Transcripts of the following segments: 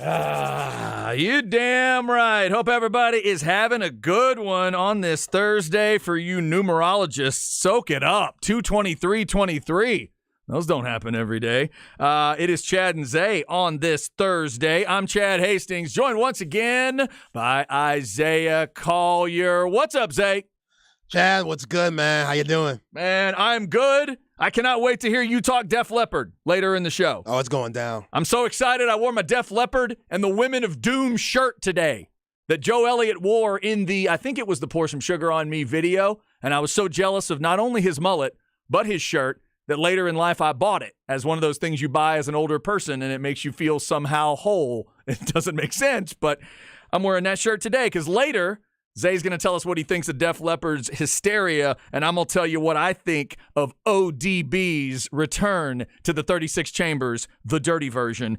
You damn right. Hope everybody is having a good one on this Thursday. For you numerologists, soak it up. 2/23/23. Those don't happen every day. It is Chad and Zay on this Thursday. I'm Chad Hastings, joined once again by Isaiah Collier. What's up, Zay? Chad, what's good, man? How you doing? Man, I'm good. I cannot wait to hear you talk Def Leppard later in the show. Oh, it's going down. I'm so excited. I wore my Def Leppard and the Women of Doom shirt today that Joe Elliott wore in I think it was the Pour Some Sugar on Me video. And I was so jealous of not only his mullet, but his shirt, that later in life I bought it as one of those things you buy as an older person and it makes you feel somehow whole. It doesn't make sense, but I'm wearing that shirt today because later Zay's going to tell us what he thinks of Def Leppard's Hysteria, and I'm going to tell you what I think of ODB's return to the 36 Chambers, the dirty version,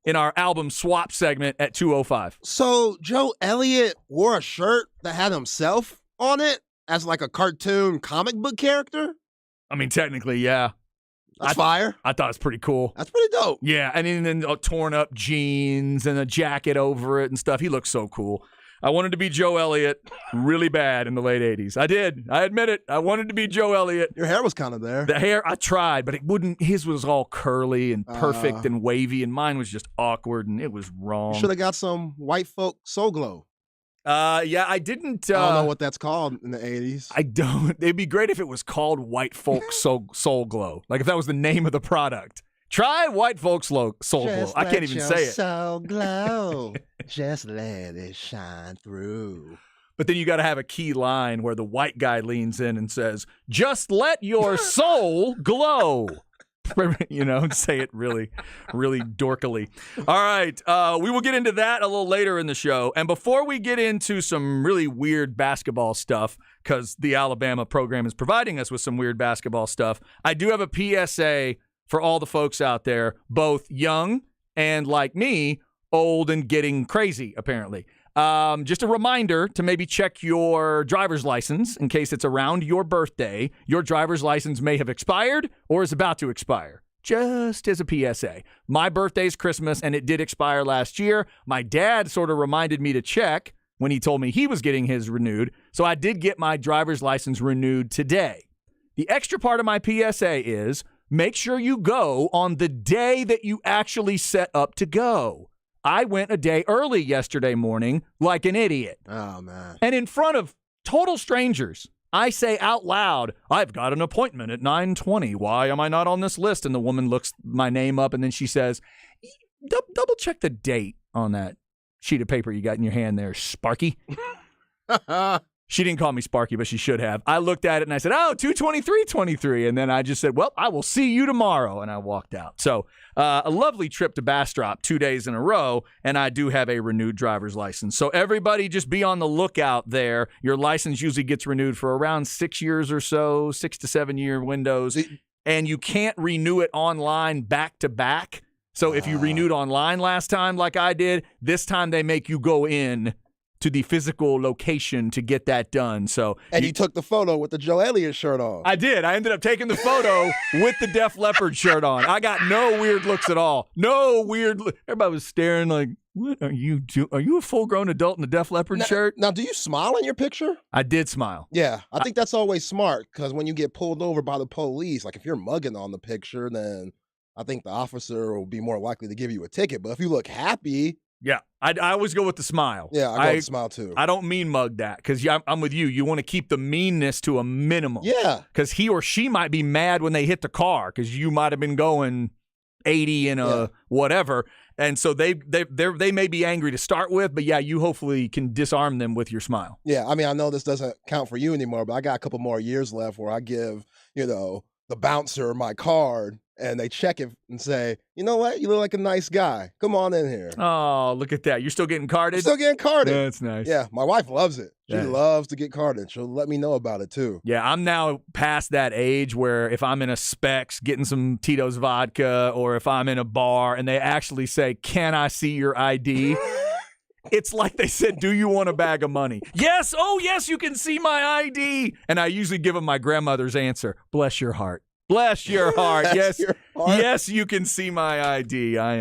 in our album swap segment at 2:05. So Joe Elliott wore a shirt that had himself on it as like a cartoon comic book character? I mean, technically, yeah. That's fire. I thought it was pretty cool. That's pretty dope. Yeah, and then torn up jeans and a jacket over it and stuff. He looks so cool. I wanted to be Joe Elliott really bad in the late 80s. I did. I admit it. I wanted to be Joe Elliott. Your hair was kind of there. The hair, I tried, but it wouldn't. His was all curly and perfect and wavy, and mine was just awkward, and it was wrong. You should have got some white folk soul glow. Yeah, I didn't. I don't know what that's called in the 80s. I don't. It'd be great if it was called White Folk Soul Glow. Like if that was the name of the product. Try White Folks Soul Glow. I can't even say it. Soul glow. Just let it shine through. But then you got to have a key line where the white guy leans in and says, "Just let your soul glow." You know, say it really, really dorkily. All right, we will get into that a little later in the show. And before we get into some really weird basketball stuff, because the Alabama program is providing us with some weird basketball stuff, I do have a PSA for all the folks out there, both young and like me, old and getting crazy, apparently. Just a reminder to maybe check your driver's license in case it's around your birthday. Your driver's license may have expired or is about to expire. Just as a PSA. My birthday's Christmas, and it did expire last year. My dad sort of reminded me to check when he told me he was getting his renewed, so I did get my driver's license renewed today. The extra part of my PSA is make sure you go on the day that you actually set up to go. I went a day early yesterday morning like an idiot. Oh, man. And in front of total strangers, I say out loud, "I've got an appointment at 9:20. Why am I not on this list?" And the woman looks my name up and then she says, double check the date on that sheet of paper you got in your hand there, Sparky. She didn't call me Sparky, but she should have. I looked at it and I said, 2/23/23. And then I just said, well, I will see you tomorrow. And I walked out. So a lovely trip to Bastrop 2 days in a row. And I do have a renewed driver's license. So everybody just be on the lookout there. Your license usually gets renewed for around 6 years or so, 6 to 7 year windows. And you can't renew it online back to back. So if you renewed online last time like I did, this time they make you go in to the physical location to get that done. So and you took the photo with the Joe Elliott shirt on. I did. I ended up taking the photo with the Def Leppard shirt on. I got no weird looks at all. No weird. Everybody was staring like, what are you doing? Are you a full-grown adult in the Def Leppard shirt? Now, do you smile in your picture? I did smile. Yeah, I think that's always smart because when you get pulled over by the police, like if you're mugging on the picture, then I think the officer will be more likely to give you a ticket. But if you look happy, yeah, I always go with the smile. Yeah, I go with the smile too. I don't mean mug that because I'm with you. You want to keep the meanness to a minimum. Yeah. Because he or she might be mad when they hit the car because you might have been going 80 in a whatever. And so they may be angry to start with, but yeah, you hopefully can disarm them with your smile. Yeah, I mean, I know this doesn't count for you anymore, but I got a couple more years left where I give, the bouncer my card and they check it and say, you know what? You look like a nice guy. Come on in here. Oh, look at that. You're still getting carded? Still getting carded. That's nice. Yeah, my wife loves it. She loves to get carded. She'll let me know about it too. Yeah, I'm now past that age where if I'm in a Specs getting some Tito's vodka or if I'm in a bar and they actually say, can I see your ID? It's like they said, do you want a bag of money? Yes. Oh, yes, you can see my ID. And I usually give them my grandmother's answer. Bless your heart. Bless your heart. Bless Yes, your heart. yes, you can see my ID. I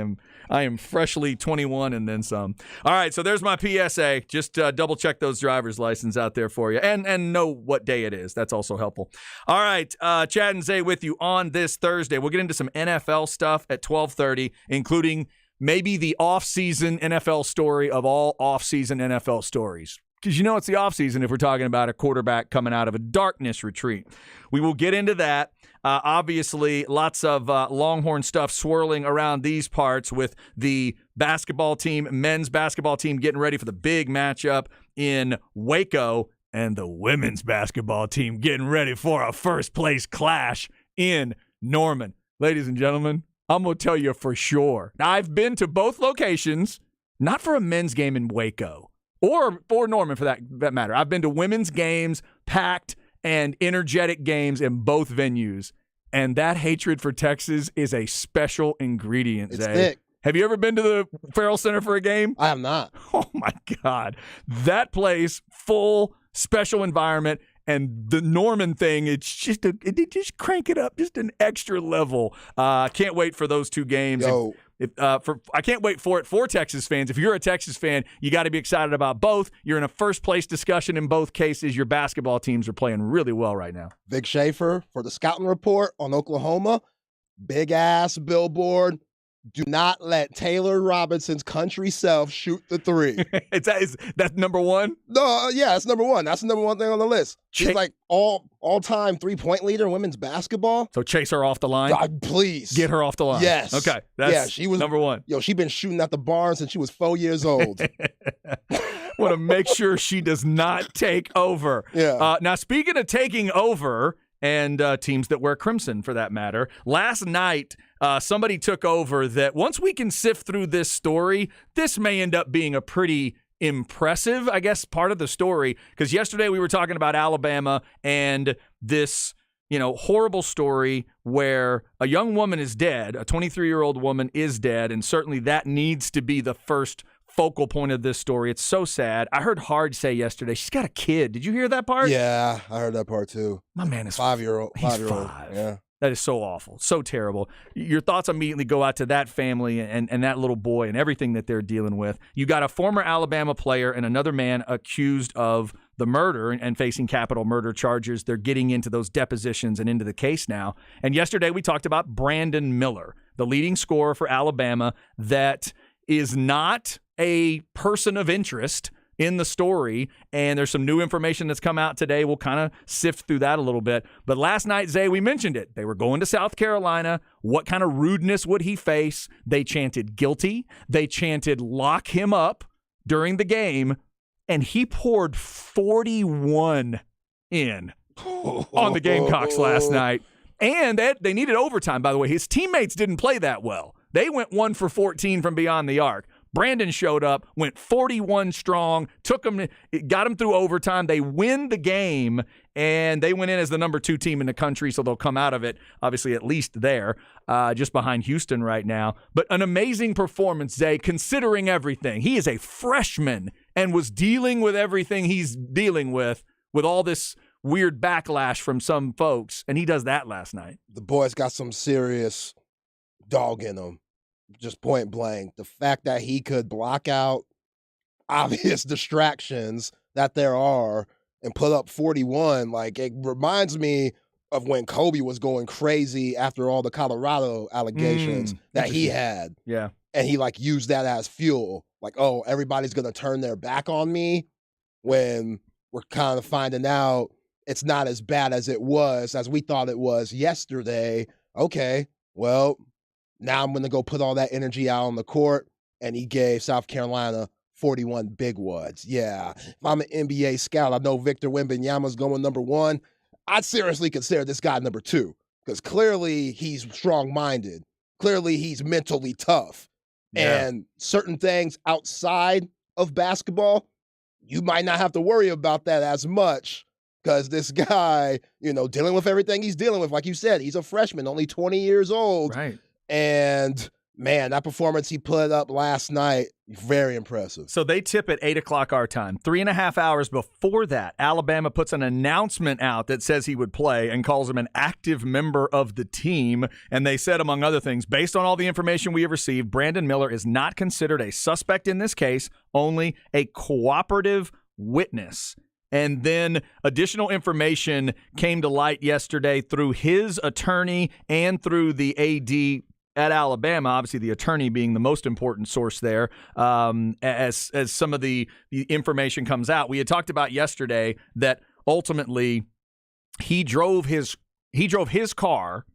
am freshly 21 and then some. All right, so there's my PSA. Just double check those driver's license out there for you, and know what day it is. That's also helpful. All right, Chad and Zay with you on this Thursday. We'll get into some NFL stuff at 12:30, including maybe the off-season NFL story of all off-season NFL stories. Because you know it's the offseason if we're talking about a quarterback coming out of a darkness retreat. We will get into that. Obviously, lots of Longhorn stuff swirling around these parts with the basketball team, men's basketball team getting ready for the big matchup in Waco, and the women's basketball team getting ready for a first-place clash in Norman. Ladies and gentlemen, I'm going to tell you for sure. Now, I've been to both locations, not for a men's game in Waco. Or for Norman, for that matter. I've been to women's games, packed and energetic games in both venues. And that hatred for Texas is a special ingredient, It's Zay. thick. Have you ever been to the Farrell Center for a game? I have not. Oh, my God. That place, full, special environment. And the Norman thing, it's just it just crank it up just an extra level. Can't wait for those two games. Yo. I can't wait for it for Texas fans. If you're a Texas fan, you got to be excited about both. You're in a first-place discussion in both cases. Your basketball teams are playing really well right now. Vic Schaefer for the scouting report on Oklahoma. Big-ass billboard. Do not let Taylor Robinson's country self shoot the three. That's number one? No, yeah, that's number one. That's the number one thing on the list. She's Cha- like all-time three-point leader in women's basketball. So chase her off the line? Please. Get her off the line. Yes. Okay. That's she was number one. Yo, she been shooting at the barn since she was 4 years old. Want to make sure she does not take over. Yeah. Now, speaking of taking over, and teams that wear crimson for that matter, last night somebody took over that once we can sift through this story, this may end up being a pretty impressive, I guess, part of the story. Because yesterday we were talking about Alabama and this, horrible story where a young woman is dead, a 23-year-old woman is dead, and certainly that needs to be the first focal point of this story. It's so sad. I heard Hard say yesterday, she's got a kid. Did you hear that part? Yeah, I heard that part too. My man is 5-year-old. He's 5-year-old. 5. Yeah. That is so awful, so terrible. Your thoughts immediately go out to that family and that little boy and everything that they're dealing with. You got a former Alabama player and another man accused of the murder and facing capital murder charges. They're getting into those depositions and into the case now. And yesterday we talked about Brandon Miller, the leading scorer for Alabama that is not a person of interest in the story, and there's some new information that's come out today. We'll kind of sift through that a little bit. But last night, Zay, we mentioned it. They were going to South Carolina. What kind of rudeness would he face? They chanted guilty. They chanted lock him up during the game, and he poured 41 in on the Gamecocks last night. And they needed overtime, by the way. His teammates didn't play that well. They went 1 for 14 from beyond the arc. Brandon showed up, went 41 strong, got him through overtime. They win the game, and they went in as the number 2 team in the country, so they'll come out of it, obviously, at least there, just behind Houston right now. But an amazing performance, Zay, considering everything. He is a freshman and was dealing with everything he's dealing with all this weird backlash from some folks, and he does that last night. The boy's got some serious dog in him. Just point blank. The fact that he could block out obvious distractions that there are and put up 41, like, it reminds me of when Kobe was going crazy after all the Colorado allegations that he had. Yeah. And he, like, used that as fuel. Like, oh, everybody's going to turn their back on me, when we're kind of finding out it's not as bad as it was, as we thought it was yesterday. Okay, well, now I'm going to go put all that energy out on the court. And he gave South Carolina 41 big ones. Yeah. If I'm an NBA scout, I know Victor Wembanyama's going number 1. I'd seriously consider this guy number 2, because clearly he's strong-minded. Clearly he's mentally tough. Yeah. And certain things outside of basketball, you might not have to worry about that as much, because this guy, dealing with everything he's dealing with, like you said, he's a freshman, only 20 years old. Right. And man, that performance he put up last night, very impressive. So they tip at 8 o'clock our time. 3.5 hours before that, Alabama puts an announcement out that says he would play and calls him an active member of the team. And they said, among other things, based on all the information we have received, Brandon Miller is not considered a suspect in this case, only a cooperative witness. And then additional information came to light yesterday through his attorney and through the AD at Alabama, obviously the attorney being the most important source there, as some of the information comes out. We had talked about yesterday that ultimately he drove his car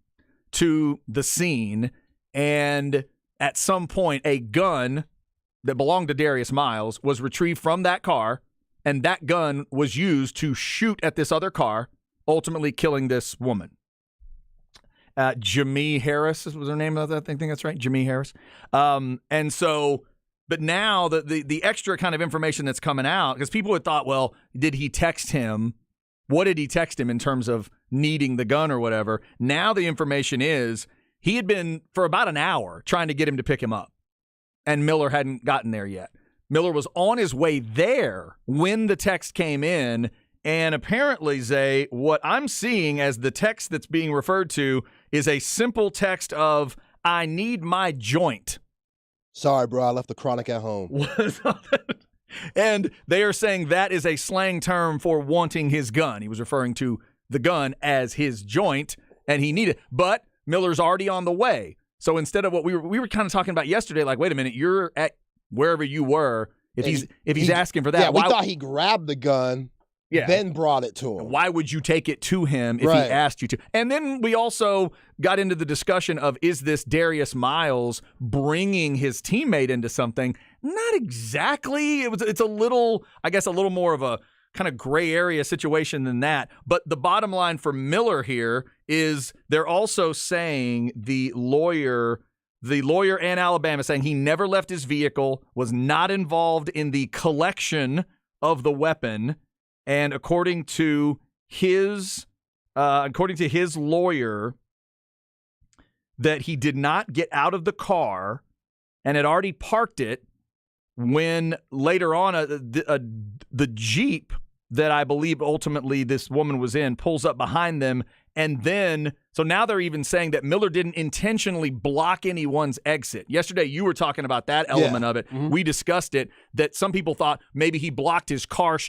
to the scene, and at some point a gun that belonged to Darius Miles was retrieved from that car, and that gun was used to shoot at this other car, ultimately killing this woman. Jamie Harris was her name. I think that's right. Jamie Harris. And so, but now the extra kind of information that's coming out, because people had thought, well, did he text him? What did he text him in terms of needing the gun or whatever? Now the information is he had been for about an hour trying to get him to pick him up, and Miller hadn't gotten there yet. Miller was on his way there when the text came in. And apparently, Zay, what I'm seeing as the text that's being referred to is a simple text of, I need my joint. Sorry, bro, I left the chronic at home. And they are saying that is a slang term for wanting his gun. He was referring to the gun as his joint, and he needed it. But Miller's already on the way. So instead of what we were kind of talking about yesterday, like, wait a minute, you're at wherever you were. If he's asking for that. Yeah, we thought he grabbed the gun. Yeah. Then brought it to him. Why would you take it to him if he asked you to? And then we also got into the discussion of, is this Darius Miles bringing his teammate into something? Not exactly. It's a little, I guess, a little more of a kind of gray area situation than that. But the bottom line for Miller here is they're also saying the lawyer and Alabama saying he never left his vehicle, was not involved in the collection of the weapon. And according to his lawyer, that he did not get out of the car and had already parked it when later on the Jeep that I believe ultimately this woman was in pulls up behind them. And then, so now they're even saying that Miller didn't intentionally block anyone's exit. Yesterday, you were talking about that element of it. Mm-hmm. We discussed it, that some people thought maybe he blocked his car,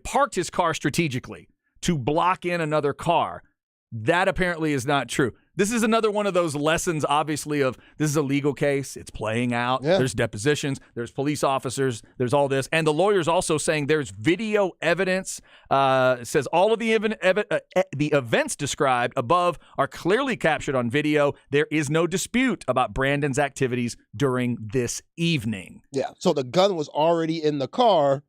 parked his car strategically to block in another car. That apparently is not true. This is another one of those lessons, obviously, of this is a legal case. It's playing out. Yeah. There's depositions. There's police officers. There's all this. And the lawyer's also saying there's video evidence. It says all of the events described above are clearly captured on video. There is no dispute about Brandon's activities during this evening. Yeah. So the gun was already in the car.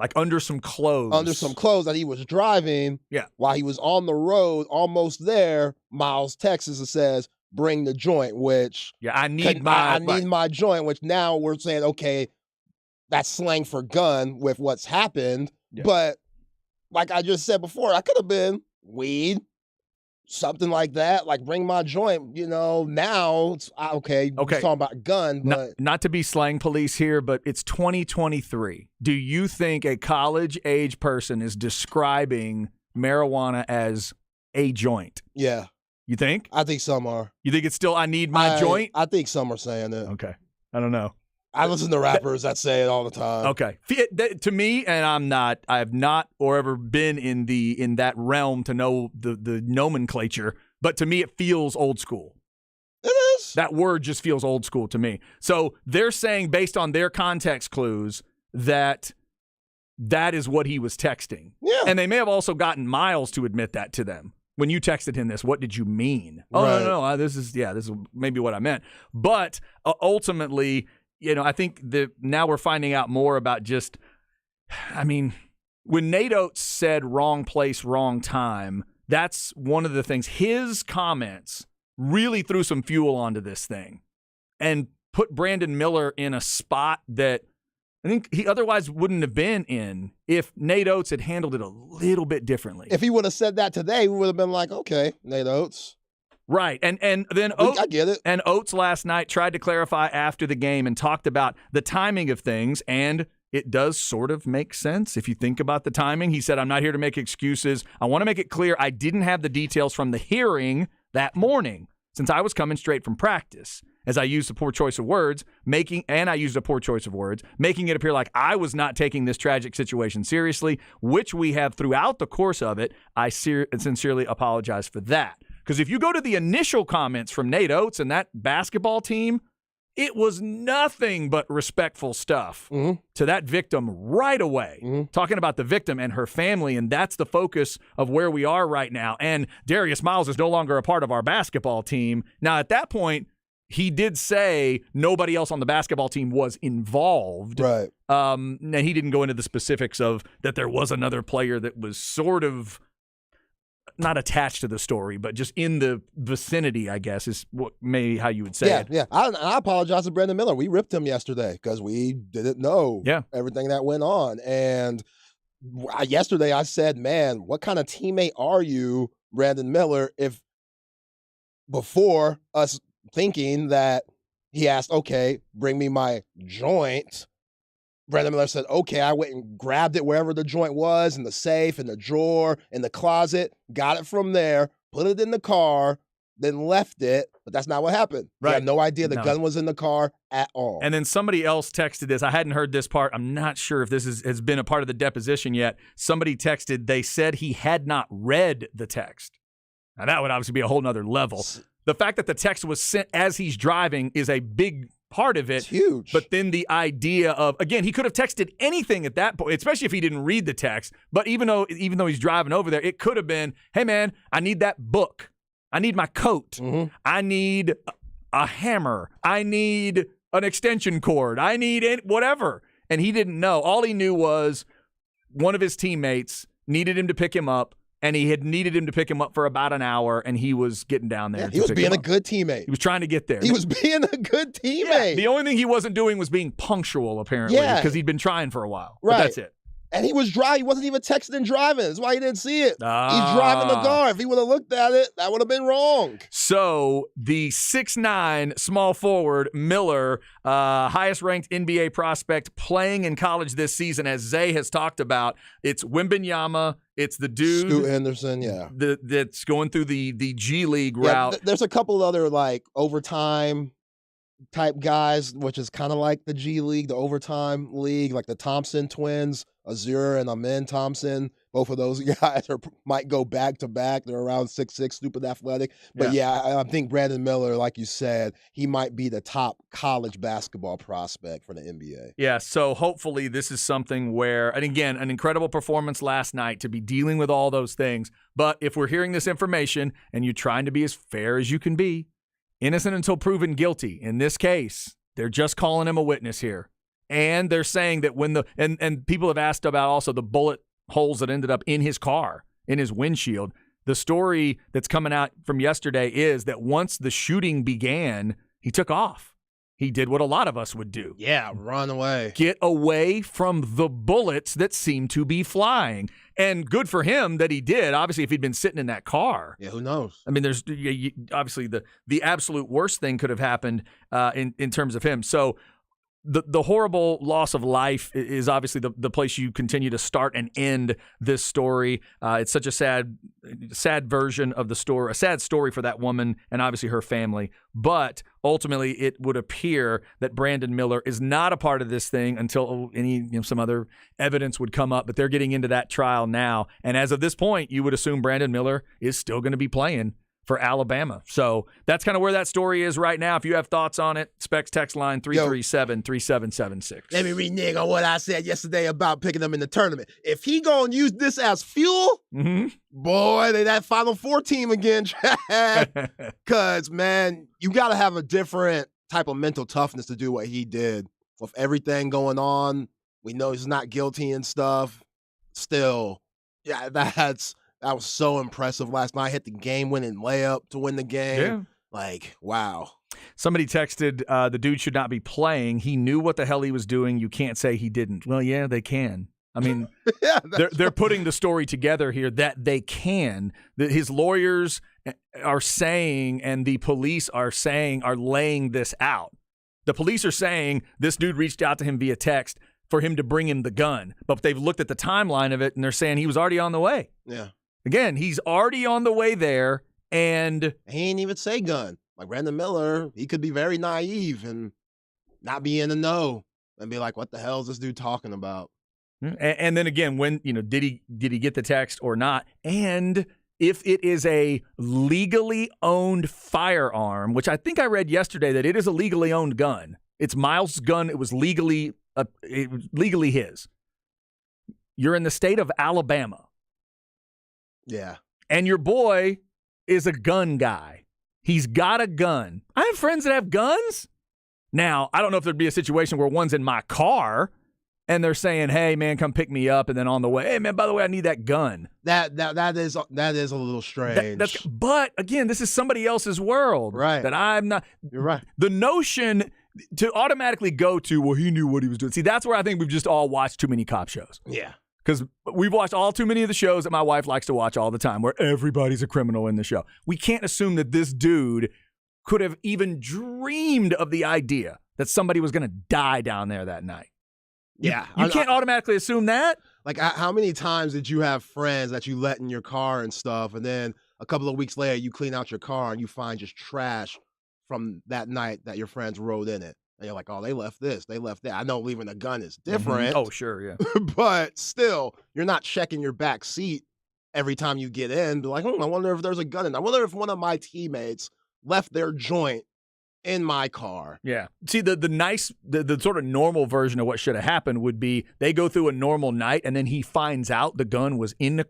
Like under some clothes. Under some clothes that he was driving. Yeah. While he was on the road, almost there, Miles texts and says, bring the joint, which... Yeah, I need my joint, which now we're saying, okay, that's slang for gun with what's happened. Yeah. But like I just said before, that could have been weed, something like that. Like, bring my joint, now it's okay. We're talking about gun, but... Not to be slang police here, but it's 2023. Do you think a college-age person is describing marijuana as a joint? Yeah. You think? I think some are. You think it's still, I need my joint? I think some are saying it. Okay. I don't know. I listen to rappers that say it all the time. Okay. To me, and I have not or ever been in that realm to know the nomenclature, but to me it feels old school. It is. That word just feels old school to me. So they're saying, based on their context clues, that is what he was texting. Yeah. And they may have also gotten Miles to admit that to them. When you texted him this, what did you mean? Right. Oh, no, this is maybe what I meant. But ultimately, I think that now we're finding out more about when Nate Oates said wrong place, wrong time, that's one of the things. His comments really threw some fuel onto this thing and put Brandon Miller in a spot that I think he otherwise wouldn't have been in if Nate Oates had handled it a little bit differently. If he would have said that today, we would have been like, okay, Nate Oates, Right. And then I get it. And Oates last night tried to clarify after the game and talked about the timing of things, and it does sort of make sense if you think about the timing. He said, I'm not here to make excuses. I want to make it clear I didn't have the details from the hearing that morning since I was coming straight from practice. As I used a poor choice of words, making it appear like I was not taking this tragic situation seriously, which we have throughout the course of it. I sincerely apologize for that. Because if you go to the initial comments from Nate Oates and that basketball team, it was nothing but respectful stuff to that victim right away. Talking about the victim and her family, and that's the focus of where we are right now. And Darius Miles is no longer a part of our basketball team. Now, at that point, he did say nobody else on the basketball team was involved. Right. And he didn't go into the specifics of that there was another player that was sort of not attached to the story, but just in the vicinity, I guess, is how you would say it. Yeah. I apologize to Brandon Miller. We ripped him yesterday because we didn't know everything that went on. And yesterday I said, man, what kind of teammate are you, Brandon Miller, if before us thinking that he asked, okay, bring me my joint. Brandon Miller said, okay, I went and grabbed it wherever the joint was, in the safe, in the drawer, in the closet, got it from there, put it in the car, then left it. But that's not what happened. Right. I had no idea the gun was in the car at all. And then somebody else texted this. I hadn't heard this part. I'm not sure if this has been a part of the deposition yet. Somebody texted, they said he had not read the text. Now, that would obviously be a whole nother level. The fact that the text was sent as he's driving is a big part of it. It's huge. But then the idea of, again, he could have texted anything at that point, especially if he didn't read the text. But even though he's driving over there, it could have been, hey, man, I need that book. I need my coat. I need a hammer. I need an extension cord. I need whatever. And he didn't know. All he knew was one of his teammates needed him to pick him up. And he had needed him to pick him up for about an hour, and he was getting down there. Yeah, he was being a good teammate. He was trying to get there. He was being a good teammate. Yeah, the only thing he wasn't doing was being punctual, apparently, because he'd been trying for a while. Right. But that's it. And he was driving. He wasn't even texting and driving. That's why he didn't see it. He's driving the car. If he would have looked at it, that would have been wrong. So the 6'9" small forward, Miller, highest-ranked NBA prospect playing in college this season, as Zay has talked about. It's Wembanyama. It's the dude. Scoot Henderson, yeah. That's going through the G League route. There's a couple other, like, overtime type guys, which is kind of like the G League, the overtime league, like the Thompson twins, Azure and Amen Thompson. Both of those guys might go back to back. They're around 6'6", stupid athletic. But I think Brandon Miller, like you said, he might be the top college basketball prospect for the NBA. Yeah, so hopefully this is something where, and again, an incredible performance last night to be dealing with all those things. But if we're hearing this information and you're trying to be as fair as you can be, innocent until proven guilty. In this case, they're just calling him a witness here. And they're saying that when and people have asked about also the bullet holes that ended up in his car, in his windshield. The story that's coming out from yesterday is that once the shooting began, he took off. He did what a lot of us would do. Yeah, run away. Get away from the bullets that seem to be flying. And good for him that he did. Obviously, if he'd been sitting in that car. Yeah, who knows? I mean, there's obviously the absolute worst thing could have happened in terms of him. So the horrible loss of life is obviously the place you continue to start and end this story. It's such a sad version of the story, a sad story for that woman and obviously her family. But ultimately, it would appear that Brandon Miller is not a part of this thing until some other evidence would come up. But they're getting into that trial now. And as of this point, you would assume Brandon Miller is still going to be playing for Alabama. So that's kind of where that story is right now. If you have thoughts on it, Specs text line 337-3776. Let me renege on what I said yesterday about picking them in the tournament. If he gonna use this as fuel, boy, they that Final Four team again, Chad. Because, man, you got to have a different type of mental toughness to do what he did. With everything going on, we know he's not guilty and stuff. Still, yeah, that was so impressive last night. Hit the game-winning layup to win the game. Yeah. Like, wow. Somebody texted, the dude should not be playing. He knew what the hell he was doing. You can't say he didn't. Well, yeah, they can. I mean, they're putting the story together here that they can. His lawyers are saying, and the police are laying this out. The police are saying this dude reached out to him via text for him to bring him the gun. But they've looked at the timeline of it, and they're saying he was already on the way. Yeah. Again, he's already on the way there, and he ain't even say gun. Like Brandon Miller, he could be very naive and not be in the know and be like, what the hell is this dude talking about? And then again, when, did he get the text or not? And if it is a legally owned firearm, which I think I read yesterday that it is a legally owned gun. It's Miles' gun. It was legally his. You're in the state of Alabama. Yeah. And your boy is a gun guy. He's got a gun. I have friends that have guns. Now, I don't know if there'd be a situation where one's in my car and they're saying, hey, man, come pick me up. And then on the way, hey, man, by the way, I need that gun. That is a little strange. But, again, this is somebody else's world. Right. That I'm not. You're right. The notion to automatically go to, well, he knew what he was doing. See, that's where I think we've just all watched too many cop shows. Yeah. Because we've watched all too many of the shows that my wife likes to watch all the time where everybody's a criminal in the show. We can't assume that this dude could have even dreamed of the idea that somebody was going to die down there that night. Yeah. You can't automatically assume that. Like, how many times did you have friends that you let in your car and stuff, and then a couple of weeks later you clean out your car and you find just trash from that night that your friends rode in it? And you're like, oh, they left this, they left that. I know leaving a gun is different. Oh, sure, yeah. But still, you're not checking your back seat every time you get in. Be like, I wonder if there's a gun in. I wonder if one of my teammates left their joint in my car. Yeah. See, the sort of normal version of what should have happened would be they go through a normal night and then he finds out the gun was in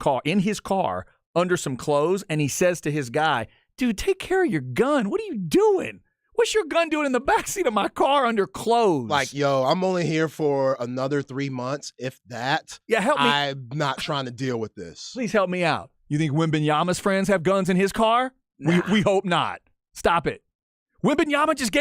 his car under some clothes, and he says to his guy, dude, take care of your gun. What are you doing? What's your gun doing in the backseat of my car under clothes? Like, yo, I'm only here for another 3 months, if that. Yeah, help me. I'm not trying to deal with this. Please help me out. You think Wembanyama's friends have guns in his car? Nah. We hope not. Stop it. Wembanyama just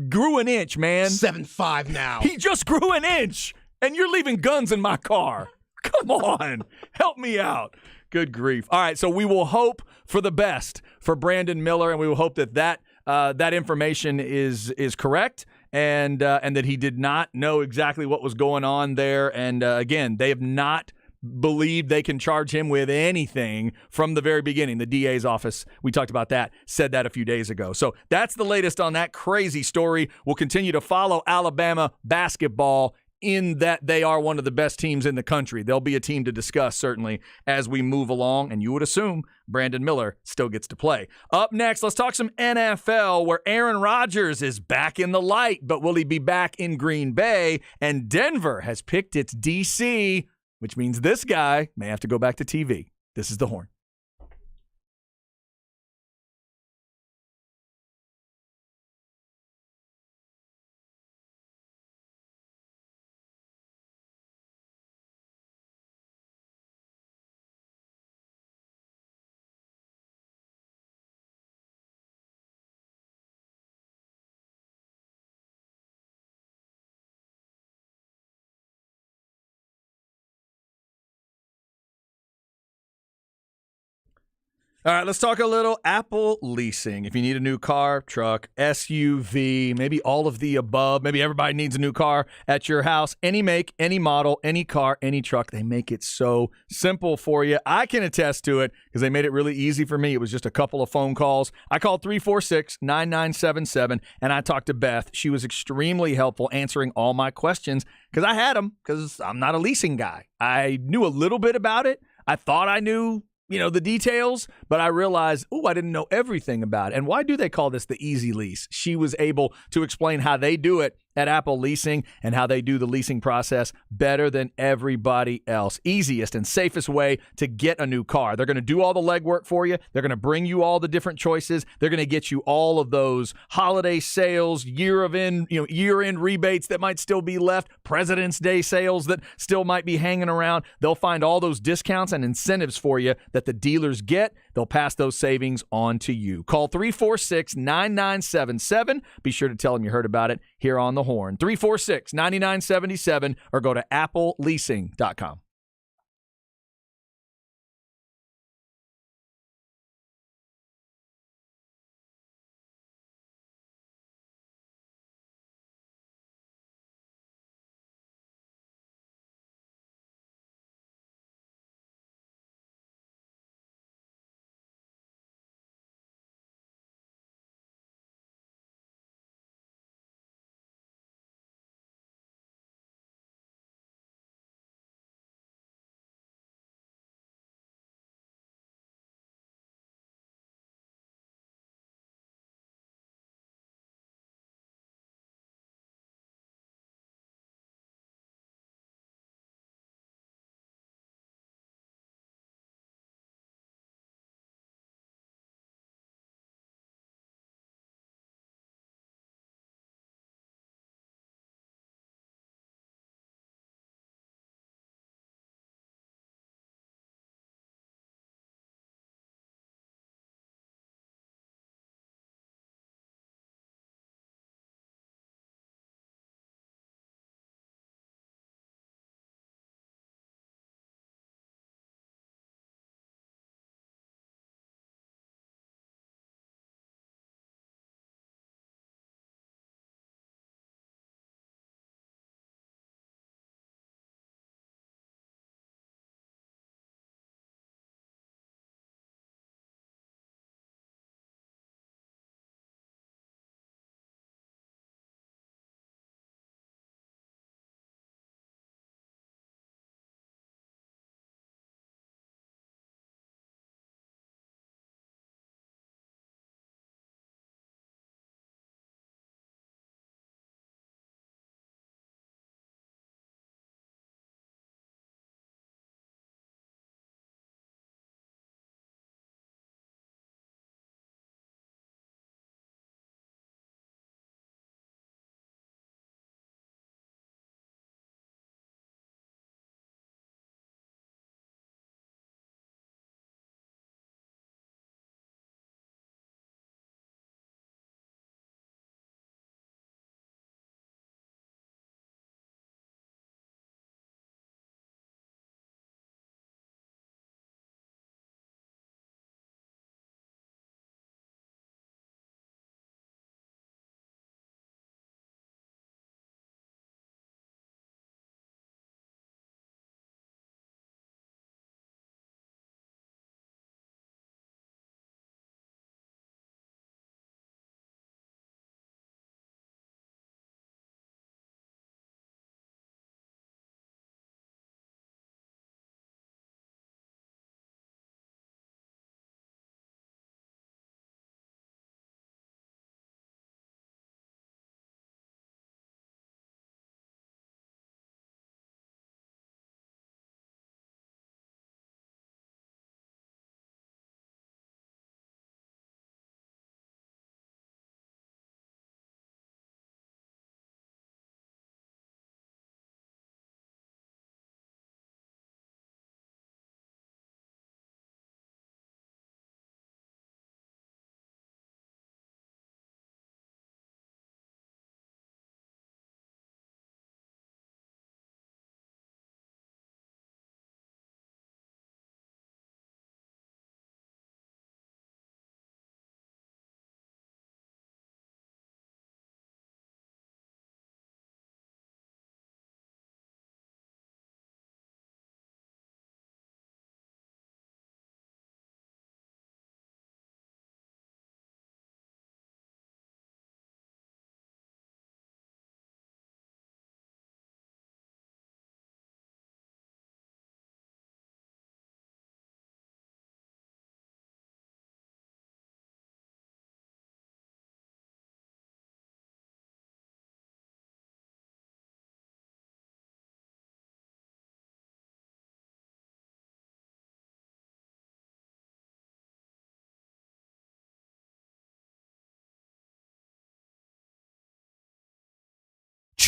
grew an inch, man. 7'5" now. He just grew an inch, and you're leaving guns in my car. Come on. Help me out. Good grief. All right, so we will hope for the best for Brandon Miller, and we will hope that information is correct, and that he did not know exactly what was going on there. And again, they have not believed they can charge him with anything from the very beginning. The DA's office, we talked about that, said that a few days ago. So that's the latest on that crazy story. We'll continue to follow Alabama basketball in that they are one of the best teams in the country. They'll be a team to discuss, certainly, as we move along, and you would assume Brandon Miller still gets to play. Up next, let's talk some NFL, where Aaron Rodgers is back in the light, but will he be back in Green Bay? And Denver has picked its DC, which means this guy may have to go back to TV. This is The Horn. All right, let's talk a little Apple leasing. If you need a new car, truck, SUV, maybe all of the above, maybe everybody needs a new car at your house, any make, any model, any car, any truck, they make it so simple for you. I can attest to it because they made it really easy for me. It was just a couple of phone calls. I called 346-9977, and I talked to Beth. She was extremely helpful answering all my questions because I had them because I'm not a leasing guy. I knew a little bit about it. I thought I knew the details, but I realized, I didn't know everything about it. And why do they call this the easy lease? She was able to explain how they do it at Apple Leasing and how they do the leasing process better than everybody else. Easiest and safest way to get a new car. They're going to do all the legwork for you. They're going to bring you all the different choices. They're going to get you all of those holiday sales, year-end rebates that might still be left, President's Day sales that still might be hanging around. They'll find all those discounts and incentives for you that the dealers get. They'll pass those savings on to you. Call 346-9977. Be sure to tell them you heard about it here on The Horn. 346-9977 or go to appleleasing.com.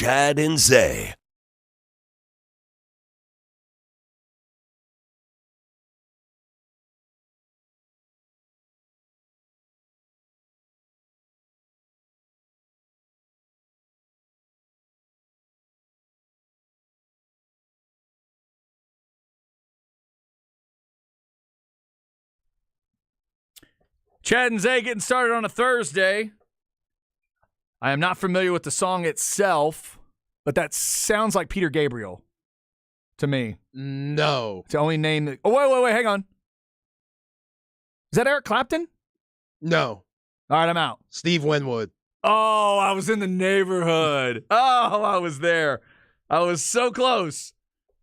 Chad and Zay. Chad and Zay getting started on a Thursday. I am not familiar with the song itself, but that sounds like Peter Gabriel to me. No. It's the only name that... Oh, wait, hang on. Is that Eric Clapton? No. All right, I'm out. Steve Winwood. Oh, I was in the neighborhood. Oh, I was there. I was so close.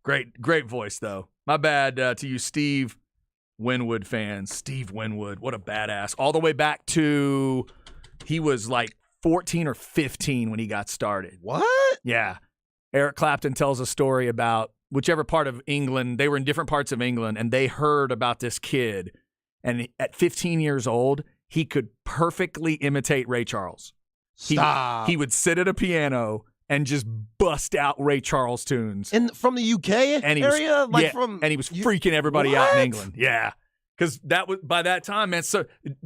Great voice, though. My bad to you Steve Winwood fans. Steve Winwood, what a badass. All the way back to, he was like 14 or 15 when he got started. What? Yeah. Eric Clapton tells a story about whichever part of England, they were in different parts of England, and they heard about this kid. And at 15 years old, he could perfectly imitate Ray Charles. Stop. He would sit at a piano and just bust out Ray Charles tunes. And from the UK And he area? was, and he was freaking everybody out in England. Yeah. Because that was, by that time, man,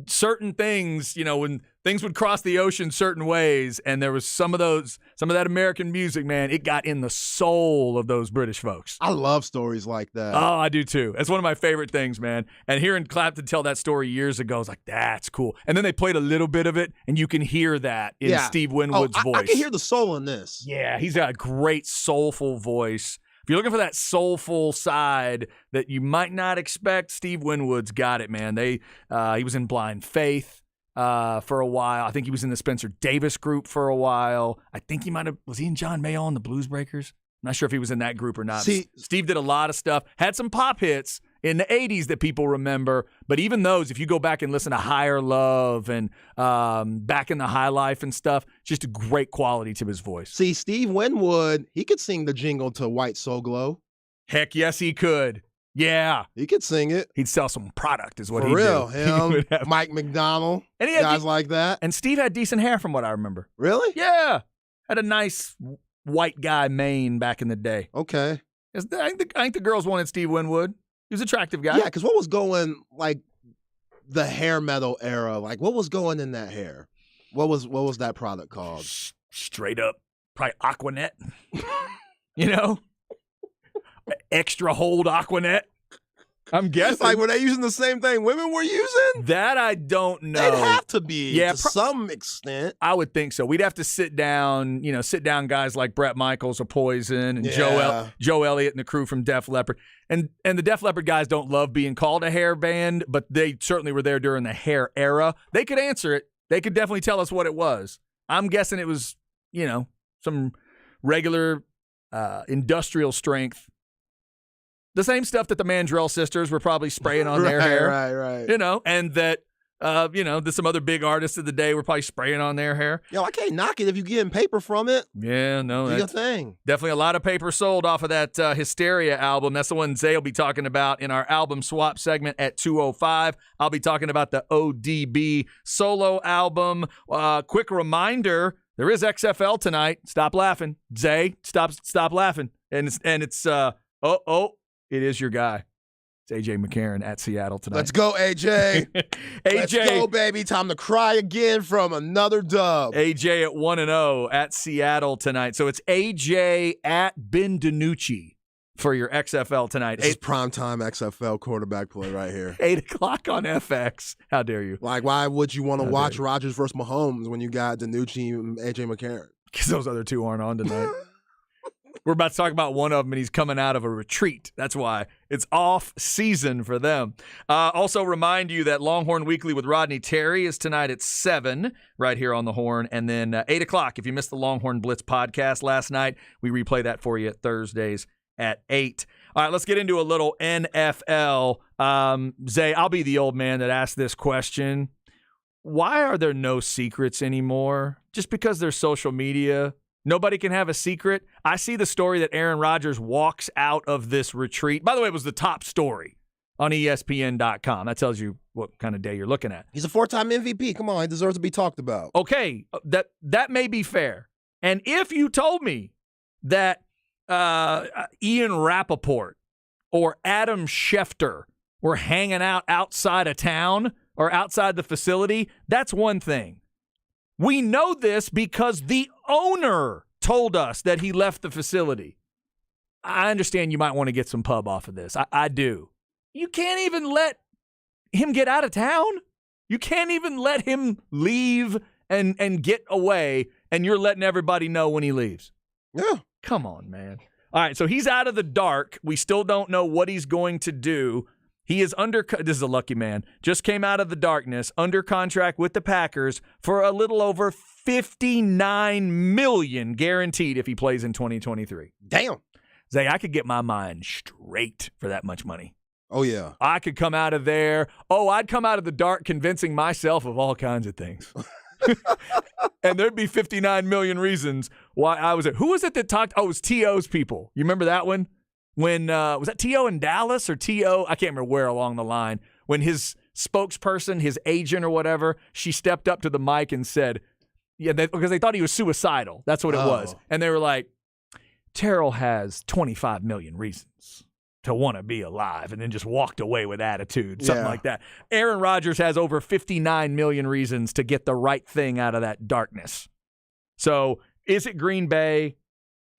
certain things, when things would cross the ocean certain ways, and there was some of that American music, man, it got in the soul of those British folks. I love stories like that. Oh, I do too. That's one of my favorite things, man. And hearing Clapton tell that story years ago, I was like, that's cool. And then they played a little bit of it, and you can hear that in Steve Winwood's voice. I can hear the soul in this. Yeah, he's got a great soulful voice. If you're looking for that soulful side that you might not expect, Steve Winwood's got it, man. He was in Blind Faith for a while. I think he was in the Spencer Davis group for a while. I think was he in John Mayall and the Blues Breakers? I'm not sure if he was in that group or not. Steve did a lot of stuff, had some pop hits in the 80s that people remember, but even those, if you go back and listen to Higher Love and Back in the High Life and stuff, just a great quality to his voice. See, Steve Winwood, he could sing the jingle to White Soul Glow. Heck yes, he could. Yeah. He could sing it. He'd sell some product is what For he'd real. do. Him, Mike McDonald, and he had guys like that. And Steve had decent hair from what I remember. Really? Yeah. Had a nice white guy mane back in the day. Okay. I think the girls wanted Steve Winwood. He was an attractive guy. Yeah, because what was going, like, the hair metal era? Like, what was going in that hair? What was that product called? Straight up, probably Aquanet. Extra hold Aquanet. I'm guessing. Like, were they using the same thing women were using? That I don't know. They'd have to be, to some extent. I would think so. We'd have to sit down guys like Bret Michaels of Poison and Joe Elliott and the crew from Def Leppard. And the Def Leppard guys don't love being called a hair band, but they certainly were there during the hair era. They could answer it. They could definitely tell us what it was. I'm guessing it was, some regular industrial strength. The same stuff that the Mandrell sisters were probably spraying on their hair. Right. And that, some other big artists of the day were probably spraying on their hair. Yo, I can't knock it if you're getting paper from it. Yeah, no. Do your thing. Definitely a lot of paper sold off of that Hysteria album. That's the one Zay will be talking about in our album swap segment at 2:05. I'll be talking about the ODB solo album. Quick reminder, there is XFL tonight. Stop laughing. Zay, stop laughing. And it's it is your guy. It's AJ McCarron at Seattle tonight. Let's go, AJ. Let's go, baby. Time to cry again from another dub. AJ at 1-0 at Seattle tonight. So it's AJ at Ben DiNucci for your XFL tonight. This is primetime XFL quarterback play right here. 8 o'clock on FX. How dare you? Like, why would you want to watch Rodgers versus Mahomes when you got DiNucci and AJ McCarron? Because those other two aren't on tonight. We're about to talk about one of them, and he's coming out of a retreat. That's why. It's off season for them. Also remind you that Longhorn Weekly with Rodney Terry is tonight at 7 right here on the Horn. And then 8 o'clock, if you missed the Longhorn Blitz podcast last night, we replay that for you at Thursdays at 8. All right, let's get into a little NFL. Zay, I'll be the old man that asked this question. Why are there no secrets anymore? Just because there's social media? Nobody can have a secret. I see the story that Aaron Rodgers walks out of this retreat. By the way, it was the top story on ESPN.com. That tells you what kind of day you're looking at. He's a 4-time MVP. Come on, he deserves to be talked about. Okay, that may be fair. And if you told me that Ian Rappaport or Adam Schefter were hanging out outside of town or outside the facility, that's one thing. We know this because the owner told us that he left the facility. I understand you might want to get some pub off of this. I do. You can't even let him get out of town. You can't even let him leave and get away, and you're letting everybody know when he leaves. Yeah. Come on, man. All right, so he's out of the dark. We still don't know what he's going to do. He is this is a lucky man. Just came out of the darkness, under contract with the Packers for a little over $59 million guaranteed if he plays in 2023. Damn. Zay, I could get my mind straight for that much money. Oh, yeah. I could come out of there. Oh, I'd come out of the dark convincing myself of all kinds of things. And there'd be 59 million reasons why I was who was it that talked? Oh, it was T.O.'s people. You remember that one? When, was that T.O. in Dallas or T.O.? I can't remember where along the line. When his spokesperson, his agent or whatever, she stepped up to the mic and said, because they thought he was suicidal. That's what it was. And they were like, Terrell has 25 million reasons to want to be alive, and then just walked away with attitude, something like that. Aaron Rodgers has over 59 million reasons to get the right thing out of that darkness. So is it Green Bay?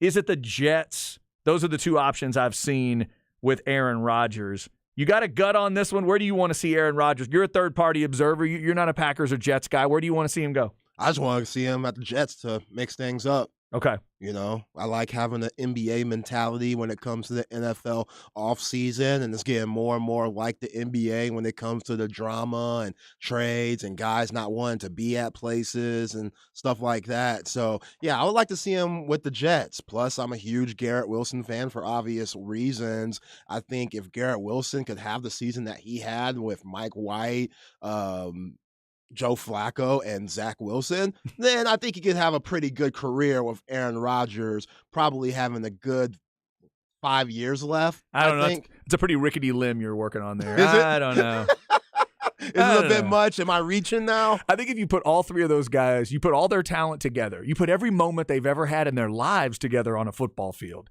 Is it the Jets? Those are the two options I've seen with Aaron Rodgers. You got a gut on this one? Where do you want to see Aaron Rodgers? You're a third-party observer. You're not a Packers or Jets guy. Where do you want to see him go? I just want to see him at the Jets to mix things up. Okay. You know, I like having an NBA mentality when it comes to the NFL offseason, and it's getting more and more like the NBA when it comes to the drama and trades and guys not wanting to be at places and stuff like that. So, yeah, I would like to see him with the Jets. Plus, I'm a huge Garrett Wilson fan for obvious reasons. I think if Garrett Wilson could have the season that he had with Mike White, Joe Flacco and Zach Wilson, then I think he could have a pretty good career with Aaron Rodgers, probably having a good 5 years left. I don't know. It's a pretty rickety limb you're working on there. Is it? I don't know. Is it a bit much? Am I reaching now? I think if you put all three of those guys, you put all their talent together, you put every moment they've ever had in their lives together on a football field,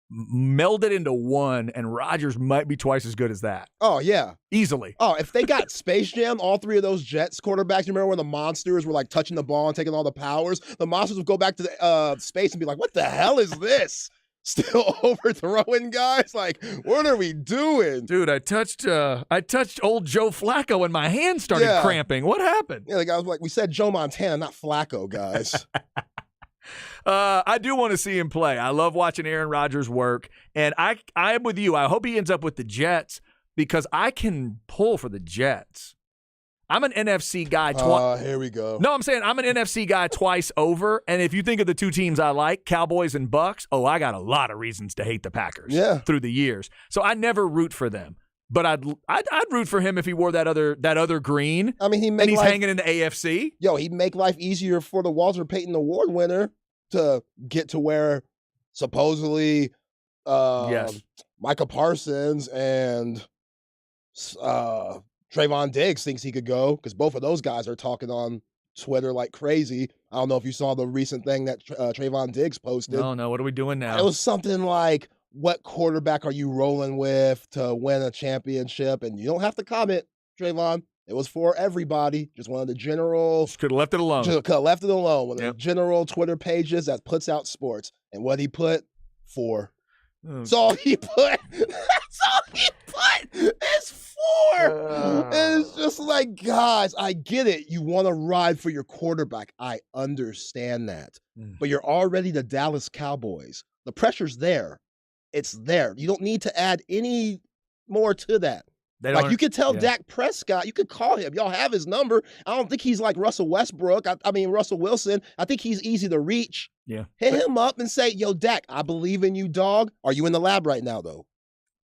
meld it into one, and Rodgers might be twice as good as that. Oh, yeah. Easily. Oh, if they got Space Jam, all three of those Jets quarterbacks, you remember when the monsters were like touching the ball and taking all the powers? The monsters would go back to the space and be like, what the hell is this? Still overthrowing guys? Like, what are we doing? Dude, I touched old Joe Flacco and my hand started cramping. What happened? Yeah, the guy was like, we said Joe Montana, not Flacco, guys. I do want to see him play. I love watching Aaron Rodgers work, and I am with you. I hope he ends up with the Jets because I can pull for the Jets. I'm an NFC guy twice. Here we go. No, I'm saying I'm an NFC guy twice over, and if you think of the two teams I like, Cowboys and Bucks, I got a lot of reasons to hate the Packers through the years. So I never root for them. But I'd root for him if he wore that other green. I mean, he's hanging in the AFC. Yo, he'd make life easier for the Walter Payton Award winner to get to where supposedly Micah Parsons and Trayvon Diggs thinks he could go, because both of those guys are talking on Twitter like crazy. I don't know if you saw the recent thing that Trayvon Diggs posted. No, what are we doing now? It was something like, what quarterback are you rolling with to win a championship? And you don't have to comment, Trayvon. It was for everybody. Just one of the general. Just could have left it alone. Just could have left it alone. One of the general Twitter pages that puts out sports. And what he put? 4. That's all he put. That's all he put. It's 4. And it's just like, guys, I get it. You want to ride for your quarterback. I understand that. But you're already the Dallas Cowboys. The pressure's there. It's there. You don't need to add any more to that. Like, you could tell Dak Prescott, you could call him. Y'all have his number. I don't think he's like Russell Westbrook. I mean, Russell Wilson. I think he's easy to reach. Yeah. Hit him up and say, yo, Dak, I believe in you, dog. Are you in the lab right now, though?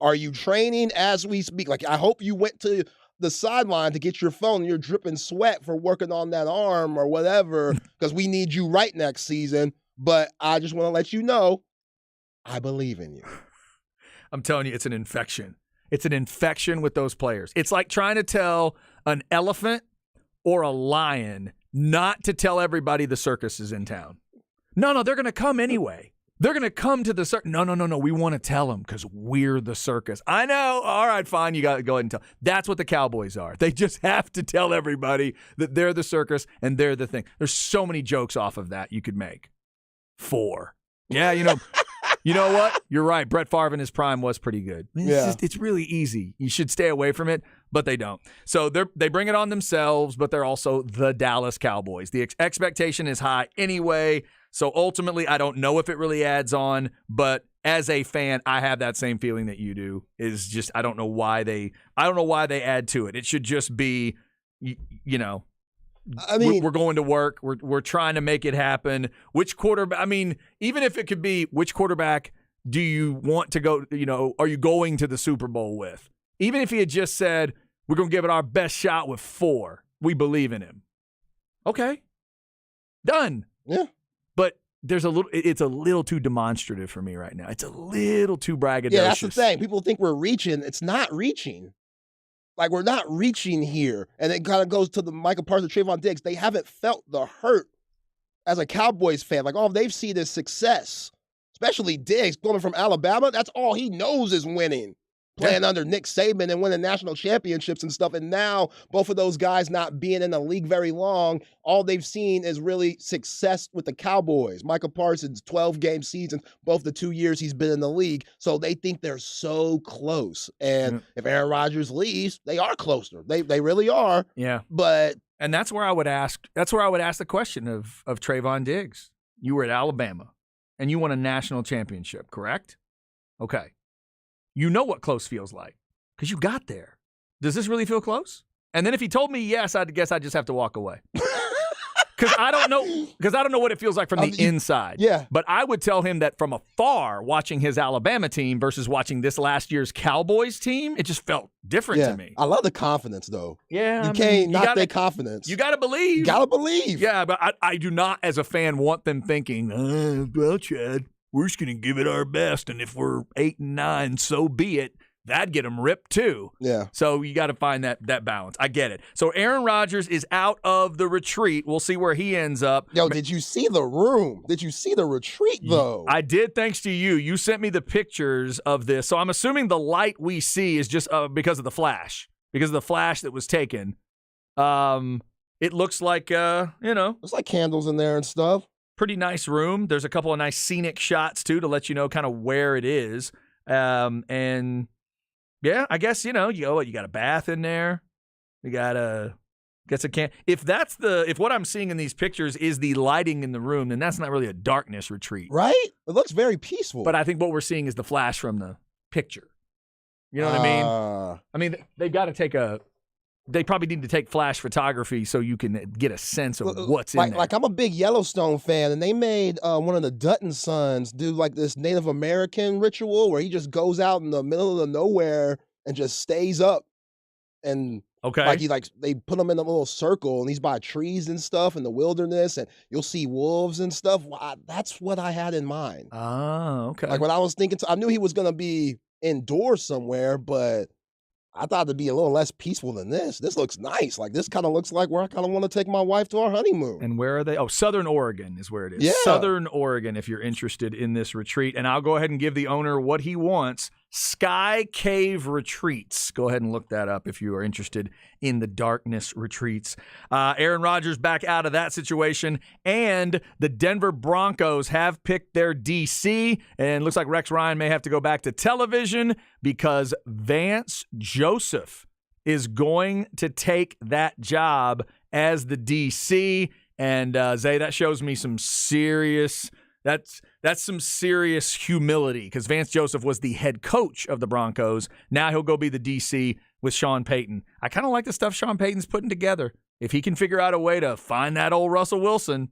Are you training as we speak? Like, I hope you went to the sideline to get your phone and you're dripping sweat for working on that arm or whatever, because we need you right next season. But I just want to let you know, I believe in you. I'm telling you, it's an infection. It's an infection with those players. It's like trying to tell an elephant or a lion not to tell everybody the circus is in town. No, they're going to come anyway. They're going to come to the circus. No. We want to tell them because we're the circus. I know. All right, fine. You got to go ahead and tell. That's what the Cowboys are. They just have to tell everybody that they're the circus and they're the thing. There's so many jokes off of that you could make. 4. Yeah, you know what? You're right. Brett Favre in his prime was pretty good. It's really easy. You should stay away from it, but they don't. So they bring it on themselves, but they're also the Dallas Cowboys. The expectation is high anyway. So ultimately, I don't know if it really adds on, but as a fan, I have that same feeling that you do. Is just I don't know why they add to it. It should just be, I mean, we're going to work. We're trying to make it happen. Which quarterback? I mean, even if it could be which quarterback do you want to go? Are you going to the Super Bowl with? Even if he had just said we're going to give it our best shot with 4, we believe in him. Okay, done. Yeah. But it's a little too demonstrative for me right now. It's a little too braggadocious. Yeah, that's the thing. People think we're reaching. It's not reaching. Like, we're not reaching here. And it kind of goes to the Michael Parsons, Trayvon Diggs. They haven't felt the hurt as a Cowboys fan. Like, all they've seen is success, especially Diggs coming from Alabama. That's all he knows is winning. Playing under Nick Saban and winning national championships and stuff. And now both of those guys not being in the league very long, all they've seen is really success with the Cowboys. Michael Parsons, 12-game seasons, both the 2 years he's been in the league. So they think they're so close. And if Aaron Rodgers leaves, they are closer. They really are. Yeah. And that's where I would ask the question of Trayvon Diggs. You were at Alabama and you won a national championship, correct? Okay. You know what close feels like because you got there. Does this really feel close? And then if he told me yes, I'd guess I'd just have to walk away. Because I don't know what it feels like from the inside. Yeah. But I would tell him that from afar, watching his Alabama team versus watching this last year's Cowboys team, it just felt different to me. I love the confidence, though. Yeah. You can't knock their confidence. You got to believe. You got to believe. Yeah, but I do not, as a fan, want them thinking, well, Chad, we're just going to give it our best, and if we're 8-9, so be it. That'd get them ripped too. Yeah. So you got to find that balance. I get it. So Aaron Rodgers is out of the retreat. We'll see where he ends up. Yo, did you see the room? Did you see the retreat, though? I did, thanks to you. You sent me the pictures of this. So I'm assuming the light we see is just because of the flash. Because of the flash that was taken. It looks like, It's like candles in there and stuff. Pretty nice room. There's a couple of nice scenic shots, too, to let you know kind of where it is. And, yeah, I guess, you got a bath in there. You got a If what I'm seeing in these pictures is the lighting in the room, then that's not really a darkness retreat. Right? It looks very peaceful. But I think what we're seeing is the flash from the picture. You know what I mean? I mean, they've got to they probably need to take flash photography so you can get a sense of what's in there. Like, I'm a big Yellowstone fan, and they made one of the Dutton sons do like this Native American ritual where he just goes out in the middle of the nowhere and just stays up. And they put him in a little circle, and he's by trees and stuff in the wilderness, and you'll see wolves and stuff. That's what I had in mind. Oh, okay. Like, when I was thinking, I knew he was going to be indoors somewhere, but I thought it'd be a little less peaceful than this. This looks nice. Like, this kind of looks like where I kind of want to take my wife to our honeymoon. And where are they? Oh, Southern Oregon is where it is. Yeah. Southern Oregon, if you're interested in this retreat. And I'll go ahead and give the owner what he wants. Sky Cave Retreats. Go ahead and look that up if you are interested in the darkness retreats. Aaron Rodgers back out of that situation. And the Denver Broncos have picked their DC. And looks like Rex Ryan may have to go back to television because Vance Joseph is going to take that job as the DC. And Zay, that shows me some serious... That's some serious humility because Vance Joseph was the head coach of the Broncos. Now he'll go be the DC with Sean Payton. I kind of like the stuff Sean Payton's putting together. If he can figure out a way to find that old Russell Wilson,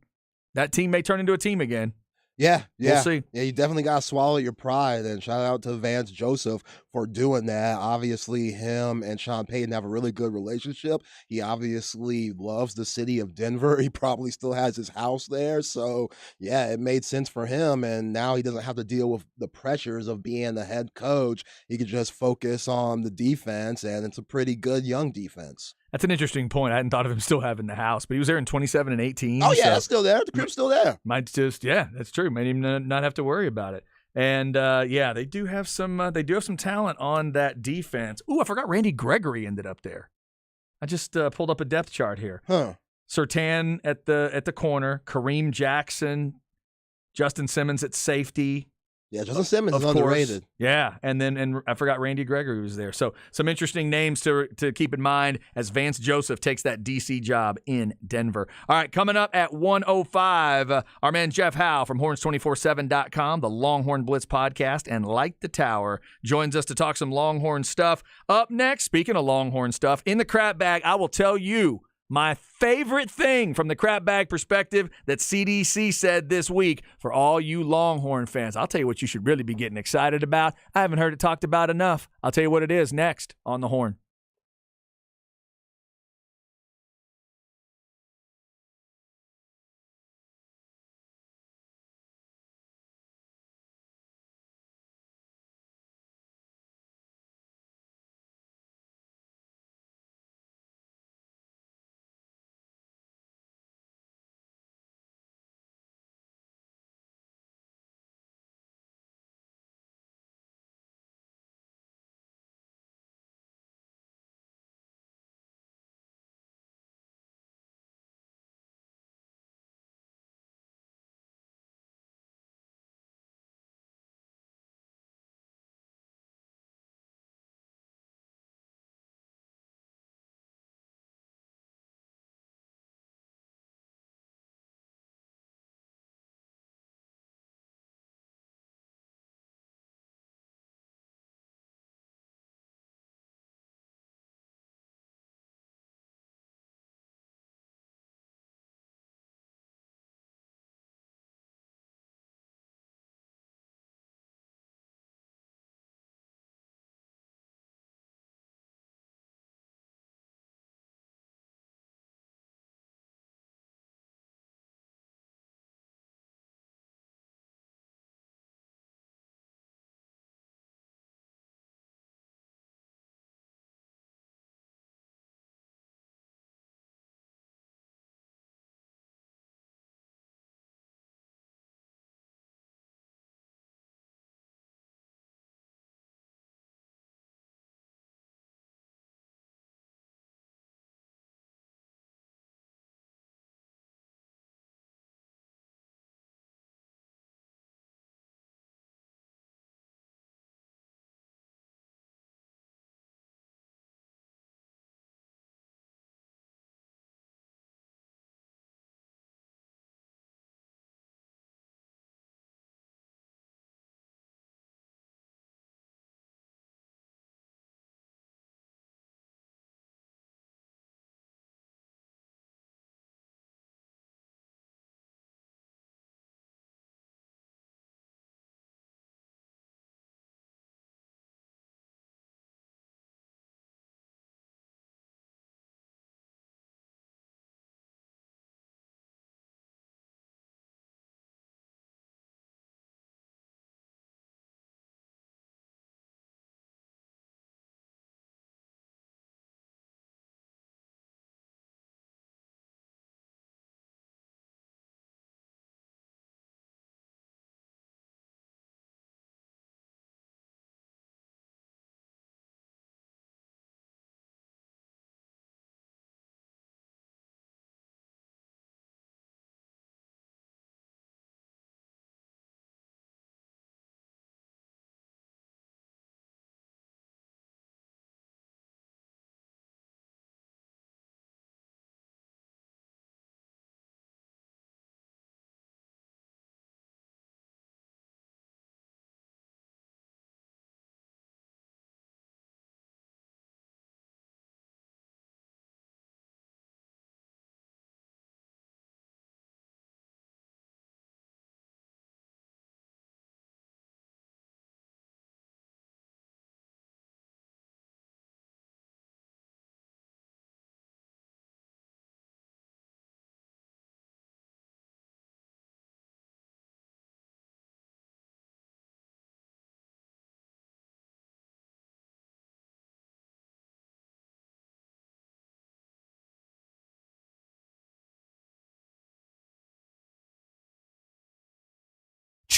that team may turn into a team again. Yeah. We'll see. Yeah, you definitely got to swallow your pride, and shout out to Vance Joseph for doing that. Obviously, him and Sean Payton have a really good relationship. He obviously loves the city of Denver. He probably still has his house there. So, yeah, it made sense for him. And now he doesn't have to deal with the pressures of being the head coach. He could just focus on the defense, and it's a pretty good young defense. That's an interesting point. I hadn't thought of him still having the house, but he was there in 27 and 18. Oh, yeah, so that's still there. The crib's still there. might just, yeah, that's true. Might even not have to worry about it. And yeah, they do have some talent on that defense. Ooh, I forgot Randy Gregory ended up there. I just pulled up a depth chart here. Huh. Surtain at the corner, Kareem Jackson, Justin Simmons at safety. Yeah, Justin Simmons Of is course. underrated. Yeah, and I forgot Randy Gregory was there. So some interesting names to keep in mind as Vance Joseph takes that DC job in Denver. All right, coming up at 1:05, our man Jeff Howe from horns247.com, the Longhorn Blitz podcast, and Light the Tower joins us to talk some Longhorn stuff. Up next, speaking of Longhorn stuff, in the crap bag, I will tell you my favorite thing from the crap bag perspective that CDC said this week for all you Longhorn fans. I'll tell you what you should really be getting excited about. I haven't heard it talked about enough. I'll tell you what it is next on the Horn.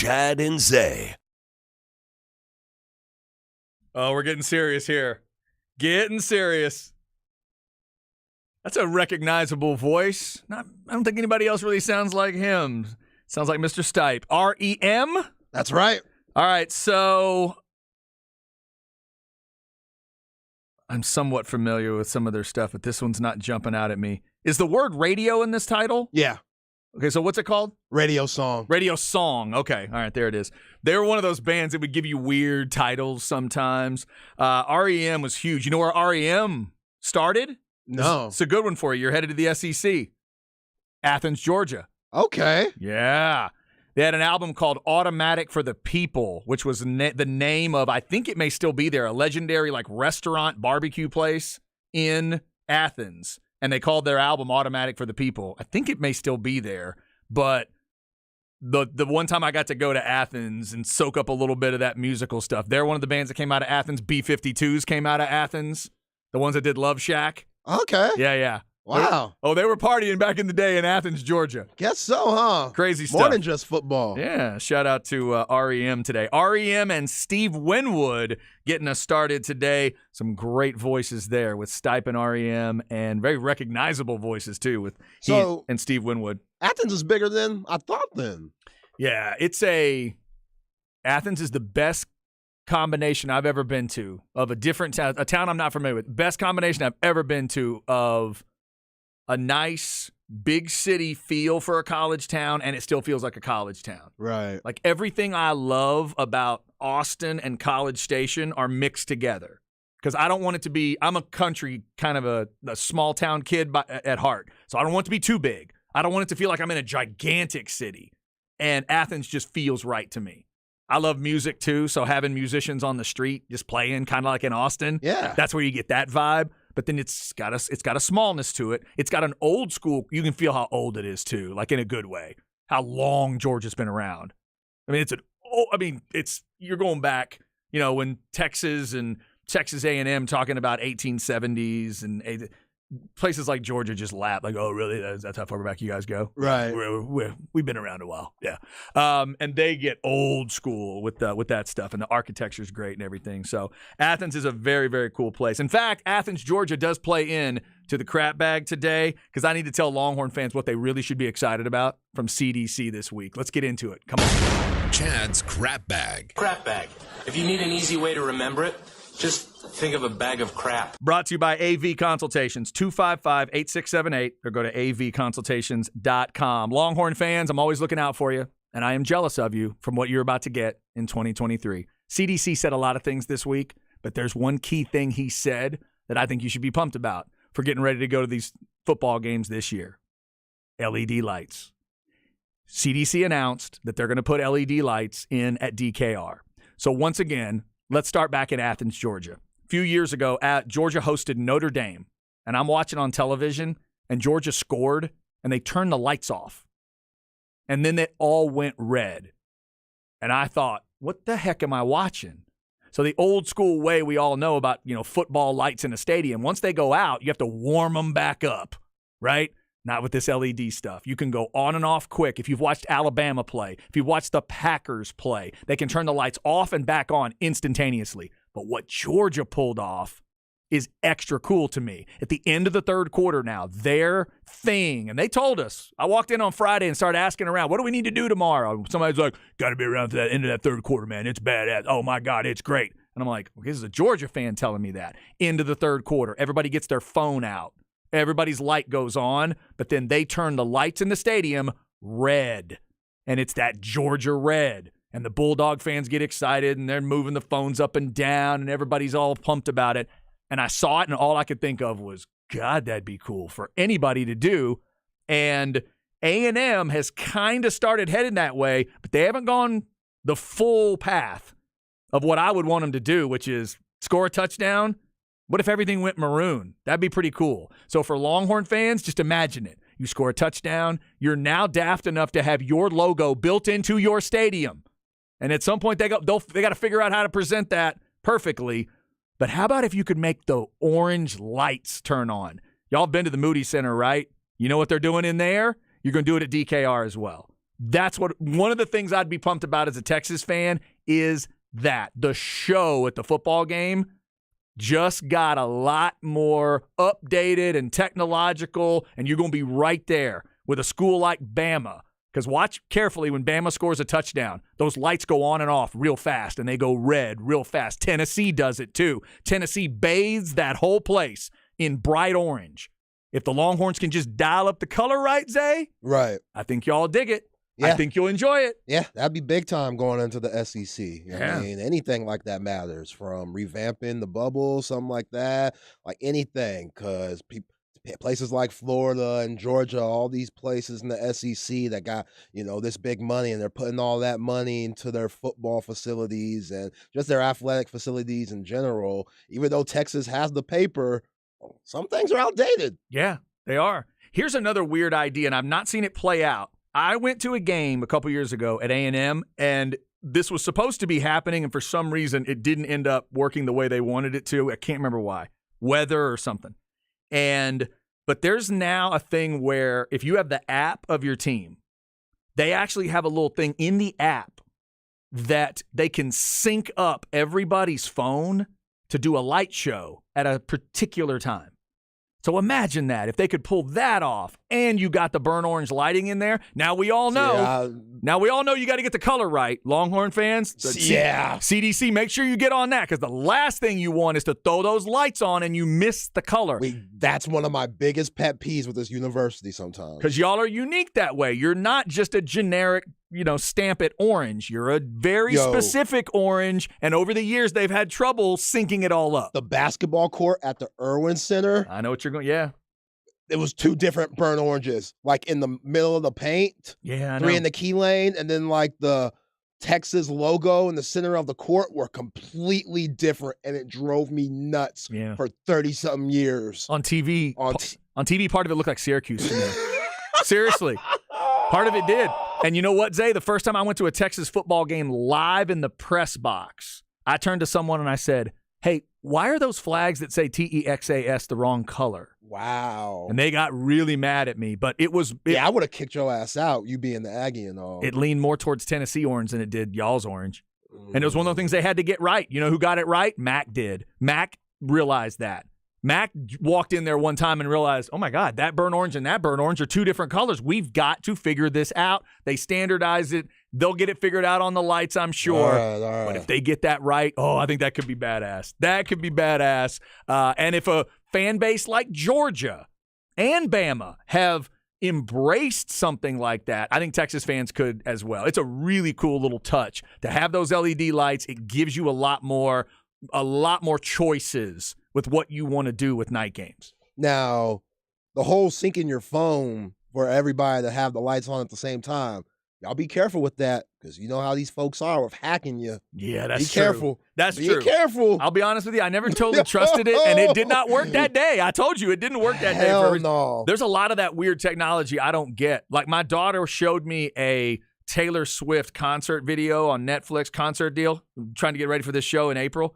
Chad and Zay. Oh, we're getting serious here. Getting serious. That's a recognizable voice. I don't think anybody else really sounds like him. Sounds like Mr. Stipe. R.E.M.? That's right. All right, so I'm somewhat familiar with some of their stuff, but this one's not jumping out at me. Is the word radio in this title? Yeah. Okay, so what's it called? Radio song. Radio song. Okay, all right, there it is. They were one of those bands that would give you weird titles sometimes. REM was huge. You know where REM started? No. It's a good one for you. You're headed to the SEC. Athens, Georgia. Okay. Yeah. They had an album called Automatic for the People, which was the name of, I think it may still be there, a legendary like restaurant barbecue place in Athens. And they called their album Automatic for the People. I think it may still be there, but the one time I got to go to Athens and soak up a little bit of that musical stuff, they're one of the bands that came out of Athens. B-52s came out of Athens, the ones that did Love Shack. Okay. Yeah. Wow. They were partying back in the day in Athens, Georgia. Guess so, huh? Crazy stuff. More than just football. Yeah, shout out to REM today. REM and Steve Winwood getting us started today. Some great voices there with Stipe and REM, and very recognizable voices too with he and Steve Winwood. Athens is bigger than I thought then. Yeah, Athens is the best combination I've ever been to of a different town, a town I'm not familiar with. Best combination I've ever been to of a nice big city feel for a college town, and it still feels like a college town. Right. Like everything I love about Austin and College Station are mixed together. Because I don't want it to be, I'm a country kind of a small town kid at heart. So I don't want it to be too big. I don't want it to feel like I'm in a gigantic city. And Athens just feels right to me. I love music too, so having musicians on the street just playing kind of like in Austin, that's where you get that vibe. But then it's got a smallness to it. It's got an old school. You can feel how old it is too, like in a good way. How long Georgia's been around. I mean, you're going back, when Texas and Texas A&M talking about 1870s and places like Georgia just laugh like, oh, really? That's how far back you guys go? Right. We've been around a while. Yeah. And they get old school with that stuff, and the architecture's great and everything. So Athens is a very, very cool place. In fact, Athens, Georgia does play in to the crap bag today because I need to tell Longhorn fans what they really should be excited about from CDC this week. Let's get into it. Come on. Chad's crap bag. Crap bag. If you need an easy way to remember it, just think of a bag of crap. Brought to you by AV Consultations, 255-8678, or go to avconsultations.com. Longhorn fans, I'm always looking out for you, and I am jealous of you from what you're about to get in 2023. CDC said a lot of things this week, but there's one key thing he said that I think you should be pumped about for getting ready to go to these football games this year. LED lights. CDC announced that they're going to put LED lights in at DKR. So once again, let's start back in Athens, Georgia. A few years ago, Georgia hosted Notre Dame, and I'm watching on television, and Georgia scored, and they turned the lights off. And then it all went red. And I thought, what the heck am I watching? So the old school way we all know about, football lights in a stadium, once they go out, you have to warm them back up, right? Not with this LED stuff. You can go on and off quick. If you've watched Alabama play, if you've watched the Packers play, they can turn the lights off and back on instantaneously. But what Georgia pulled off is extra cool to me. At the end of the third quarter now, their thing, and they told us, I walked in on Friday and started asking around, what do we need to do tomorrow? Somebody's like, got to be around for that end of that third quarter, man. It's badass. Oh, my God, it's great. And I'm like, okay, this is a Georgia fan telling me that. End of the third quarter. Everybody gets their phone out. Everybody's light goes on, but then they turn the lights in the stadium red, and it's that Georgia red. And the Bulldog fans get excited, and they're moving the phones up and down, and everybody's all pumped about it. And I saw it, and all I could think of was, God, that'd be cool for anybody to do. And A&M has kind of started heading that way, but they haven't gone the full path of what I would want them to do, which is score a touchdown. What if everything went maroon? That'd be pretty cool. So for Longhorn fans, just imagine it. You score a touchdown. You're now daft enough to have your logo built into your stadium. And at some point, they got to figure out how to present that perfectly. But how about if you could make the orange lights turn on? Y'all been to the Moody Center, right? You know what they're doing in there? You're going to do it at DKR as well. That's one of the things I'd be pumped about as a Texas fan is that the show at the football game just got a lot more updated and technological, and you're going to be right there with a school like Bama. Because watch carefully when Bama scores a touchdown. Those lights go on and off real fast, and they go red real fast. Tennessee does it too. Tennessee bathes that whole place in bright orange. If the Longhorns can just dial up the color right, Zay, Right. I think y'all dig it. Yeah. I think you'll enjoy it. Yeah, that'd be big time going into the SEC. Yeah. I mean, anything like that matters, from revamping the bubble, something like that, like anything, because places like Florida and Georgia, all these places in the SEC that got, this big money, and they're putting all that money into their football facilities and just their athletic facilities in general. Even though Texas has the paper, some things are outdated. Yeah, they are. Here's another weird idea, and I've not seen it play out. I went to a game a couple years ago at A&M, and this was supposed to be happening, and for some reason it didn't end up working the way they wanted it to. I can't remember why. Weather or something. But there's now a thing where if you have the app of your team, they actually have a little thing in the app that they can sync up everybody's phone to do a light show at a particular time. So imagine that, if they could pull that off and you got the burnt orange lighting in there. Now we all know. You got to get the color right. Longhorn fans, CDC, make sure you get on that, because the last thing you want is to throw those lights on and you miss the color. That's one of my biggest pet peeves with this university sometimes. Because y'all are unique that way. You're not just a generic, stamp it orange. You're a very specific orange, and over the years they've had trouble syncing it all up. The basketball court at the Irwin Center, I know what you're going. Yeah. It was two different burnt oranges, like in the middle of the paint. Yeah, I know. 3 in the key lane, and then like the Texas logo in the center of the court were completely different, and it drove me nuts for 30-something years. On TV, on TV, part of it looked like Syracuse to me. Seriously. Part of it did. And you know what, Zay? The first time I went to a Texas football game live in the press box, I turned to someone and I said, hey, why are those flags that say TEXAS the wrong color? Wow. And they got really mad at me, but it was... I would have kicked your ass out, you being the Aggie and all. It leaned more towards Tennessee orange than it did y'all's orange. And it was one of those things they had to get right. You know who got it right? Mac did. Mac realized that. Mac walked in there one time and realized, oh, my God, that burnt orange and that burnt orange are two different colors. We've got to figure this out. They standardized it. They'll get it figured out on the lights, I'm sure. All right. But if they get that right, I think that could be badass. That could be badass. And if a fan base like Georgia and Bama have embraced something like that, I think Texas fans could as well. It's a really cool little touch to have those LED lights. It gives you a lot more choices with what you want to do with night games. Now, the whole syncing your phone for everybody to have the lights on at the same time, y'all be careful with that, because you know how these folks are with hacking you. Yeah, that's be true. Careful. That's be true. Careful. I'll be honest with you. I never totally trusted it, and it did not work that day. I told you it didn't work that day. Hell no. There's a lot of that weird technology I don't get. Like, my daughter showed me a Taylor Swift concert video on Netflix, concert deal, trying to get ready for this show in April.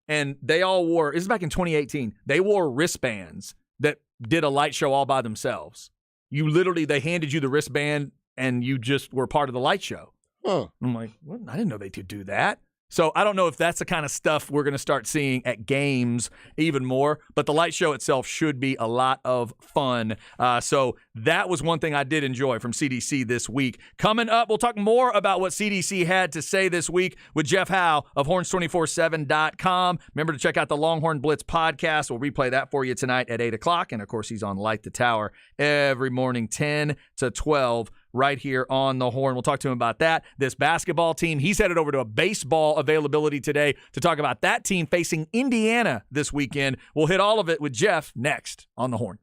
And they all wore, this is back in 2018, they wore wristbands that did a light show all by themselves. They handed you the wristband and you just were part of the light show. Huh. I'm like, what? I didn't know they could do that. So I don't know if that's the kind of stuff we're going to start seeing at games even more, but the light show itself should be a lot of fun. So that was one thing I did enjoy from CDC this week. Coming up, we'll talk more about what CDC had to say this week with Jeff Howe of Horns247.com. Remember to check out the Longhorn Blitz podcast. We'll replay that for you tonight at 8 o'clock. And, of course, he's on Light the Tower every morning, 10 to 12, right here on the Horn. We'll talk to him about that. This basketball team, he's headed over to a baseball availability today to talk about that team facing Indiana this weekend. We'll hit all of it with Jeff next on the Horn.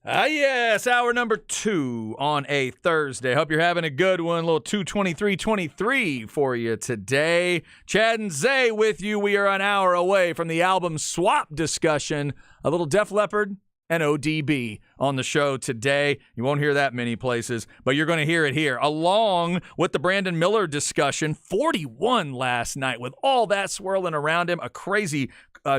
Yes, hour number 2 on a Thursday. Hope you're having a good one. A little 223-23 for you today. Chad and Zay with you. We are an hour away from the album swap discussion. A little Def Leppard and ODB on the show today. You won't hear that many places, but you're going to hear it here, along with the Brandon Miller discussion. 41 last night with all that swirling around him. A crazy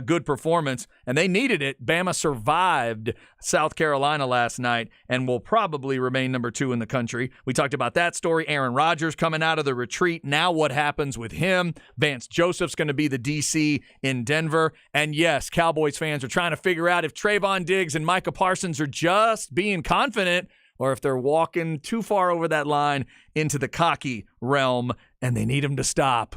good performance, and they needed it. Bama survived South Carolina last night and will probably remain number 2 in the country. We talked about that story. Aaron Rodgers coming out of the retreat. Now what happens with him? Vance Joseph's going to be the DC in Denver. And yes, Cowboys fans are trying to figure out if Trayvon Diggs and Micah Parsons are just being confident or if they're walking too far over that line into the cocky realm and they need him to stop.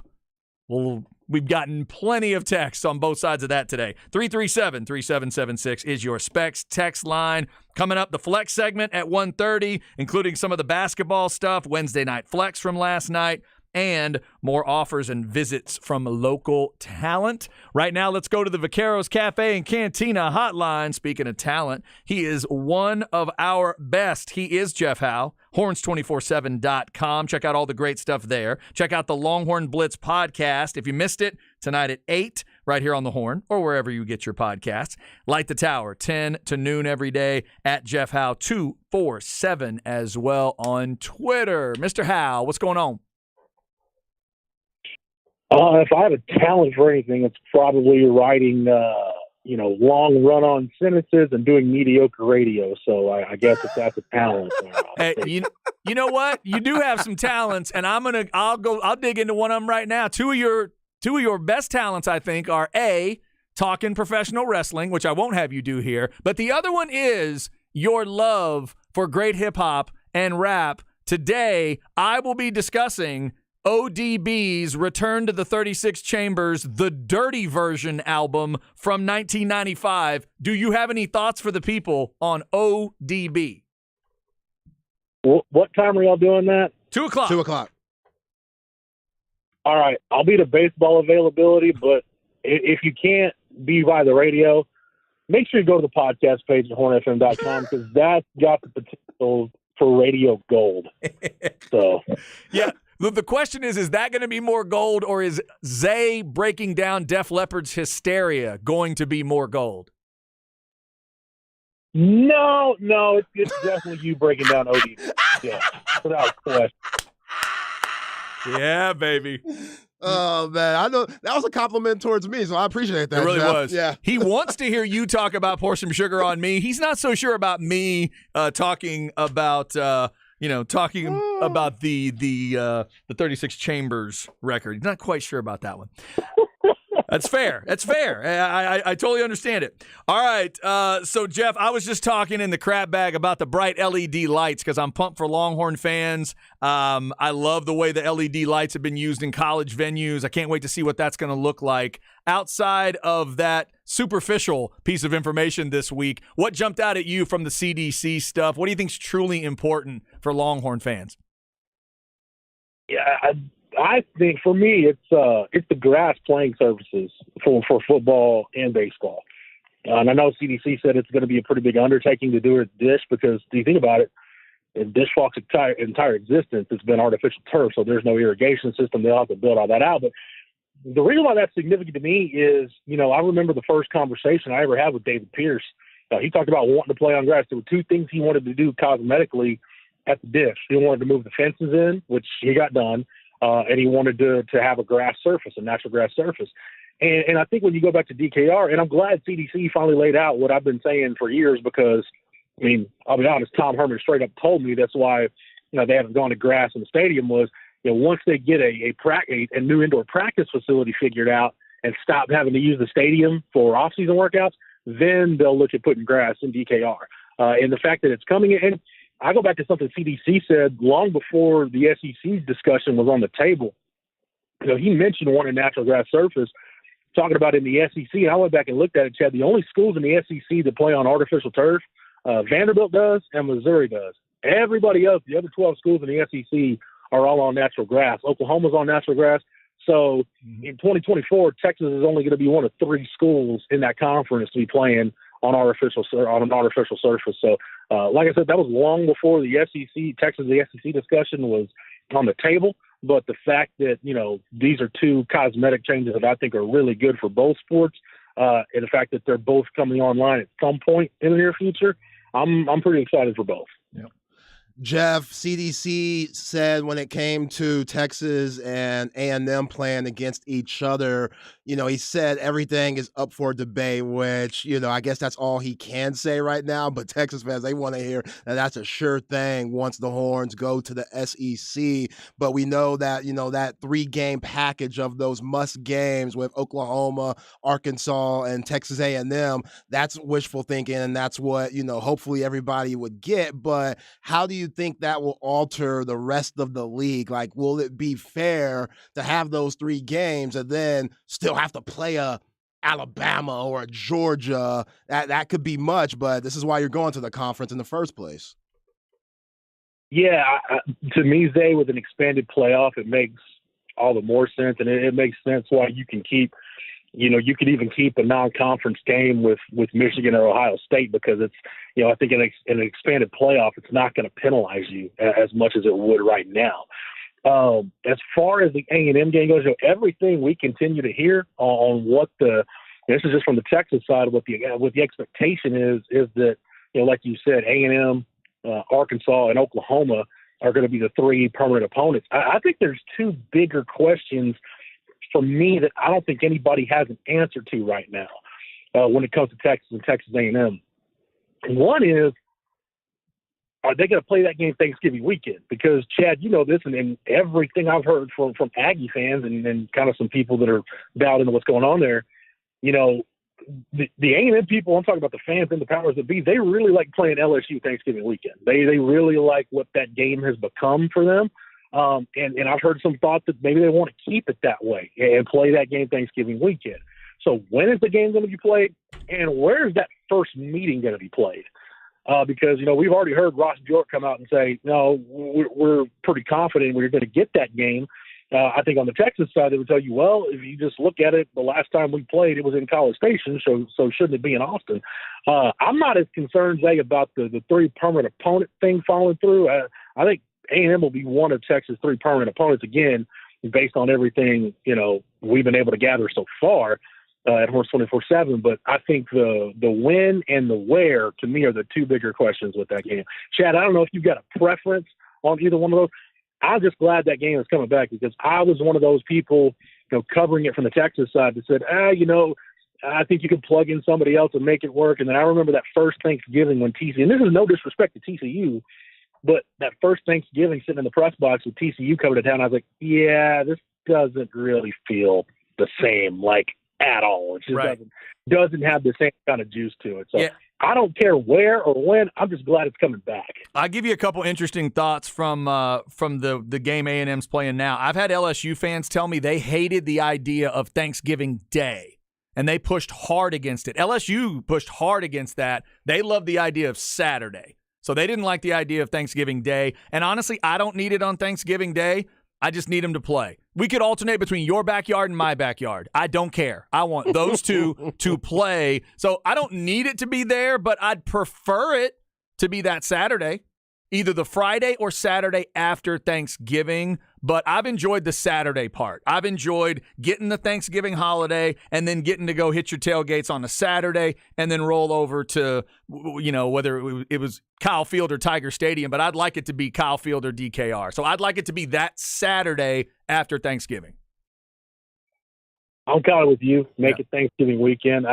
Well, we've gotten plenty of texts on both sides of that today. 337-3776 is your Specs text line. Coming up, the Flex segment at 1:30, including some of the basketball stuff, Wednesday Night Flex from last night, and more offers and visits from local talent. Right now, let's go to the Vaqueros Cafe and Cantina hotline. Speaking of talent, he is one of our best. He is Jeff Howe, horns247.com. Check out all the great stuff there. Check out the Longhorn Blitz podcast. If you missed it, tonight at 8, right here on the Horn or wherever you get your podcasts. Light the Tower, 10 to noon every day at Jeff Howe 247 as well on Twitter. Mr. Howe, what's going on? If I have a talent for anything, it's probably writing, long run-on sentences and doing mediocre radio. So I guess if that's a talent. Hey, you know what? You do have some talents, and I'll dig into one of them right now. Two of your best talents, I think, are A, talking professional wrestling, which I won't have you do here, but the other one is your love for great hip-hop and rap. Today, I will be discussing ODB's Return to the 36 Chambers, the Dirty Version album from 1995. Do you have any thoughts for the people on ODB? What time are y'all doing that? 2 o'clock. 2 o'clock. All right. I'll be the baseball availability, but if you can't be by the radio, make sure you go to the podcast page at hornfm.com because that's got the potential for radio gold. So, yeah. The question is that going to be more gold, or is Zay breaking down Def Leppard's Hysteria going to be more gold? No, it's definitely you breaking down ODB. Yeah, without question. Yeah, baby. Oh, man. I know that was a compliment towards me, so I appreciate that. It really Jeff. was. Yeah. He wants to hear you talk about Pour Some Sugar on Me. He's not so sure about me talking about the 36 Chambers record. He's not quite sure about that one. That's fair. I totally understand it. All right. So, Jeff, I was just talking in the crap bag about the bright LED lights because I'm pumped for Longhorn fans. I love the way the LED lights have been used in college venues. I can't wait to see what that's going to look like. Outside of that superficial piece of information this week, what jumped out at you from the CDC stuff? What do you think is truly important for Longhorn fans? Yeah, I think for me, it's the grass playing surfaces for football and baseball. And I know CDC said it's going to be a pretty big undertaking to do it at Dish because, do you think about it, in Dish Falk's entire existence, it's been artificial turf, so there's no irrigation system. They'll have to build all that out. But the reason why that's significant to me is, I remember the first conversation I ever had with David Pierce. He talked about wanting to play on grass. There were 2 things he wanted to do cosmetically at the Dish. He wanted to move the fences in, which he got done. And he wanted to have a grass surface, a natural grass surface. And I think when you go back to DKR, and I'm glad CDC finally laid out what I've been saying for years because, I'll be honest, Tom Herman straight up told me that's why, they haven't gone to grass in the stadium was, once they get a new indoor practice facility figured out and stop having to use the stadium for off-season workouts, then they'll look at putting grass in DKR. And the fact that it's coming in, and I go back to something CDC said long before the SEC's discussion was on the table. He mentioned wanting a natural grass surface, talking about in the SEC. And I went back and looked at it, Chad. The only schools in the SEC that play on artificial turf, Vanderbilt does and Missouri does. Everybody else, the other 12 schools in the SEC, are all on natural grass. Oklahoma's on natural grass. So in 2024, Texas is only going to be one of 3 schools in that conference to be playing on an artificial surface. So Like I said, that was long before the SEC discussion was on the table. But the fact that, these are two cosmetic changes that I think are really good for both sports, and the fact that they're both coming online at some point in the near future, I'm pretty excited for both. Yep. Jeff, CDC said when it came to Texas and A&M playing against each other, he said everything is up for debate, which, I guess that's all he can say right now. But Texas fans, they want to hear that that's a sure thing once the Horns go to the SEC. But we know that, that 3-game package of those must games with Oklahoma, Arkansas, and Texas A&M, that's wishful thinking. And that's what, hopefully everybody would get. But how do you think that will alter the rest of the league? Like, will it be fair to have those 3 games and then still have to play a Alabama or a Georgia? That could be much, but this is why you're going to the conference in the first place. Yeah, to me, Zay, with an expanded playoff, it makes all the more sense, and it makes sense why you can keep, you could even keep a non-conference game with Michigan or Ohio State, because it's, I think in an expanded playoff, it's not going to penalize you as much as it would right now. As far as the A&M game goes, everything we continue to hear on what this is just from the Texas side, what the expectation is that, like you said, A&M, Arkansas, and Oklahoma are going to be the 3 permanent opponents. I think there's 2 bigger questions for me that I don't think anybody has an answer to right now when it comes to Texas and Texas A&M. One is, are they going to play that game Thanksgiving weekend? Because, Chad, this, and everything I've heard from Aggie fans and kind of some people that are dialed into what's going on there, the A&M people, I'm talking about the fans and the powers that be, they really like playing LSU Thanksgiving weekend. They really like what that game has become for them. And I've heard some thought that maybe they want to keep it that way and play that game Thanksgiving weekend. So when is the game going to be played, and where is that first meeting going to be played? Because, we've already heard Ross Bjork come out and say, no, we're pretty confident we're going to get that game. I think on the Texas side, they would tell you, well, if you just look at it, the last time we played, it was in College Station, so shouldn't it be in Austin? I'm not as concerned, Zay, about the 3 permanent opponent thing falling through. I think A&M will be one of Texas' 3 permanent opponents again, based on everything, we've been able to gather so far at Horse 24/7. But I think the when and the where, to me, are the 2 bigger questions with that game. Chad, I don't know if you've got a preference on either one of those. I'm just glad that game is coming back, because I was one of those people, covering it from the Texas side that said, I think you could plug in somebody else and make it work. And then I remember that first Thanksgiving when TCU, and this is no disrespect to TCU, but that first Thanksgiving sitting in the press box with TCU coming to town, I was like, yeah, this doesn't really feel the same, at all. It just doesn't have the same kind of juice to it. So yeah. I don't care where or when. I'm just glad it's coming back. I'll give you a couple interesting thoughts from the game A&M's playing now. I've had LSU fans tell me they hated the idea of Thanksgiving Day, and they pushed hard against it. LSU pushed hard against that. They loved the idea of Saturday. So they didn't like the idea of Thanksgiving Day. And honestly, I don't need it on Thanksgiving Day. I just need them to play. We could alternate between your backyard and my backyard. I don't care. I want those 2 to play. So I don't need it to be there, but I'd prefer it to be that Saturday, either the Friday or Saturday after Thanksgiving. But I've enjoyed the Saturday part. I've enjoyed getting the Thanksgiving holiday and then getting to go hit your tailgates on a Saturday and then roll over to, whether it was Kyle Field or Tiger Stadium, but I'd like it to be Kyle Field or DKR. So I'd like it to be that Saturday after Thanksgiving. I'm kind of with you. Make it Thanksgiving weekend.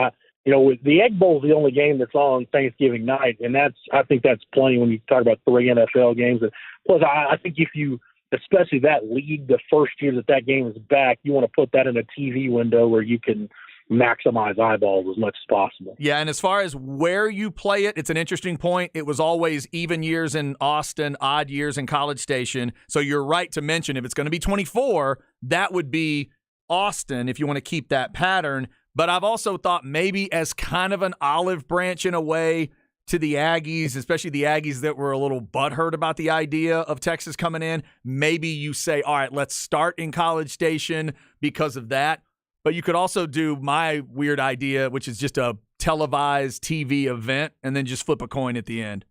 With the Egg Bowl is the only game that's on Thanksgiving night, and I think that's plenty when you talk about 3 NFL games. And plus, I think if you, especially that league, the first year that game is back, you want to put that in a TV window where you can maximize eyeballs as much as possible. Yeah, and as far as where you play it, it's an interesting point. It was always even years in Austin, odd years in College Station. So you're right to mention if it's going to be 24, that would be Austin if you want to keep that pattern. But I've also thought maybe as kind of an olive branch in a way to the Aggies, especially the Aggies that were a little butthurt about the idea of Texas coming in, maybe you say, all right, let's start in College Station because of that. But you could also do my weird idea, which is just a televised TV event and then just flip a coin at the end.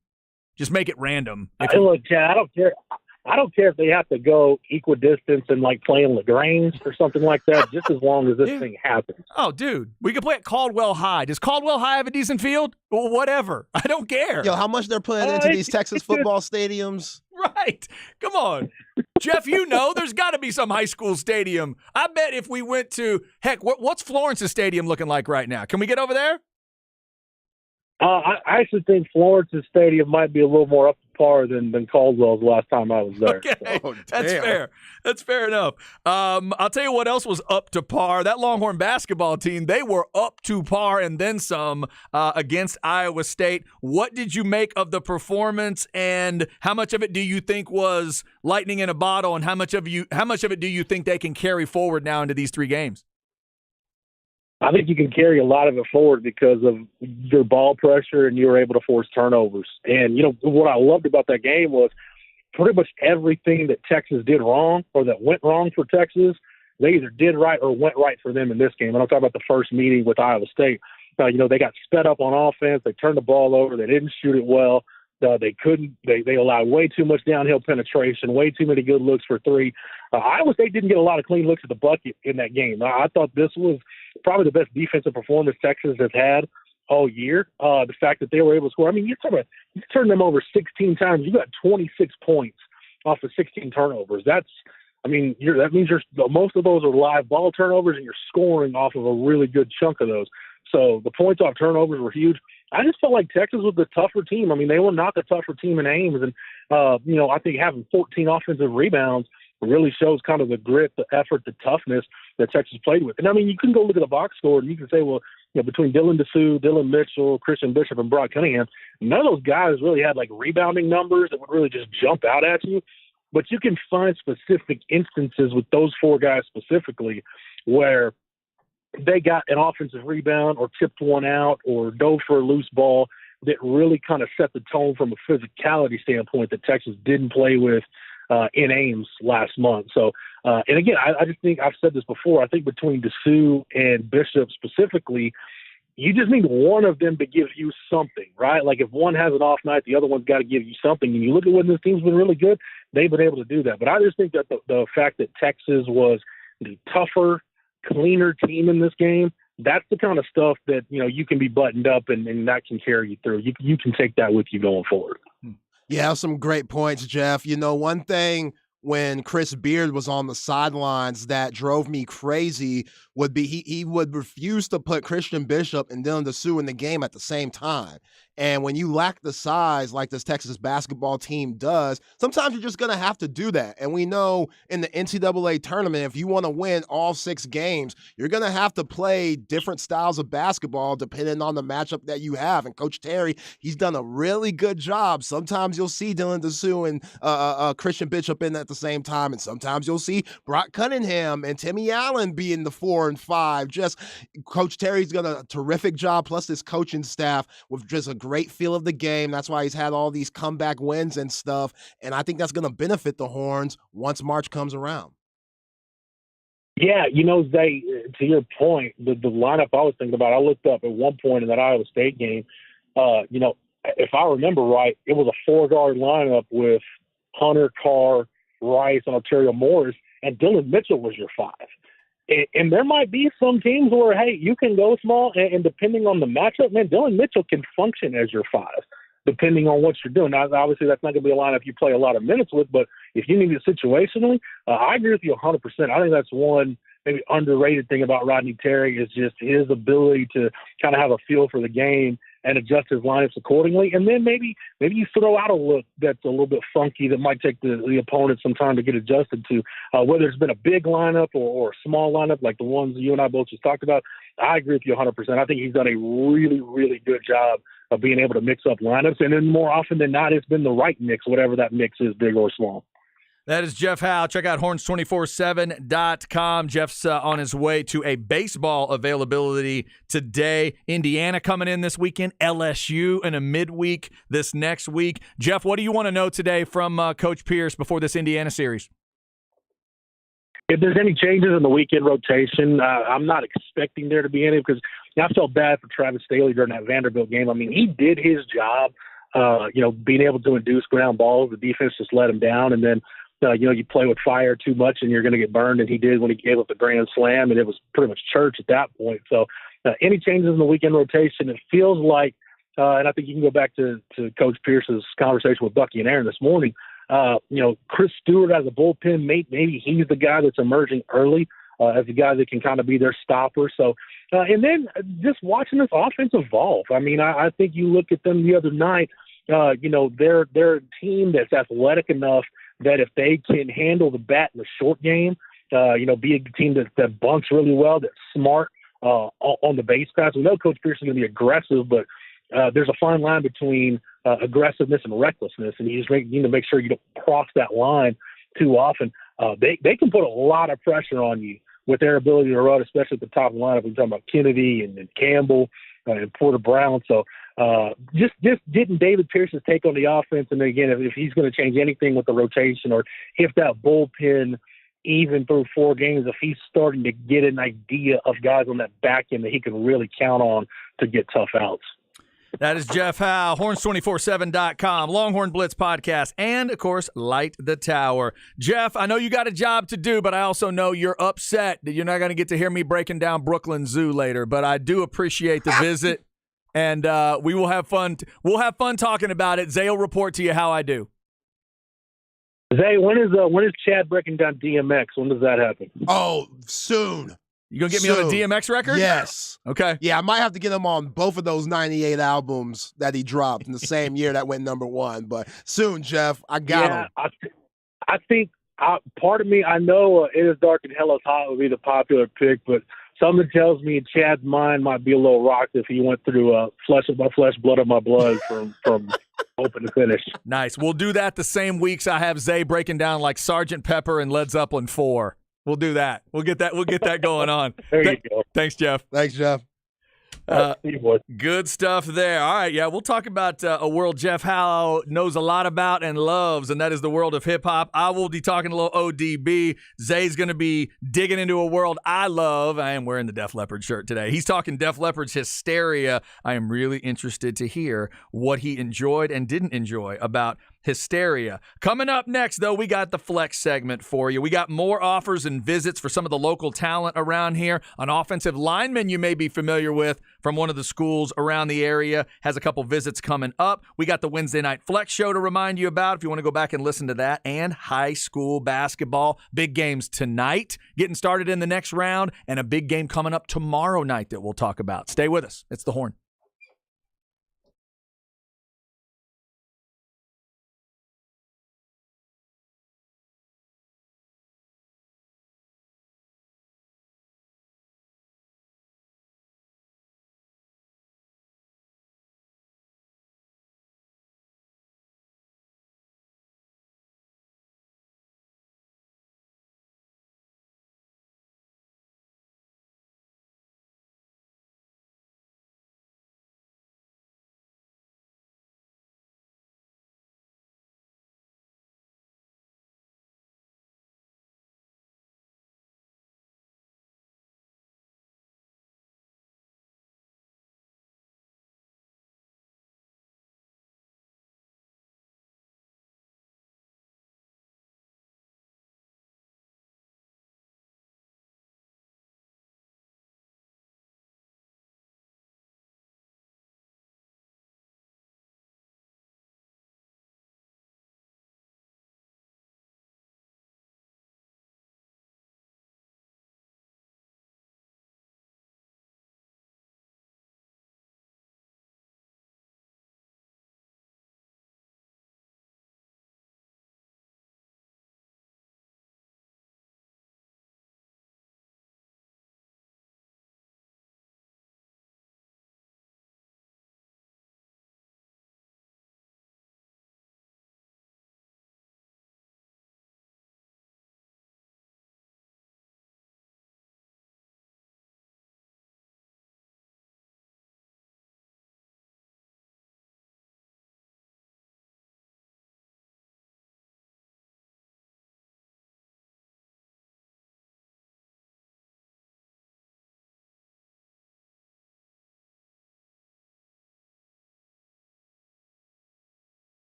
Just make it random. Look, Chad, I don't care. I don't care if they have to go equidistance and like playing LaGrange or something like that, just as long as this thing happens. Oh, dude, we could play at Caldwell High. Does Caldwell High have a decent field? Well, whatever. I don't care. Yo, how much they're putting into these Texas football stadiums? Right. Come on. Jeff, there's got to be some high school stadium. I bet if we went to, heck, what's Florence's stadium looking like right now? Can we get over there? I actually think Florence's stadium might be a little more up to par than Caldwell's last time I was there. Okay, Oh, that's damn. fair. That's fair enough. I'll tell you what else was up to par. That Longhorn basketball team, they were up to par and then some against Iowa State. What did you make of the performance, and how much of it do you think was lightning in a bottle, and how much of it do you think they can carry forward now into these 3 games? I think you can carry a lot of it forward because of your ball pressure and you were able to force turnovers. And, what I loved about that game was pretty much everything that Texas did wrong or that went wrong for Texas, they either did right or went right for them in this game. And I'm talking about the first meeting with Iowa State. They got sped up on offense. They turned the ball over. They didn't shoot it well. They allowed way too much downhill penetration, way too many good looks for 3. Iowa State didn't get a lot of clean looks at the bucket in that game. I thought this was probably the best defensive performance Texas has had all year. The fact that they were able to score, you turned them over 16 times. You got 26 points off of 16 turnovers. That means most of those are live ball turnovers, and you're scoring off of a really good chunk of those. So the points off turnovers were huge. I just felt like Texas was the tougher team. They were not the tougher team in Ames. And, I think having 14 offensive rebounds really shows kind of the grit, the effort, the toughness that Texas played with. And, you can go look at the box score and you can say, well, between Dylan Dessou, Dylan Mitchell, Christian Bishop, and Brock Cunningham, none of those guys really had, rebounding numbers that would really just jump out at you. But you can find specific instances with those 4 guys specifically where they got an offensive rebound or tipped one out or dove for a loose ball that really kind of set the tone from a physicality standpoint that Texas didn't play with in Ames last month. So, and again, I just think I've said this before. I think between Dessou and Bishop specifically, you just need one of them to give you something, right? Like if one has an off night, the other one's got to give you something. And you look at when this team's been really good, they've been able to do that. But I just think that the fact that Texas was the tougher, cleaner team in this game, that's the kind of stuff that, you can be buttoned up and that can carry you through. You can take that with you going forward. Yeah, some great points, Jeff. One thing when Chris Beard was on the sidelines that drove me crazy would be he would refuse to put Christian Bishop and Dylan Dessou in the game at the same time. And when you lack the size like this Texas basketball team does, sometimes you're just going to have to do that. And we know in the NCAA tournament, if you want to win all 6 games, you're going to have to play different styles of basketball depending on the matchup that you have. And Coach Terry, he's done a really good job. Sometimes you'll see Dylan Dessou and Christian Bishop in at the same time. And sometimes you'll see Brock Cunningham and Timmy Allen be in the 4 and 5. Just Coach Terry's done a terrific job, plus his coaching staff with just a great feel of the game. That's why he's had all these comeback wins and stuff. And I think that's going to benefit the Horns once March comes around. Yeah, Zay, to your point, the lineup I was thinking about, I looked up at one point in that Iowa State game. If I remember right, it was a 4-guard lineup with Hunter, Carr, Rice, and Ontario Morris, and Dylan Mitchell was your 5. And there might be some teams where, hey, you can go small, and depending on the matchup, man, Dylan Mitchell can function as your 5, depending on what you're doing. Now, obviously, that's not going to be a lineup you play a lot of minutes with, but if you need it situationally, I agree with you 100%. I think that's one maybe underrated thing about Rodney Terry is just his ability to kind of have a feel for the game and adjust his lineups accordingly. And then maybe you throw out a look that's a little bit funky that might take the opponent some time to get adjusted to, whether it's been a big lineup or a small lineup like the ones you and I both just talked about. I agree with you 100%. I think he's done a really, really good job of being able to mix up lineups. And then more often than not, it's been the right mix, whatever that mix is, big or small. That is Jeff Howe. Check out horns247.com. Jeff's on his way to a baseball availability today. Indiana coming in this weekend. LSU in a midweek this next week. Jeff, what do you want to know today from Coach Pierce before this Indiana series? If there's any changes in the weekend rotation, I'm not expecting there to be any because I felt bad for Travis Staley during that Vanderbilt game. I mean, he did his job being able to induce ground balls. The defense just let him down, and then you play with fire too much and you're going to get burned. And he did when he gave up the grand slam, and it was pretty much church at that point. So any changes in the weekend rotation, it feels like, and I think you can go back to Coach Pierce's conversation with Bucky and Aaron this morning. Chris Stewart as a bullpen mate, maybe he's the guy that's emerging early as a guy that can kind of be their stopper. So, and then just watching this offense evolve. I mean, I think you look at them the other night, they're a team that's athletic enough that if they can handle the bat in the short game, be a team that bunts really well, that's smart on the base pass. We know Coach Pierce is going to be aggressive, but there's a fine line between aggressiveness and recklessness, and you just need to make sure you don't cross that line too often. They can put a lot of pressure on you with their ability to run, especially at the top of the lineup. We're talking about Kennedy and Campbell and Porter Brown. So just getting David Pierce's take on the offense, and again, if he's going to change anything with the rotation, or if that bullpen, even through 4 games, if he's starting to get an idea of guys on that back end that he can really count on to get tough outs. That is Jeff Howe, horns247.com, Longhorn Blitz podcast, and, of course, Light the Tower. Jeff, I know you got a job to do, but I also know you're upset that you're not going to get to hear me breaking down Brooklyn Zoo later, but I do appreciate the visit, and we will have fun. We'll have fun talking about it. Zay will report to you how I do. Zay, when is Chad breaking down DMX? When does that happen? Oh, soon. You going to get me on a DMX record? Yes. Okay. Yeah, I might have to get him on both of those 98 albums that he dropped in the same year that went #1. But soon, Jeff, I got him. I think part of me, I know It Is Dark and Hell Is Hot would be the popular pick, but something tells me Chad's mind might be a little rocked if he went through flesh of my flesh, blood of my blood from open to finish. Nice. We'll do that the same weeks I have Zay breaking down like Sgt. Pepper and Led Zeppelin 4. We'll do that. We'll get that going on. There you go. Thanks, Jeff. Thanks, Jeff. See you, boys. Good stuff there. All right, yeah, we'll talk about a world Jeff Howe knows a lot about and loves, and that is the world of hip-hop. I will be talking a little ODB. Zay's going to be digging into a world I love. I am wearing the Def Leppard shirt today. He's talking Def Leppard's Hysteria. I am really interested to hear what he enjoyed and didn't enjoy about Hysteria. Coming up next, though, we got the flex segment for you. We got more offers and visits for some of the local talent around here. An offensive lineman you may be familiar with from one of the schools around the area has a couple visits coming up. We got the Wednesday Night Flex Show to remind you about if you want to go back and listen to that, and high school basketball. Big games tonight, getting started in the next round, and a big game coming up tomorrow night that we'll talk about. Stay with us. It's The Horn.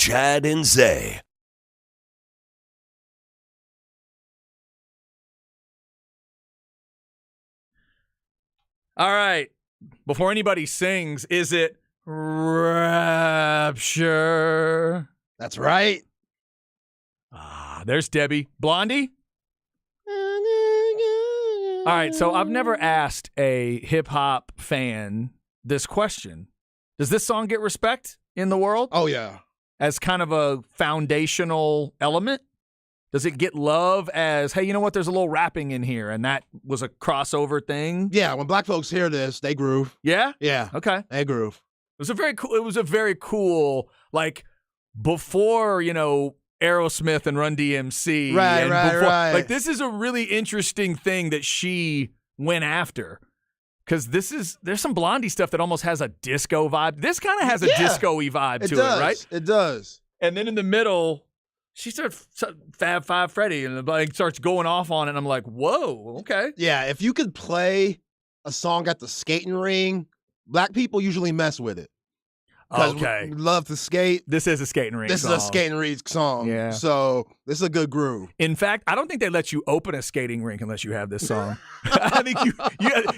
Chad and Zay. All right. Before anybody sings, is it Rapture? That's right. There's Debbie. Blondie? All right, so I've never asked a hip-hop fan this question. Does this song get respect in the world Oh, yeah. as kind of a foundational element? Does it get love as, hey, you know what, there's a little rapping in here, and that was a crossover thing? Yeah, when black folks hear this, they groove. Yeah? Yeah, Okay. they groove. It was a very cool, like, before, Aerosmith and Run DMC. Right, and right, right. Like, this is a really interesting thing that she went after. Because there's some Blondie stuff that almost has a disco vibe. This kind of has a disco-y vibe to it, right? It does. And then in the middle, she starts Fab Five Freddy and like starts going off on it. And I'm like, whoa, okay. Yeah, if you could play a song at the skating ring, black people usually mess with it. 'Cause Okay. we love to skate. This is a skating ring This song. is a skating ring song. Yeah. So this is a good groove. In fact, I don't think they let you open a skating rink unless you have this song. I think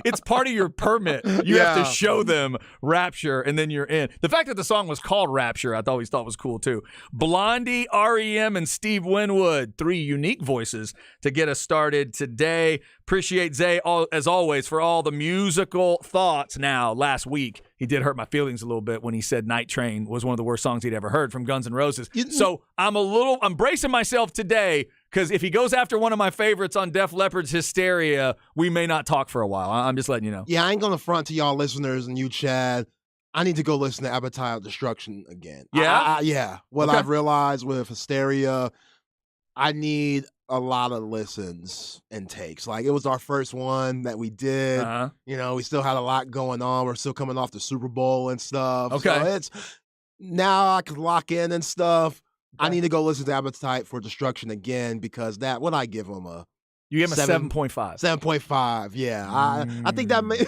it's part of your permit. You have to Yeah. show them Rapture, and then you're in. The fact that the song was called Rapture, I always thought was cool, too. Blondie, REM, and Steve Winwood, 3 unique voices to get us started today. Appreciate Zay, as always, for all the musical thoughts. Now, last week, he did hurt my feelings a little bit when he said Night Train was one of the worst songs he'd ever heard from Guns N' Roses. So I'm bracing myself today because if he goes after one of my favorites on Def Leppard's Hysteria, we may not talk for a while. I'm just letting you know. Yeah, I ain't gonna front to y'all listeners and you, Chad. I need to go listen to Appetite of Destruction again. Yeah? Yeah. What Okay. I've realized with Hysteria, I need a lot of listens and takes. Like, it was our first one that we did. Uh-huh. We still had a lot going on. We're still coming off the Super Bowl and stuff. Okay. So it's now I can lock in and stuff. I need to go listen to Appetite for Destruction again because what I give them a You gave him a 7. 7.5. 7.5. Yeah. I think that may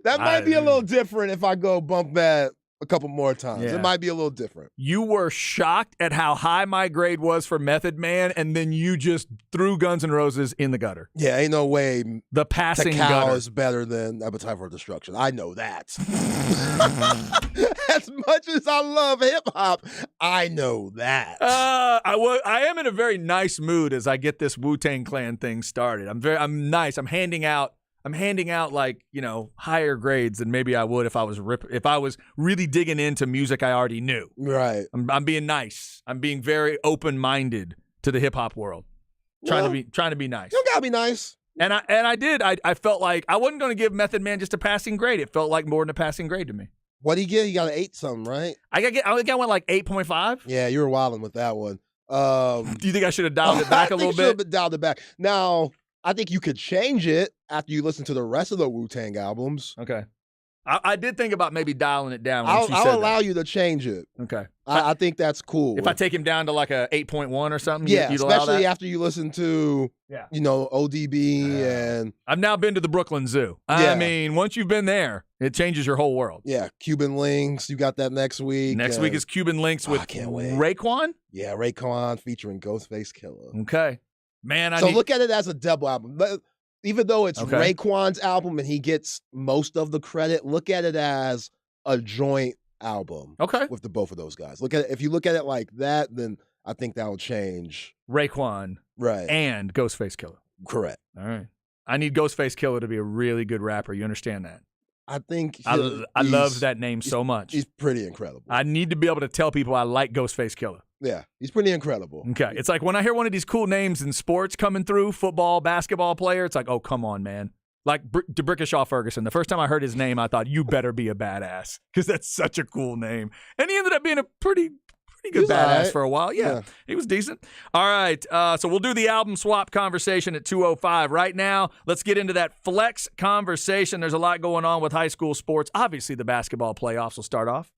that might be a little different if I go bump that a couple more times. Yeah. It might be a little different. You were shocked at how high my grade was for Method Man, and then you just threw Guns N' Roses in the gutter. Yeah, ain't no way The passing Cow gutter. is better than Appetite for Destruction. I know that. As much as I love hip hop, I know that. I am in a very nice mood as I get this Wu-Tang Clan thing started. I'm nice. I'm handing out like, higher grades than maybe I would if I was really digging into music I already knew. Right. I'm being nice. I'm being very open-minded to the hip hop world. Trying to be nice. You don't gotta be nice. And I did. I felt like I wasn't going to give Method Man just a passing grade. It felt like more than a passing grade to me. What'd he get? He got an 8 something, right? I think I went like 8.5. Yeah, you were wilding with that one. Do you think I should have dialed it back a little bit? Have dialed it back. Now, I think you could change it after you listen to the rest of the Wu-Tang albums. Okay. I did think about maybe dialing it down. Once I'll allow you to change it. Okay. I think that's cool. If I take him down to like a 8.1 or something, yeah, you'd allow especially that? after you listen to, ODB and I've now been to the Brooklyn Zoo. Yeah. I mean, once you've been there, it changes your whole world. Cuban Links. You got that next week. Next week is Cuban Links with I can't wait. Raekwon. Yeah, Raekwon featuring Ghostface Killah. Okay. Man, Look at it as a double album. Even though it's Okay. Raekwon's album and he gets most of the credit, look at it as a joint album Okay. with the both of those guys. If you look at it like that, then I think that will change. Raekwon Right. and Ghostface Killah. Correct. All right. I need Ghostface Killah to be a really good rapper. You understand that? I think I love that name so much. He's pretty incredible. I need to be able to tell people I like Ghostface Killah. Yeah, he's pretty incredible. Okay. It's like when I hear one of these cool names in sports coming through, football, basketball player, it's like, oh, come on, man. Like DeBrickashaw Ferguson. The first time I heard his name, I thought, you better be a badass because that's such a cool name. And he ended up being a pretty good He's badass all right. for a while. Yeah, he was decent. All right. So we'll do the album swap conversation at 2:05. Right now, let's get into that flex conversation. There's a lot going on with high school sports. Obviously, the basketball playoffs will start off.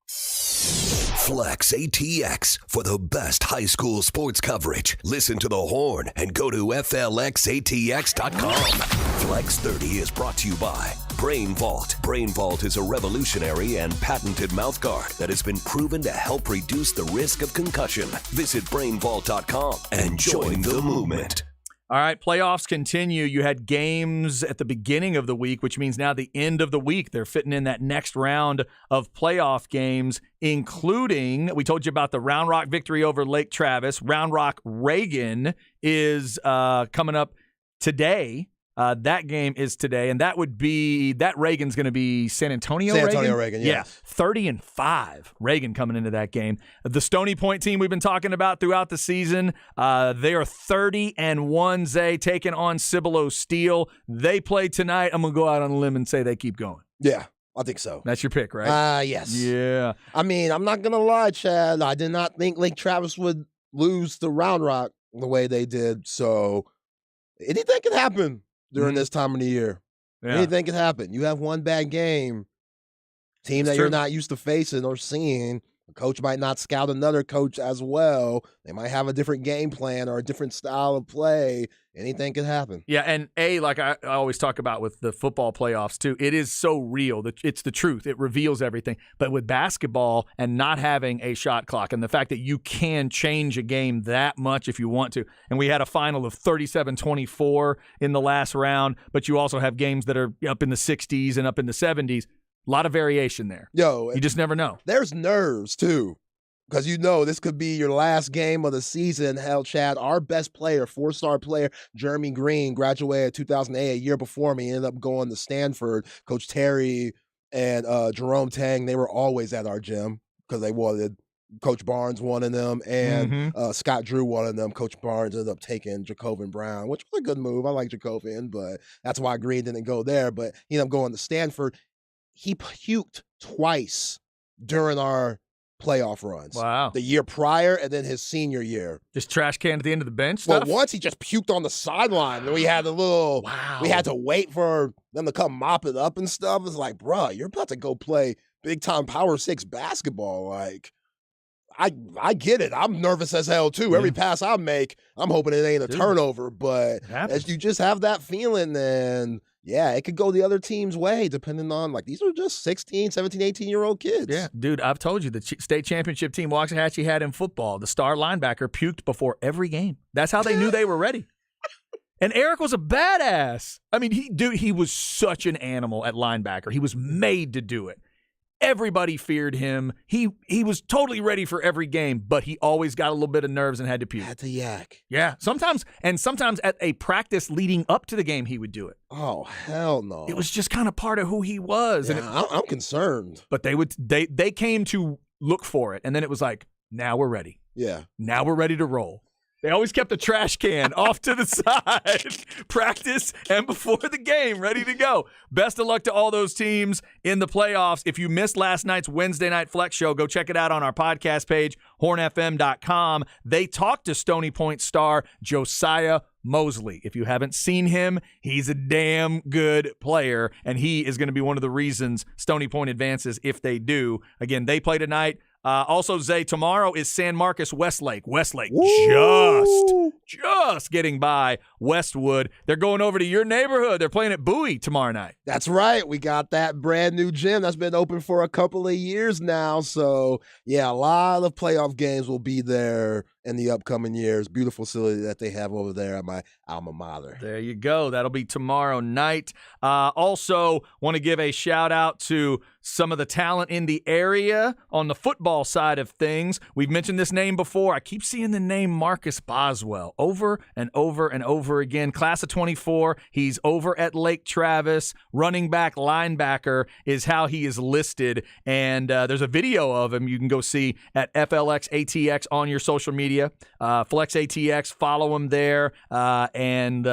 Flex ATX for the best high school sports coverage. Listen to the Horn and go to FLXATX.com. Flex 30 is brought to you by Brain Vault. Brain Vault is a revolutionary and patented mouthguard that has been proven to help reduce the risk of concussion. Visit brainvault.com and join the movement. All right, playoffs continue. You had games at the beginning of the week, which means now the end of the week, they're fitting in that next round of playoff games, including, we told you about the Round Rock victory over Lake Travis. Round Rock Reagan is coming up today. That game is today, and that Reagan's going to be San Antonio Reagan, yeah. 30-5, Reagan coming into that game. The Stony Point team we've been talking about throughout the season, they are 30-1, Zay, taking on Cibolo Steel. They play tonight. I'm going to go out on a limb and say they keep going. Yeah, I think so. That's your pick, right? Yes. Yeah. I mean, I'm not going to lie, Chad. I did not think Lake Travis would lose to Round Rock the way they did, so anything can happen during this time of the year. Yeah. Anything can happen. You have one bad game, team that you're not used to facing or seeing. A coach might not scout another coach as well. They might have a different game plan or a different style of play. Anything can happen. Yeah, and like I always talk about with the football playoffs too, it is so real. It's the truth. It reveals everything. But with basketball and not having a shot clock and the fact that you can change a game that much if you want to, and we had a final of 37-24 in the last round, but you also have games that are up in the 60s and up in the 70s. A lot of variation there. You just never know. There's nerves, too, because this could be your last game of the season. Hell, Chad, our best player, 4-star player, Jeremy Green, graduated 2008, a year before me, ended up going to Stanford. Coach Terry and Jerome Tang, they were always at our gym because they wanted Coach Barnes wanted them, and Scott Drew wanted them. Coach Barnes ended up taking Jacobin Brown, which was a good move. I like Jacobin, but that's why Green didn't go there. But he ended up going to Stanford. He puked twice during our playoff runs. Wow. The year prior and then his senior year. Just trash can at the end of the bench stuff? Well, once he just puked on the sideline. And we had we had to wait for them to come mop it up and stuff. It's like, bro, you're about to go play big-time Power 6 basketball. Like, I get it. I'm nervous as hell, too. Yeah. Every pass I make, I'm hoping it ain't a turnover. But as you just have that feeling, then yeah, it could go the other team's way, depending on, these are just 16, 17, 18-year-old kids. Yeah, dude, I've told you, the state championship team Waxahachie had in football, the star linebacker puked before every game. That's how they knew they were ready. And Eric was a badass. I mean, he was such an animal at linebacker. He was made to do it. Everybody feared him. He was totally ready for every game, but he always got a little bit of nerves and had to puke. Had to yak. Yeah, sometimes at a practice leading up to the game, he would do it. Oh, hell no. It was just kind of part of who he was. Yeah, and I'm concerned. But they came to look for it, and then it was like, now we're ready. Yeah. Now we're ready to roll. They always kept the trash can off to the side, practice, and before the game, ready to go. Best of luck to all those teams in the playoffs. If you missed last night's Wednesday Night Flex show, go check it out on our podcast page, hornfm.com. They talked to Stony Point star Josiah Mosley. If you haven't seen him, he's a damn good player, and he is going to be one of the reasons Stony Point advances if they do. Again, they play tonight. Also, Zay, tomorrow is San Marcos Westlake. Westlake just getting by Westwood. They're going over to your neighborhood. They're playing at Bowie tomorrow night. That's right. We got that brand new gym that's been open for a couple of years now. So, yeah, a lot of playoff games will be there in the upcoming years. Beautiful facility that they have over there at my alma mater. There you go. That'll be tomorrow night. Also, want to give a shout out to some of the talent in the area on the football side of things. We've mentioned this name before. I keep seeing the name Marcus Boswell over and over and over again. Class of 24. He's over at Lake Travis. Running back, linebacker is how he is listed. And there's a video of him you can go see at FLXATX on your social media. FlexATX, follow him there and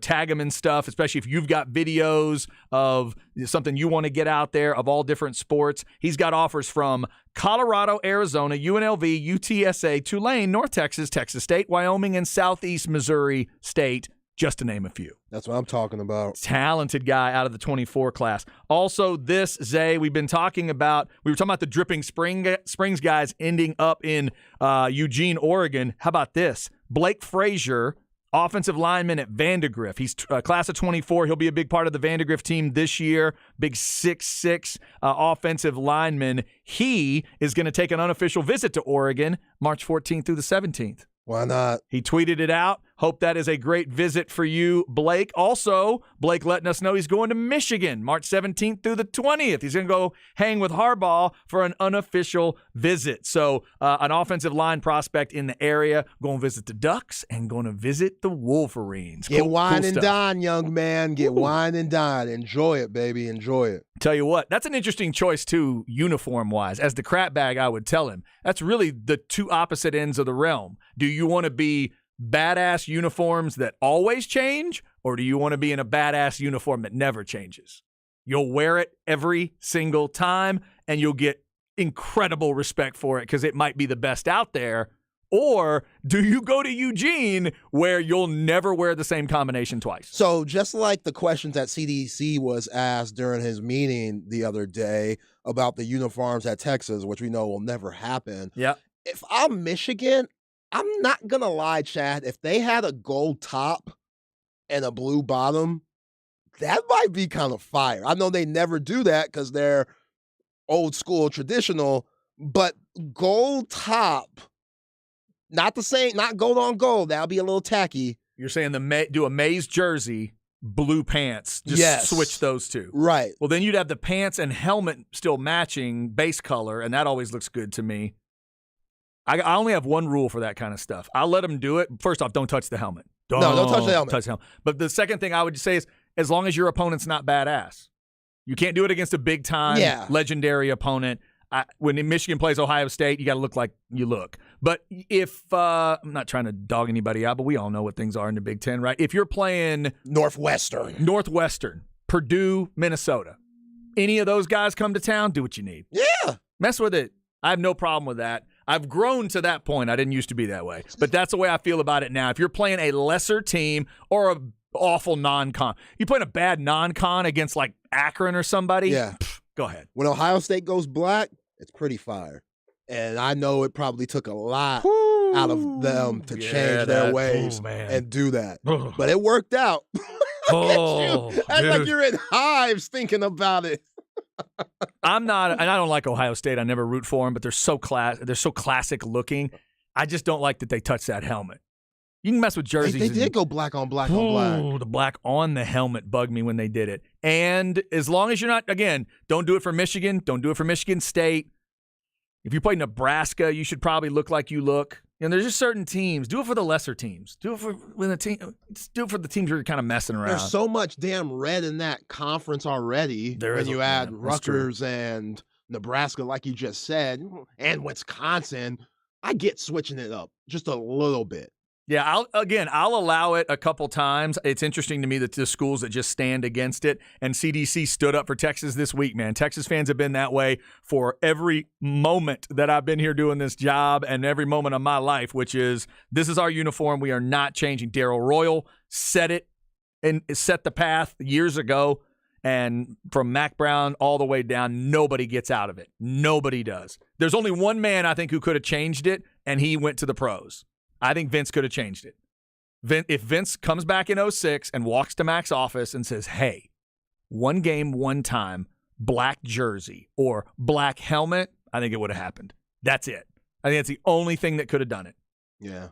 tag him and stuff, especially if you've got videos of something you want to get out there of all different sports. He's got offers from Colorado, Arizona, UNLV, UTSA, Tulane, North Texas, Texas State, Wyoming, and Southeast Missouri State, just to name a few. That's what I'm talking about. Talented guy out of the 24 class. Also, this, Zay, we were talking about the Dripping Springs guys ending up in Eugene, Oregon. How about this? Blake Frazier, offensive lineman at Vandegrift. He's class of 24. He'll be a big part of the Vandegrift team this year. Big 6'6" offensive lineman. He is going to take an unofficial visit to Oregon March 14th through the 17th. Why not? He tweeted it out. Hope that is a great visit for you, Blake. Also, Blake letting us know he's going to Michigan March 17th through the 20th. He's going to go hang with Harbaugh for an unofficial visit. So an offensive line prospect in the area, going to visit the Ducks and going to visit the Wolverines. Get Cool wine and stuff. dine, young man. Get wine and dine. Enjoy it, baby. Enjoy it. Tell you what, that's an interesting choice too, uniform-wise. As the crap bag, I would tell him, that's really the two opposite ends of the realm. Do you want to be badass uniforms that always change, or do you want to be in a badass uniform that never changes? You'll wear it every single time, and you'll get incredible respect for it because it might be the best out there. Or do you go to Eugene where you'll never wear the same combination twice? So just like the questions that CDC was asked during his meeting the other day about the uniforms at Texas, which we know will never happen. Yeah. If I'm Michigan, I'm not going to lie, Chad. If they had a gold top and a blue bottom, that might be kind of fire. I know they never do that because they're old school traditional, but gold top, not the same, not gold on gold. That'll be a little tacky. You're saying do a maize jersey, blue pants, just Yes. switch those two. Right. Well, then you'd have the pants and helmet still matching base color, and that always looks good to me. I only have one rule for that kind of stuff. I'll let them do it. First off, don't touch the helmet. Don't touch the helmet. But the second thing I would say is, as long as your opponent's not badass. You can't do it against a big-time, legendary opponent. When Michigan plays Ohio State, you got to look like you look. But if I'm not trying to dog anybody out, but we all know what things are in the Big Ten, right? If you're playing Northwestern, Purdue, Minnesota, any of those guys come to town, do what you need. Yeah. Mess with it. I have no problem with that. I've grown to that point. I didn't used to be that way. But that's the way I feel about it now. If you're playing a lesser team or a awful non-con, you playing a bad non-con against like Akron or somebody, go ahead. When Ohio State goes black, it's pretty fire. And I know it probably took a lot out of them to change their ways and do that. But it worked out. Act like you're in hives thinking about it. I'm not, and I don't like Ohio State. I never root for them, but they're so classic looking. I just don't like that they touch that helmet. You can mess with jerseys. They did go black on black on black. The black on the helmet bugged me when they did it. And as long as you're not, again, don't do it for Michigan. Don't do it for Michigan State. If you play Nebraska, you should probably look like you look. And there's just certain teams. Do it for the lesser teams. Do it for the teams you're kind of messing around. There's so much damn red in that conference already. When you add Rutgers and Nebraska, like you just said, and Wisconsin, I get switching it up just a little bit. Yeah, I'll allow it a couple times. It's interesting to me that the schools that just stand against it, and CDC stood up for Texas this week, man. Texas fans have been that way for every moment that I've been here doing this job and every moment of my life, which is this is our uniform. We are not changing. Darrell Royal set it and set the path years ago, and from Mac Brown all the way down, nobody gets out of it. Nobody does. There's only one man, I think, who could have changed it, and he went to the pros. I think Vince could have changed it. If Vince comes back in 2006 and walks to Mac's office and says, hey, one game, one time, black jersey or black helmet, I think it would have happened. That's it. I think that's the only thing that could have done it. Yeah.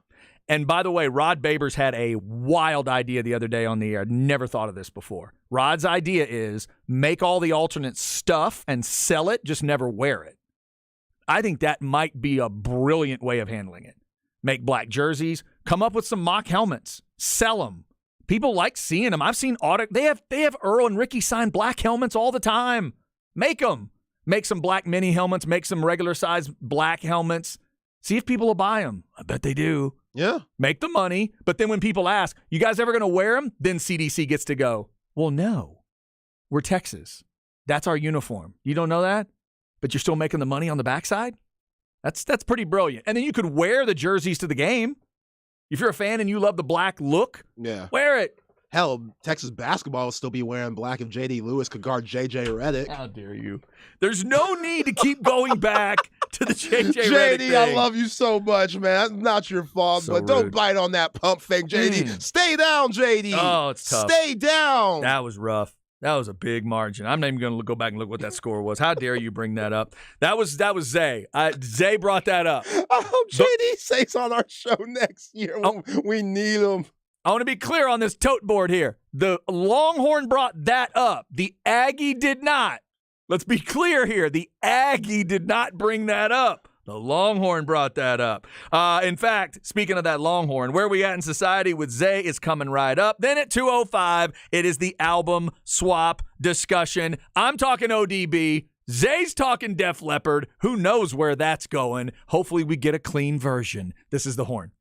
And by the way, Rod Babers had a wild idea the other day on the air. Never thought of this before. Rod's idea is make all the alternate stuff and sell it, just never wear it. I think that might be a brilliant way of handling it. Make black jerseys, come up with some mock helmets, sell them. People like seeing them. I've seen they have Earl and Ricky sign black helmets all the time. Make them. Make some black mini helmets, make some regular size black helmets. See if people will buy them. I bet they do. Yeah. Make the money, but then when people ask, you guys ever going to wear them? Then CDC gets to go, well, no. We're Texas. That's our uniform. You don't know that? But you're still making the money on the backside? That's pretty brilliant. And then you could wear the jerseys to the game. If you're a fan and you love the black look, wear it. Hell, Texas basketball will still be wearing black if J.D. Lewis could guard J.J. Redick. How dare you? There's no need to keep going back to the JJ Redick JD, thing. I love you so much, man. That's not your fault, So but don't rude. bite on that pump fake, JD. Stay down, JD. Oh, it's tough. Stay down. That was rough. That was a big margin. I'm not even going to go back and look what that score was. How dare you bring that up? That was Zay. Zay brought that up. I hope JD stays on our show next year. We need him. I want to be clear on this tote board here. The Longhorn brought that up. The Aggie did not. Let's be clear here. The Aggie did not bring that up. The Longhorn brought that up. In fact, speaking of that Longhorn, Where We At in Society with Zay is coming right up. Then at 2:05, it is the album swap discussion. I'm talking ODB. Zay's talking Def Leppard. Who knows where that's going? Hopefully we get a clean version. This is The Horn.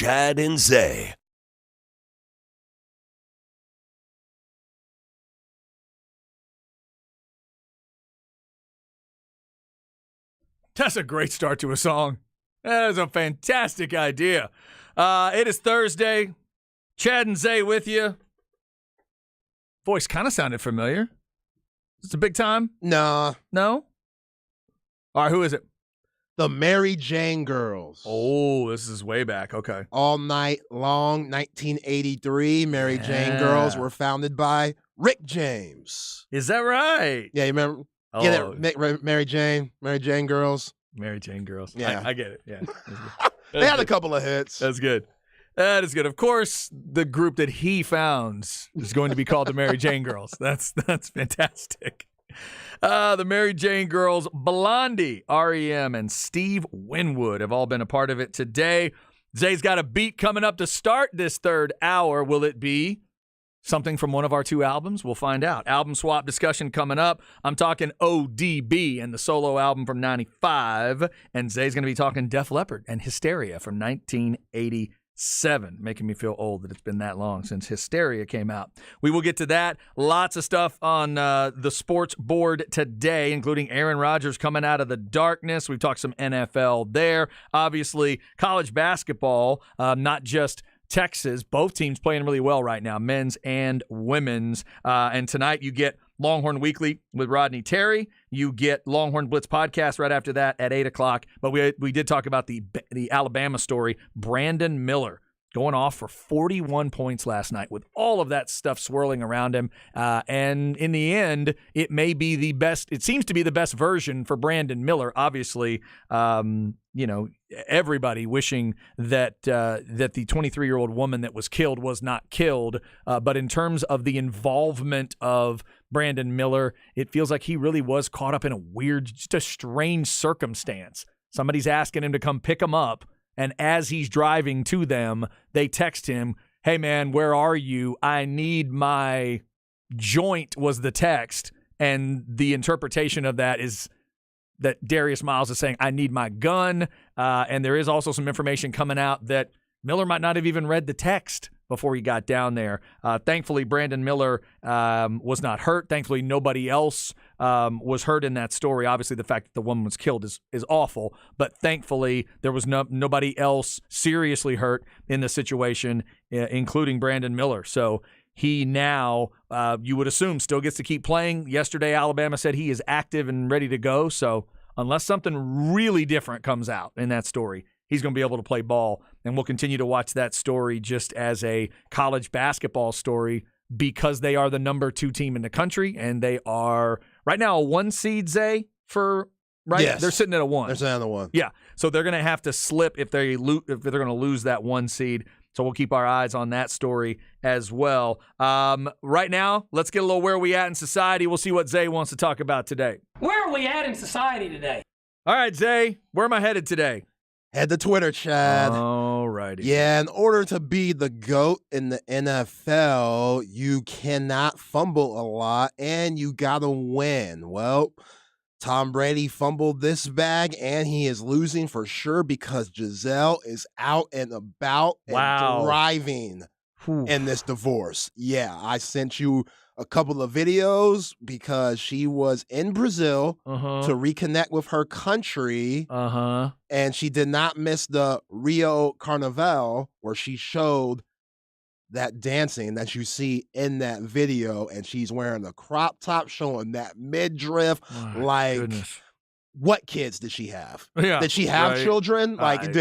Chad and Zay. That's a great start to a song. That is a fantastic idea. It is Thursday. Chad and Zay with you. Voice kind of sounded familiar. It's a big time? Nah, No? All right, who is it? the Mary Jane Girls. Oh, this is way back. Okay. All Night Long, 1983. Mary Jane Yeah. Girls were founded by Rick James. Is that right? Yeah, you remember? Oh, Get it, Mary Jane Girls. Mary Jane Girls. Yeah. I get it. Yeah. They had a couple of hits. That's good. That is good. Of course, the group that he founds is going to be called the Mary Jane Girls. That's fantastic. The Mary Jane Girls, Blondie, REM, and Steve Winwood have all been a part of it today. Zay's got a beat coming up to start this third hour. Will it be something from one of our two albums? We'll find out. Album swap discussion coming up. I'm talking ODB and the solo album from 95. And Zay's going to be talking Def Leppard and Hysteria from 1987. Making me feel old that it's been that long since Hysteria came out. We will get to that. Lots of stuff on the sports board today, including Aaron Rodgers coming out of the darkness. We've talked some NFL there. Obviously, college basketball, not just Texas. Both teams playing really well right now, men's and women's. And tonight you get Longhorn Weekly with Rodney Terry. You get Longhorn Blitz podcast right after that at 8 o'clock. But we did talk about the Alabama story. Brandon Miller going off for 41 points last night with all of that stuff swirling around him. And in the end, it may be the best. It seems to be the best version for Brandon Miller. Obviously, everybody wishing that that the 23-year-old woman that was killed was not killed. But in terms of the involvement of Brandon Miller, it feels like he really was caught up in a weird, just a strange circumstance. Somebody's asking him to come pick him up, and as he's driving to them, they text him, "Hey, man, where are you? I need my joint," was the text. And the interpretation of that is that Darius Miles is saying, "I need my gun." And there is also some information coming out that Miller might not have even read the text before he got down there. Thankfully, Brandon Miller was not hurt. Thankfully, nobody else was hurt in that story. Obviously, the fact that the woman was killed is awful, but thankfully, there was nobody else seriously hurt in the situation, including Brandon Miller. So he now, you would assume, still gets to keep playing. Yesterday, Alabama said he is active and ready to go. So unless something really different comes out in that story, he's going to be able to play ball. And we'll continue to watch that story just as a college basketball story because they are the number 2 team in the country. And they are right now a 1 seed, Zay, for right? Yes. They're sitting at a 1. They're saying the 1. Yeah. So they're going to have to slip if they're going to lose that 1 seed. So we'll keep our eyes on that story as well. Right now, let's get a little where we at in society. We'll see what Zay wants to talk about today. Where are we at in society today? All right, Zay, where am I headed today? Head to Twitter, Chad. All righty. Yeah, in order to be the GOAT in the NFL, you cannot fumble a lot and you got to win. Well, Tom Brady fumbled this bag and he is losing for sure because Giselle is out and about and thriving in this divorce. Yeah, I sent you a couple of videos because she was in Brazil to reconnect with her country. And she did not miss the Rio Carnival where she showed that dancing that you see in that video. And she's wearing a crop top showing that midriff. What kids did she have? Yeah, did she have children? Like,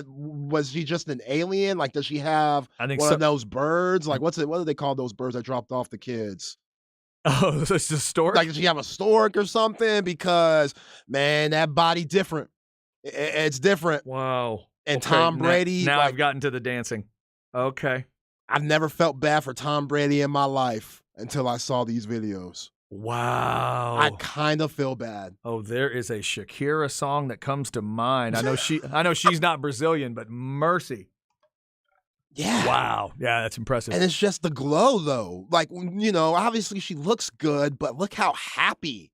was she just an alien? Like, does she have one of those birds? Like, what do they call those birds that dropped off the kids? Oh, it's a stork? Like, did she have a stork or something? Because, man, that body different. It's different. Wow. And okay, Tom Brady. Now I've gotten to the dancing. Okay. I've never felt bad for Tom Brady in my life until I saw these videos. Wow. I kind of feel bad. Oh, there is a Shakira song that comes to mind. I know she's not Brazilian, but mercy. Yeah. Wow. Yeah, that's impressive. And it's just the glow, though. Like, obviously she looks good, but look how happy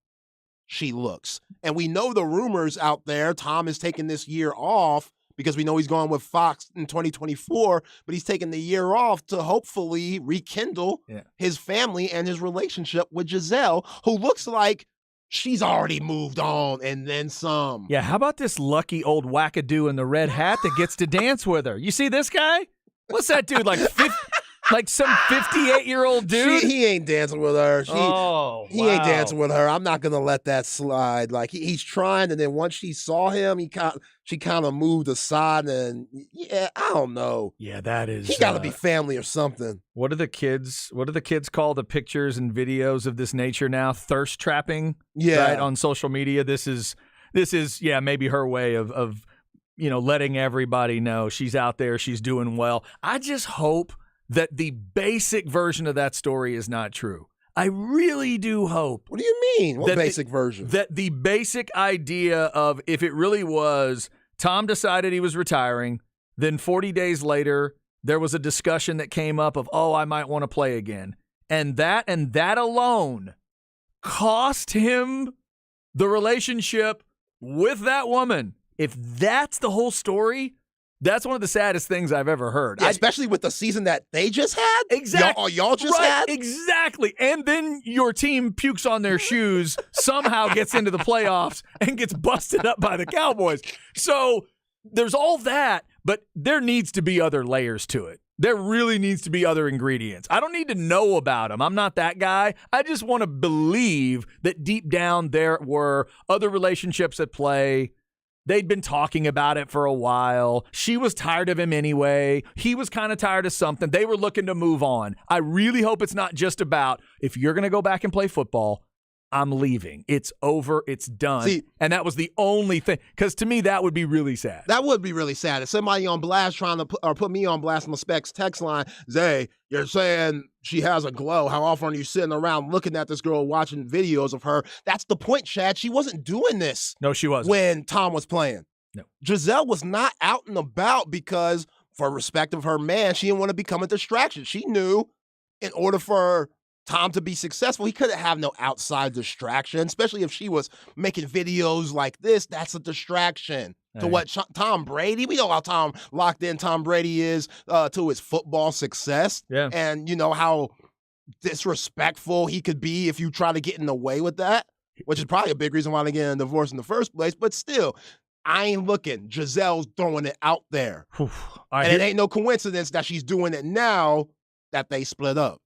she looks. And we know the rumors out there, Tom is taking this year off because we know he's going with Fox in 2024, but he's taking the year off to hopefully rekindle his family and his relationship with Giselle, who looks like she's already moved on and then some. Yeah, how about this lucky old wackadoo in the red hat that gets to dance with her? You see this guy? What's that dude, like some 58-year-old dude? He ain't dancing with her. He ain't wow. dancing with her. I'm not gonna let that slide. Like he's trying, and then once she saw him, she kind of moved aside, and I don't know. Yeah, that is. He got to be family or something. What do the kids call the pictures and videos of this nature now? Thirst trapping. Yeah. Right, on social media. This is maybe her way of letting everybody know she's out there, she's doing well. I just hope that the basic version of that story is not true. I really do hope. What do you mean? What basic version? That the basic idea of if it really was Tom decided he was retiring, then 40 days later there was a discussion that came up of, I might want to play again. And that alone cost him the relationship with that woman. If that's the whole story, that's one of the saddest things I've ever heard. Yeah, especially with the season that they just had. Exactly. Y'all just had. Exactly. And then your team pukes on their shoes, somehow gets into the playoffs, and gets busted up by the Cowboys. So there's all that, but there needs to be other layers to it. There really needs to be other ingredients. I don't need to know about them. I'm not that guy. I just want to believe that deep down there were other relationships at play. They'd been talking about it for a while. She was tired of him anyway. He was kind of tired of something. They were looking to move on. I really hope it's not just about, if you're going to go back and play football, I'm leaving. It's over. It's done. See, and that was the only thing. Because to me, that would be really sad. That would be really sad. If somebody on blast trying to put me on blast on the Specs text line, Zay, you're saying she has a glow. How often are you sitting around looking at this girl, watching videos of her? That's the point, Chad. She wasn't doing this. No, she wasn't. When Tom was playing. No. Giselle was not out and about because, for respect of her man, she didn't want to become a distraction. She knew in order for Tom to be successful, he couldn't have no outside distraction, especially if she was making videos like this. That's a distraction to what Tom Brady. We know how locked in Tom Brady is to his football success. Yeah. And you know how disrespectful he could be if you try to get in the way with that, which is probably a big reason why they get a divorce in the first place. But still, I ain't looking. Giselle's throwing it out there. And it ain't no coincidence that she's doing it now that they split up.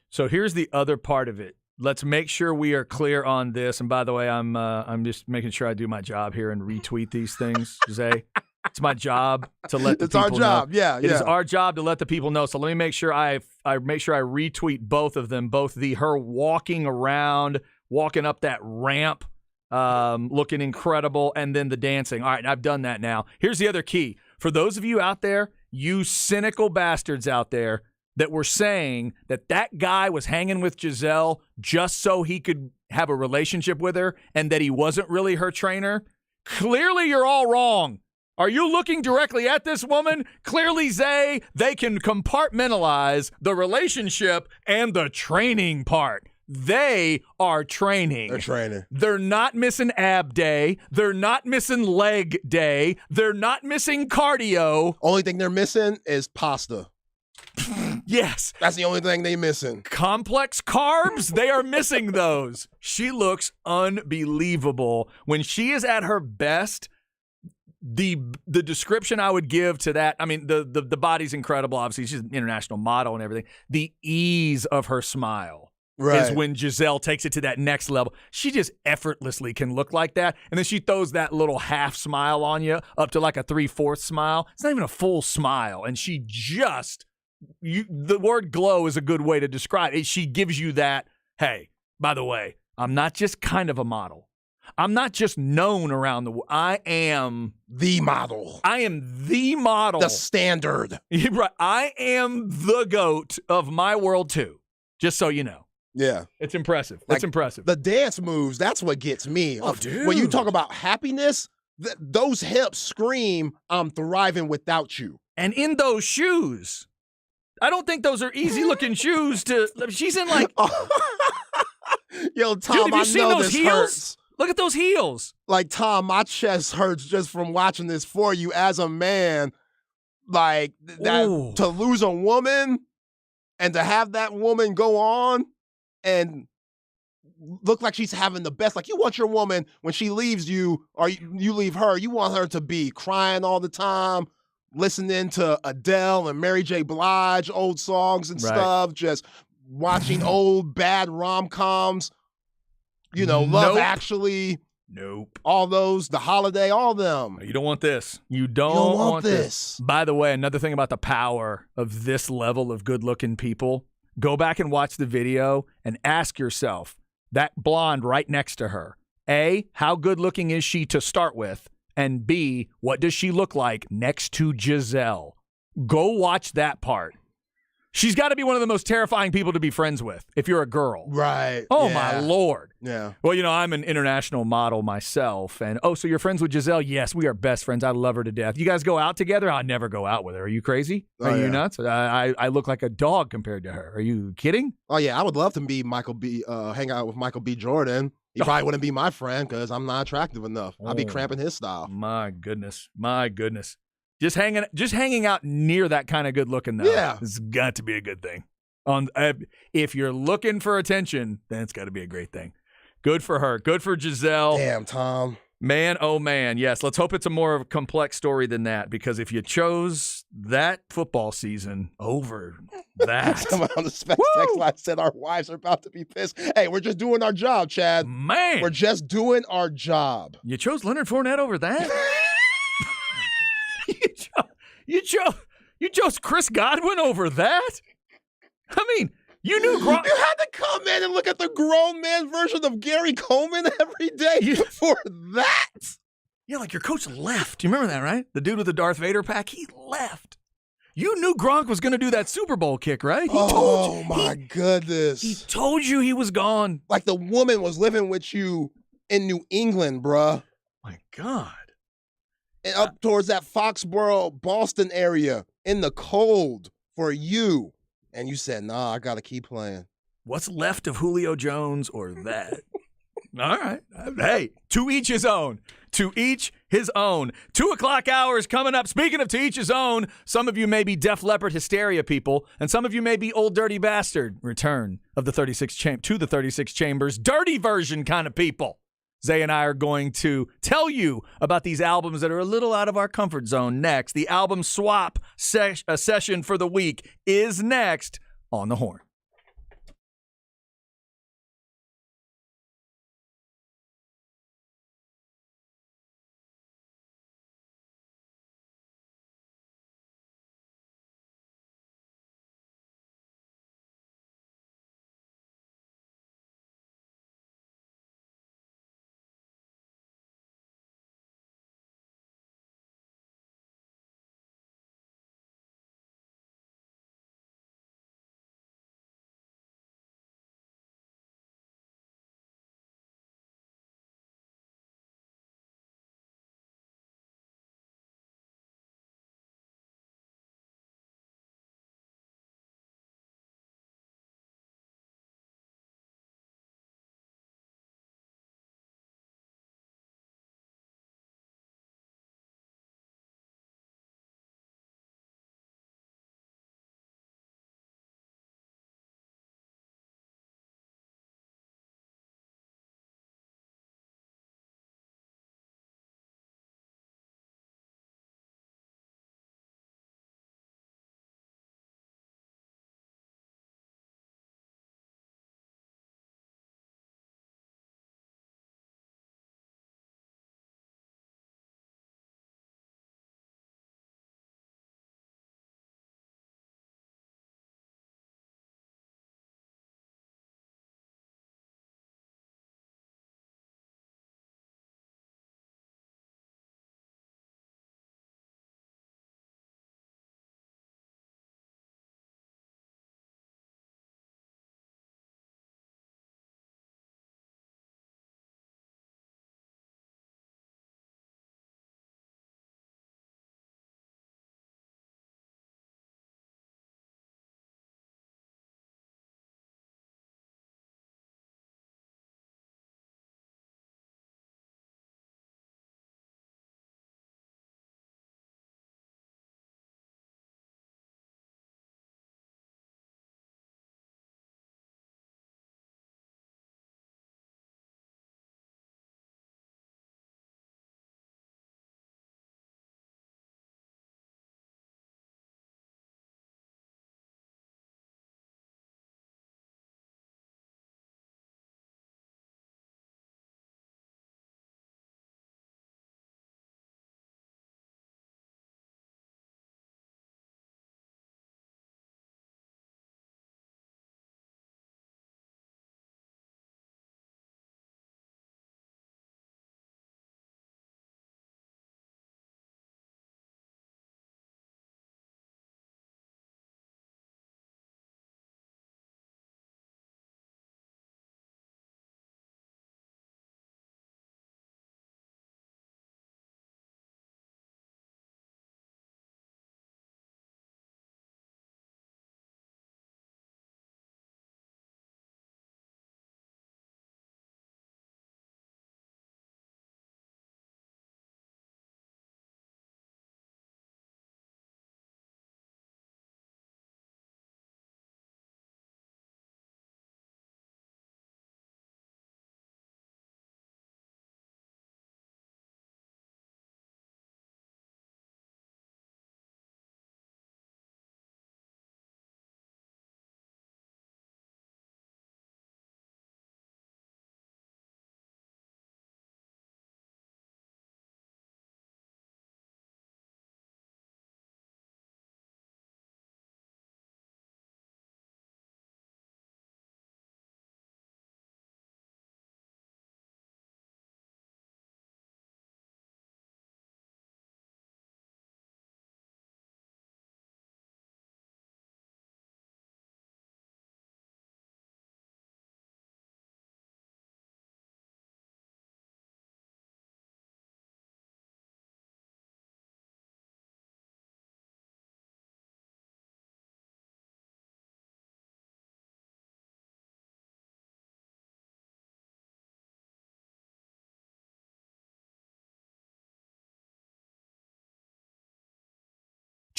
So here's the other part of it. Let's make sure we are clear on this. And by the way, I'm just making sure I do my job here and retweet these things, Zay. It's my job to let the people know. It's our job, yeah. It is our job to let the people know. So let me make sure I retweet both of them, both her walking around, walking up that ramp, looking incredible, and then the dancing. All right, I've done that now. Here's the other key. For those of you out there, you cynical bastards out there, that were saying that guy was hanging with Giselle just so he could have a relationship with her and that he wasn't really her trainer, clearly you're all wrong. Are you looking directly at this woman? Clearly, Zay, they can compartmentalize the relationship and the training part. They are training. They're training. They're not missing ab day. They're not missing leg day. They're not missing cardio. Only thing they're missing is pasta. Yes. That's the only thing they missing. Complex carbs, they are missing those. She looks unbelievable. When she is at her best, the description I would give to that, I mean, the body's incredible, obviously. She's an international model and everything. The ease of her smile is when Giselle takes it to that next level. She just effortlessly can look like that. And then she throws that little half smile on you up to like a 3/4 smile. It's not even a full smile. And she just... the word glow is a good way to describe it. She gives you that, hey, by the way, I'm not just kind of a model. I'm not just known around the world. I am the model. I am the model. The standard. Right. I am the GOAT of my world too. Just so you know. Yeah. It's impressive. Like, it's impressive. The dance moves, that's what gets me. Oh, dude. When you talk about happiness, those hips scream, I'm thriving without you. And in those shoes, I don't think those are easy-looking shoes to... She's in like... Yo, Tom, dude, have you seen I know those this heels? hurts. Look at those heels. Like, Tom, my chest hurts just from watching this for you as a man. Like, that Ooh. to lose a woman and to have that woman go on and look like she's having the best. Like, you want your woman, when she leaves you or you leave her, you want her to be crying all the time, listening to Adele and Mary J. Blige, old songs and Right. stuff, just watching old bad rom-coms, Love Nope. Actually, Nope. all those, The Holiday, all them. You don't want this. You don't, You don't want want this. By the way, another thing about the power of this level of good-looking people, go back and watch the video and ask yourself, that blonde right next to her, A, how good-looking is she to start with? And B, what does she look like next to Giselle? Go watch that part. She's got to be one of the most terrifying people to be friends with if you're a girl. Right. Oh, yeah. my Lord. Yeah. Well, I'm an international model myself. And, so you're friends with Giselle? Yes, we are best friends. I love her to death. You guys go out together? I'd never go out with her. Are you crazy? Are you yeah. nuts? I look like a dog compared to her. Are you kidding? Oh, yeah. I would love to be hang out with Michael B. Jordan. He probably wouldn't be my friend because I'm not attractive enough. I'd be cramping his style. My goodness. My goodness. Just hanging out near that kind of good looking, though. Yeah. It's got to be a good thing. If you're looking for attention, then it's got to be a great thing. Good for her. Good for Giselle. Damn, Tom. Man, oh man, yes. Let's hope it's a more complex story than that, because if you chose that football season over that, Someone on the Specs text line said our wives are about to be pissed. Hey, we're just doing our job, Chad. man, We're just doing our job. you chose Leonard Fournette over that? you chose Chris Godwin over that? I mean, you knew Gronk. You had to come in and look at the grown man version of Gary Coleman every day for that. Yeah, like your coach left. You remember that, right? The dude with the Darth Vader pack, he left. You knew Gronk was going to do that Super Bowl kick, right? He told you. My goodness. He told you he was gone. Like the woman was living with you in New England, bruh. My God. And up towards that Foxborough, Boston area in the cold for you. And you said, nah, I got to keep playing. What's left of Julio Jones or that? All right. Hey, to each his own. To each his own. 2 o'clock hours coming up. Speaking of to each his own, some of you may be Def Leppard hysteria people, and some of you may be Old Dirty Bastard, Return of the 36 Chambers, dirty version kind of people. Zay and I are going to tell you about these albums that are a little out of our comfort zone next. The album swap session for the week is next on The Horn.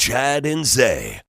Chad and Zay.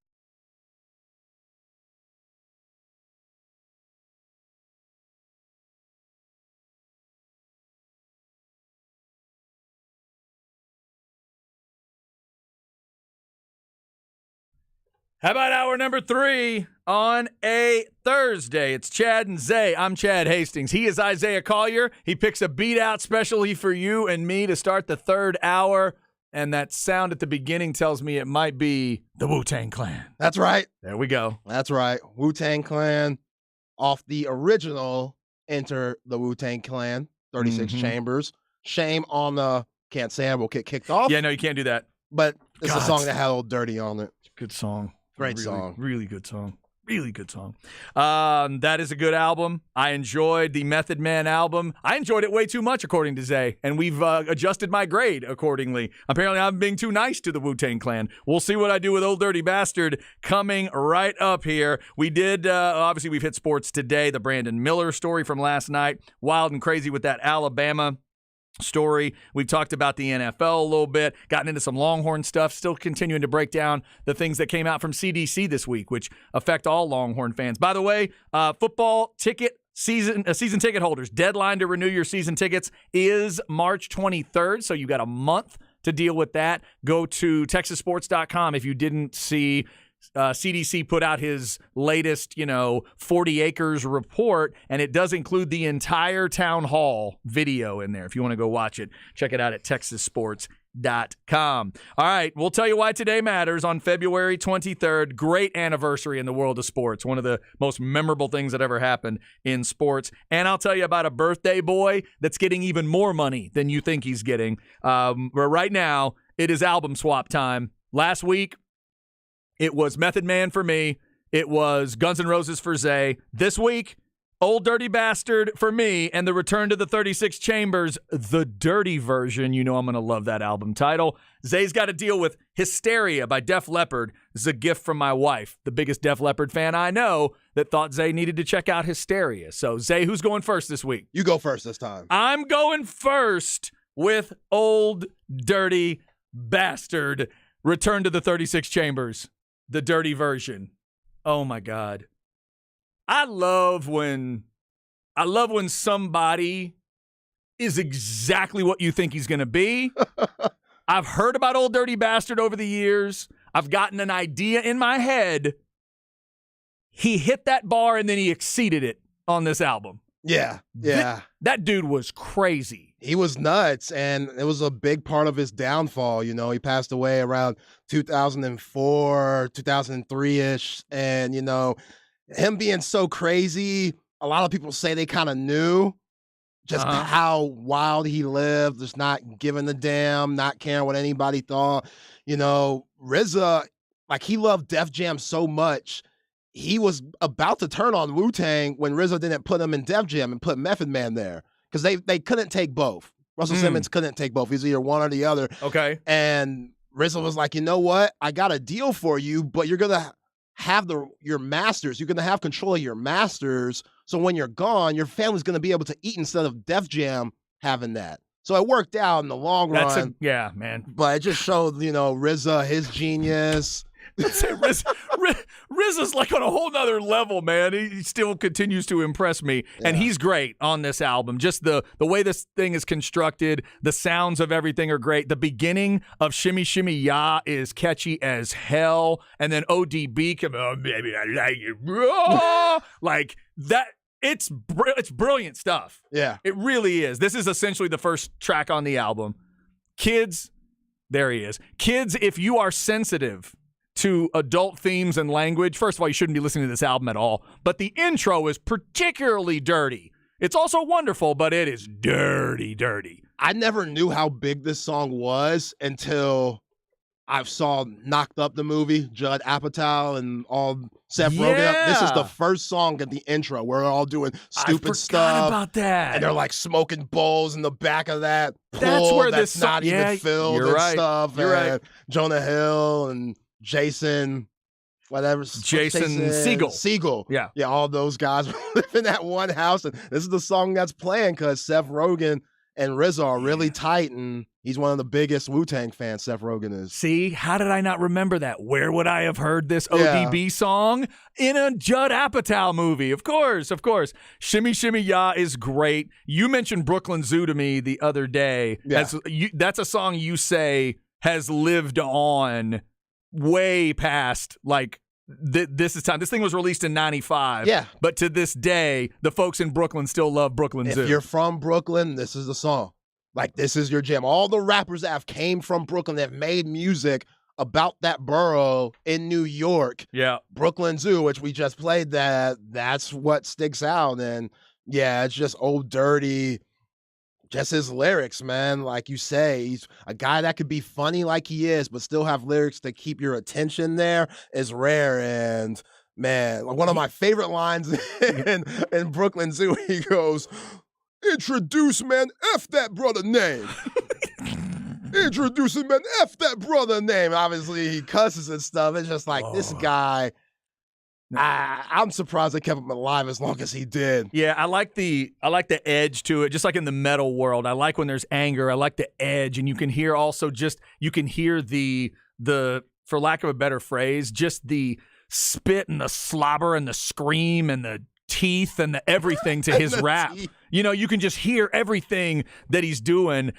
How about hour number 3 on a Thursday? It's Chad and Zay. I'm Chad Hastings. He is Isaiah Collier. He picks a beat out specially for you and me to start the third hour. And that sound at the beginning tells me it might be the Wu-Tang Clan. That's right. There we go. That's right. Wu-Tang Clan off the original Enter the Wu-Tang Clan, 36 Chambers. Shame on the, can't say it, will get kicked off. Yeah, no, you can't do that. But it's a God. song that had Old Dirty on it. Good song. Great Really, song. Really good song. Really good song. That is a good album. I enjoyed the Method Man album. I enjoyed it way too much, according to Zay, and we've adjusted my grade accordingly. Apparently, I'm being too nice to the Wu-Tang Clan. We'll see what I do with Old Dirty Bastard coming right up here. We did, obviously, we've hit sports today. The Brandon Miller story from last night. Wild and crazy with that Alabama story. We've talked about the NFL a little bit, gotten into some Longhorn stuff, still continuing to break down the things that came out from CDC this week, which affect all Longhorn fans. By the way, football ticket season ticket holders, deadline to renew your season tickets is March 23rd, so you got a month to deal with that. Go to texassports.com if you didn't see CDC put out his latest, 40 acres report, and it does include the entire town hall video in there. If you want to go watch it, check it out at texassports.com. All right, we'll tell you why today matters on February 23rd. Great anniversary in the world of sports. One of the most memorable things that ever happened in sports. And I'll tell you about a birthday boy that's getting even more money than you think he's getting. Right now, it is album swap time. Last week, it was Method Man for me. It was Guns N' Roses for Zay. This week, Old Dirty Bastard for me, and the return to the 36 Chambers, the dirty version. You know I'm going to love that album title. Zay's got to deal with Hysteria by Def Leppard. This is a gift from my wife, the biggest Def Leppard fan I know, that thought Zay needed to check out Hysteria. So, Zay, who's going first this week? You go first this time. I'm going first with Old Dirty Bastard, return to the 36 Chambers. The dirty version. Oh my God. I love when somebody is exactly what you think he's going to be. I've heard about Old Dirty Bastard over the years. I've gotten an idea in my head. He hit that bar and then he exceeded it on this album. Yeah. That dude was crazy. He was nuts, and it was a big part of his downfall. He passed away around 2004, 2003-ish, and, him being so crazy, a lot of people say they kind of knew just how wild he lived, just not giving a damn, not caring what anybody thought. RZA, he loved Def Jam so much, he was about to turn on Wu-Tang when RZA didn't put him in Def Jam and put Method Man there. Because they couldn't take both. Russell Simmons couldn't take both. He's either one or the other. Okay. And RZA was like, you know what? I got a deal for you, but you're going to have your masters. You're going to have control of your masters. So when you're gone, your family's going to be able to eat instead of Def Jam having that. So it worked out in the long run. Yeah, man. But it just showed, RZA, his genius. RZA's like on a whole nother level, man. He still continues to impress me, and he's great on this album. Just the way this thing is constructed, the sounds of everything are great. The beginning of Shimmy Shimmy Ya is catchy as hell, and then ODB come, oh baby, I like it, bro. Like that. It's brilliant stuff. Yeah, it really is. This is essentially the first track on the album. Kids, there he is. Kids, if you are sensitive to adult themes and language, first of all, you shouldn't be listening to this album at all. But the intro is particularly dirty. It's also wonderful, but it is dirty, dirty. I never knew how big this song was until I saw Knocked Up, the movie, Judd Apatow and all Seth Rogen. This is the first song at the intro where they're all doing stupid stuff. I forgot about that. And they're like smoking bowls in the back of that pool that's where that's this not even filled you're and right. stuff. You're and right. Jonah Hill and Jason, whatever. Jason Segel. Segel. Yeah. Yeah, all those guys live in that one house. And this is the song that's playing because Seth Rogen and RZA are really tight, and He's one of the biggest Wu-Tang fans, Seth Rogen is. See, how did I not remember that? Where would I have heard this Yeah. ODB song? In a Judd Apatow movie. Of course, of course. Shimmy Shimmy Ya is great. You mentioned Brooklyn Zoo to me the other day. Yeah. That's a song you say has lived on way past, like, this is time. This thing was released in 95. Yeah. But to this day, the folks in Brooklyn still love Brooklyn Zoo. If you're from Brooklyn, this is the song. Like, this is your jam. All the rappers that have came from Brooklyn that have made music about that borough in New York, Yeah. Brooklyn Zoo, which we just played, that's what sticks out. And yeah, it's just Old Dirty, just his lyrics, man. Like you say, he's a guy that could be funny like he is, but still have lyrics to keep your attention there is rare. And man, one of my favorite lines in Brooklyn Zoo, he goes, "Introduce, man, F that brother name." Introduce him, man, F that brother name. Obviously, he cusses and stuff. It's just like, this guy, I'm surprised they kept him alive as long as he did. Yeah, I like the edge to it, just like in the metal world. I like when there's anger. I like the edge, and you can hear also the for lack of a better phrase, just the spit and the slobber and the scream and the teeth and the everything to his rap. Teeth. You know, you can just hear everything that he's doing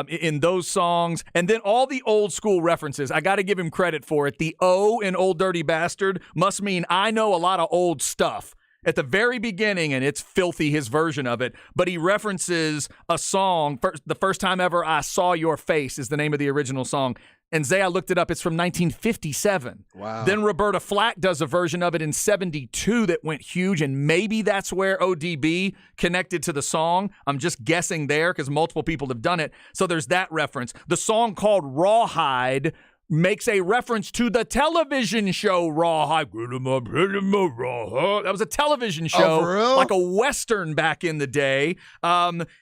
in those songs. And then all the old school references. I got to give him credit for it. The O in Old Dirty Bastard must mean I know a lot of old stuff. At the very beginning, and it's filthy, his version of it, but he references a song, The First Time Ever I Saw Your Face is the name of the original song. And Zay, I looked it up. It's from 1957. Wow. Then Roberta Flack does a version of it in 72 that went huge, and maybe that's where ODB connected to the song. I'm just guessing there because multiple people have done it. So there's that reference. The song called Rawhide makes a reference to the television show Rawhide. That was a television show, for real? like a Western back in the day.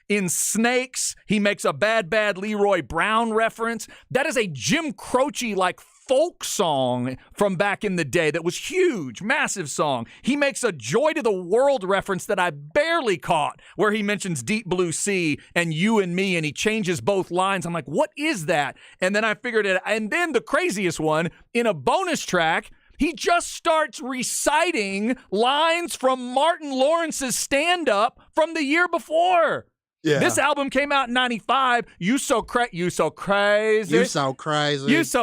In Snakes, he makes a Bad Bad Leroy Brown reference. That is a Jim Croce-like folk song from back in the day that was huge, massive song. He makes a Joy to the World reference that I barely caught, where he mentions Deep Blue Sea and You and Me, and he changes both lines. I'm like, what is that? And then I figured it. And then the craziest one, in a bonus track, he just starts reciting lines from Martin Lawrence's stand-up from the year before. Yeah. This album came out in 95. You so crazy. You so crazy. You so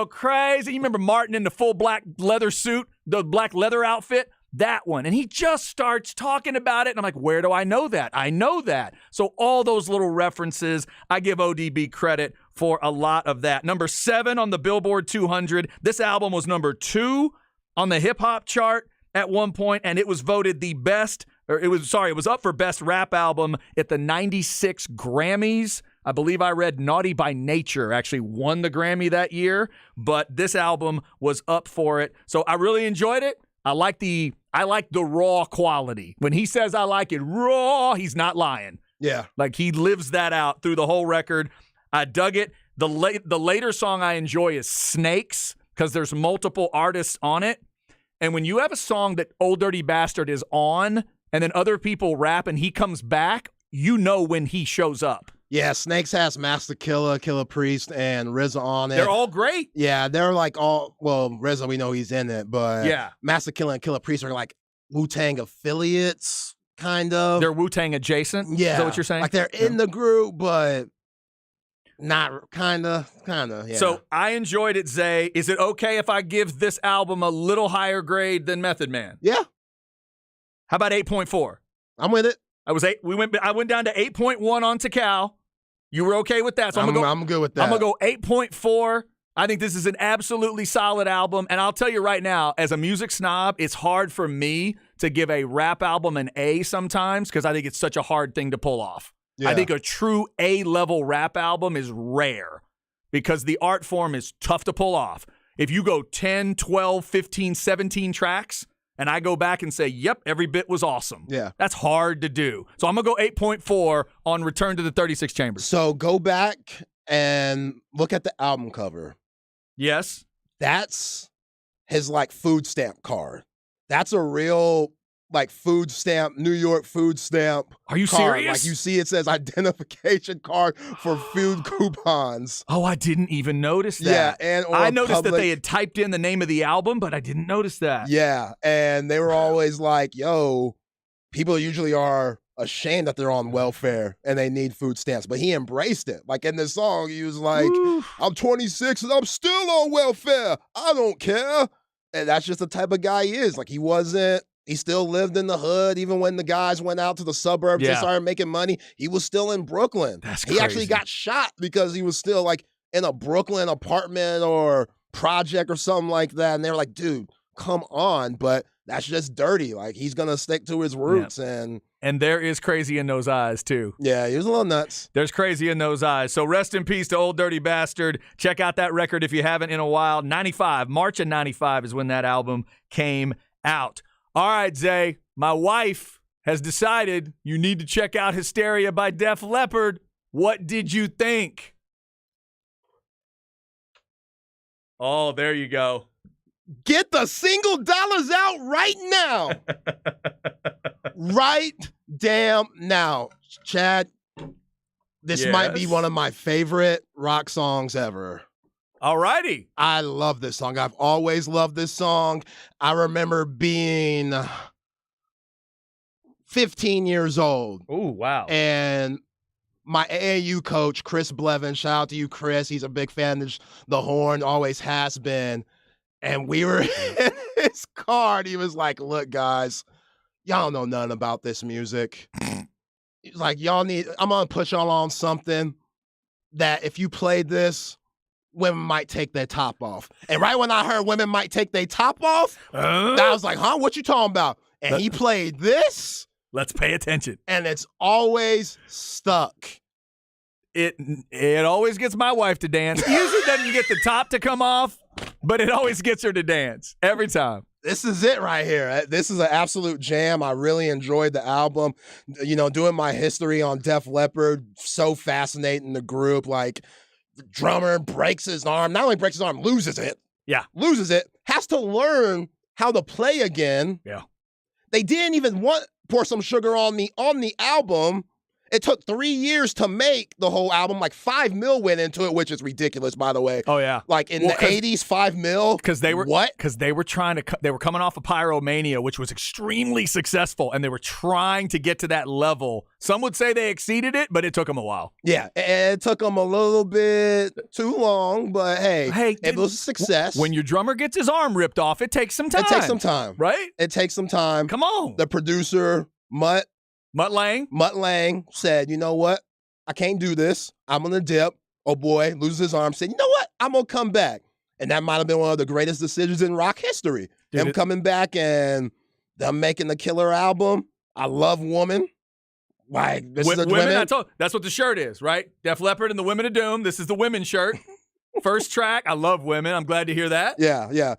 crazy. You remember Martin in the full black leather suit, the black leather outfit? That one. And he just starts talking about it. And I'm like, where do I know that? I know that. So all those little references, I give ODB credit for a lot of that. Number 7 on the Billboard 200. This album was number 2 on the hip hop chart at one point, and it was voted the best. It was up for Best Rap Album at the 96 Grammys. I believe I read Naughty by Nature actually won the Grammy that year, but this album was up for it. So I really enjoyed it. I like the raw quality. When he says I like it raw, he's not lying. Yeah. Like, he lives that out through the whole record. I dug it. The later song I enjoy is Snakes because there's multiple artists on it. And when you have a song that Old Dirty Bastard is on, and then other people rap and he comes back, you know when he shows up. Yeah, Snakes has Master Killer, Killer Priest, and RZA on it. They're all great. Yeah, they're like RZA, we know he's in it, but Yeah. Master Killer and Killer Priest are like Wu-Tang affiliates, kind of. They're Wu-Tang adjacent? Yeah. Is that what you're saying? Like they're in the group, but not kind of, yeah. So I enjoyed it, Zay. Is it okay if I give this album a little higher grade than Method Man? Yeah, How about 8.4? I'm with it. I went down to 8.1 on Takal. You were okay with that. So I'm good with that. gonna go 8.4. I think this is an absolutely solid album. And I'll tell you right now, as a music snob, it's hard for me to give a rap album an A sometimes because I think it's such a hard thing to pull off. Yeah. I think a true A-level rap album is rare because the art form is tough to pull off. If you go 10, 12, 15, 17 tracks, and I go back and say, yep, every bit was awesome. Yeah. That's hard to do. So I'm going to go 8.4 on Return to the 36 Chambers. So go back and look at the album cover. Yes. That's his like food stamp card. That's a real like food stamp, New York food stamp. Are you card. serious? Like you see, it says identification card for food coupons. Oh, I didn't even notice Yeah, that. and or I noticed that public- they had typed in the name of the album, but I didn't notice that. Yeah, and they were always like, "Yo, people usually are ashamed that they're on welfare and they need food stamps," but he embraced it. Like in this song, he was like, Woo. "I'm 26 and I'm still on welfare. I don't care." And that's just the type of guy he is. Like he still lived in the hood even when the guys went out to the suburbs and Yeah. started making money. He was still in Brooklyn. That's He actually crazy. got shot because he was still like in a Brooklyn apartment or project or something like that. And they were like, "Dude, come on." But that's just dirty. Like he's going to stick to his roots. And And there is crazy in those eyes, too. yeah, he was a little nuts. There's crazy in those eyes. So rest in peace to Old Dirty Bastard. Check out that record if you haven't in a while. 95, March of 95 is when that album came out. All right, Zay, my wife has decided you need to check out Hysteria by Def Leppard. What did you think? Oh, there you go. Get the single dollars out right now. Right damn now. Chad, this might be Yes? one of my favorite rock songs ever. All righty. I love this song. I've always loved this song. I remember being 15 years old Oh, wow. and my AAU coach, Chris Blevin, shout out to you, Chris. He's a big fan of the Horn, always has been. And we were in his car and he was like, "Look, guys, y'all don't know nothing about this music." He's like, I'm going to put y'all on something that if you played this, women might take their top off. And right when I heard women might take their top off, I was like, "Huh? What you talking about?" And he played this, Let's pay attention. and it's always stuck. It always gets my wife to dance. Usually doesn't get the top to come off, but it always gets her to dance every time. This is it right here. This is an absolute jam. I really enjoyed the album. You know, doing my history on Def Leppard, so fascinating, the group. Like, the drummer breaks his arm. Not only breaks his arm, loses it. Yeah. Loses it. Has to learn how to play again. Yeah. They didn't even pour some sugar on the album. It took 3 years to make the whole album. Like $5 million went into it, which is ridiculous, by the way. Oh, yeah. Like in Well, the 80s, $5 million. Because they were what? Because they were they were coming off of Pyromania, which was extremely successful, and they were trying to get to that level. Some would say they exceeded it, but it took them a while. Yeah, it took them a little bit too long, but hey, it was a success. When your drummer gets his arm ripped off, it takes some time. It takes some time, right? It takes some time. Come on. The producer Mutt Lang. said, "You know what? I can't do this. I'm gonna dip." Oh boy, loses his arm. Said, "You know what? I'm gonna come back." And that might have been one of the greatest decisions in rock history. Him coming back and them making the killer album. I love Woman. Like this is a Women. That's what the shirt is, right? Def Leppard and the Women of Doom. This is the women's shirt. First track. I love Women. I'm glad to hear that. Yeah.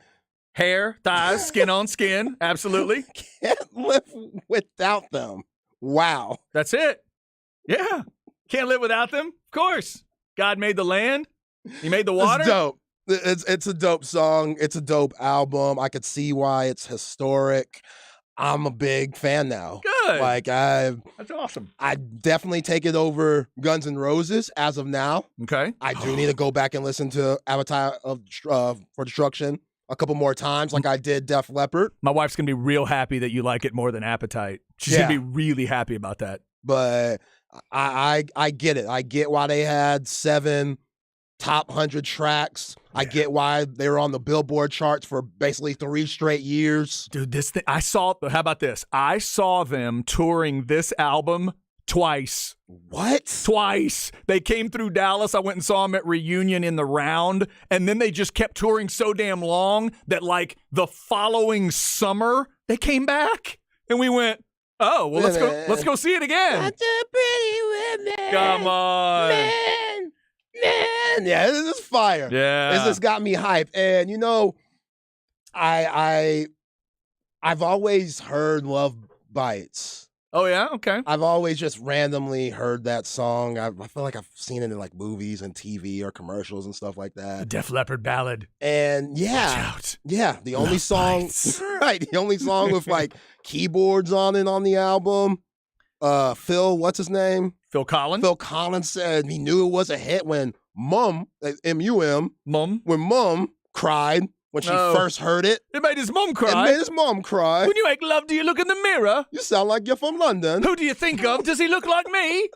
Hair, thighs, skin on skin. Absolutely. Can't live without them. Wow. That's it. Yeah. Can't live without them. Of course. God made the land. He made the water. It's dope. It's a dope song. It's a dope album. I could see why it's historic. I'm a big fan now. Good. Like That's awesome. I definitely take it over Guns N' Roses as of now. Okay. I do need to go back and listen to Appetite for Destruction a couple more times, like I did Def Leppard. My wife's going to be real happy that you like it more than Appetite. She's going to be really happy about that. But I get it. I get why they had 7 top 100 tracks. I get why they were on the Billboard charts for basically 3 straight years. Dude, this thing, how about this? I saw them touring this album twice. What? Twice. They came through Dallas. I went and saw them at Reunion in the Round, and then they just kept touring so damn long that like the following summer they came back, and we went, "Oh, well, let's go see it again." That's a pretty women. Come on. Man. Yeah, this is fire. Yeah. This just got me hyped. And you know, I've always heard Love Bites. Oh, yeah? Okay. I've always just randomly heard that song. I feel like I've seen it in like movies and TV or commercials and stuff like The that. Def Leppard ballad. And Watch yeah, out. yeah, the only Love song, bites. right? The only song with like keyboards on it on the album. Phil, what's his name? Phil Collins. Phil Collins said he knew it was a hit when Mum, M-U-M, Mum. when Mum cried when she Oh. first heard it. It made his mum It cry. made his mom cry. When you make love, do you look in the mirror? You sound like you're from London. Who do you think of? Does he look like me?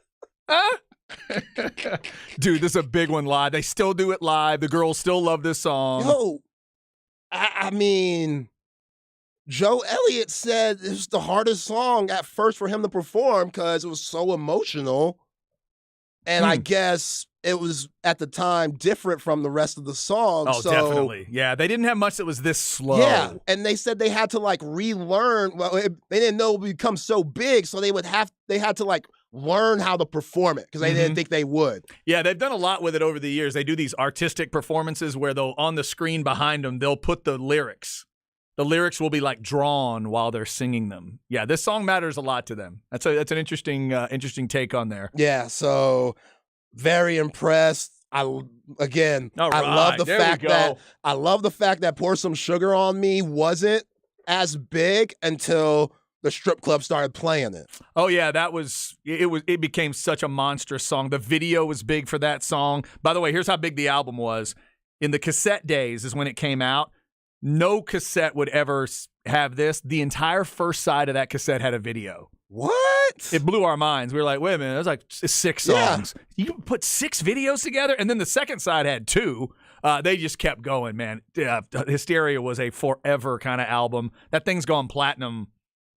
Huh? Dude, this is a big one live. They still do it live. The girls still love this song. Yo, I mean, Joe Elliott said it was the hardest song at first for him to perform because it was so emotional. And I guess it was at the time different from the rest of the song. Oh, so, definitely. Yeah, they didn't have much that was this slow. Yeah, and they said they had to like relearn. Well, they didn't know it would become so big, so they had to like learn how to perform it because they didn't think they would. Yeah, they've done a lot with it over the years. They do these artistic performances where they'll, on the screen behind them, they'll put the lyrics. The lyrics will be like drawn while they're singing them. Yeah, this song matters a lot to them. That's an interesting take on there. Yeah, so very impressed. All I love right, the there we fact go. that Pour Some Sugar on Me wasn't as big until the strip club started playing it. Oh yeah, it became such a monstrous song. The video was big for that song. By the way, here's how big the album was. In the cassette days is when it came out. No cassette would ever have this. The entire first side of that cassette had a video. What? It blew our minds. We were like, wait a minute, there's like 6 Yeah. songs. You can put 6 videos together? And then the second side had 2. They just kept going, man. Hysteria was a forever kind of album. That thing's gone platinum,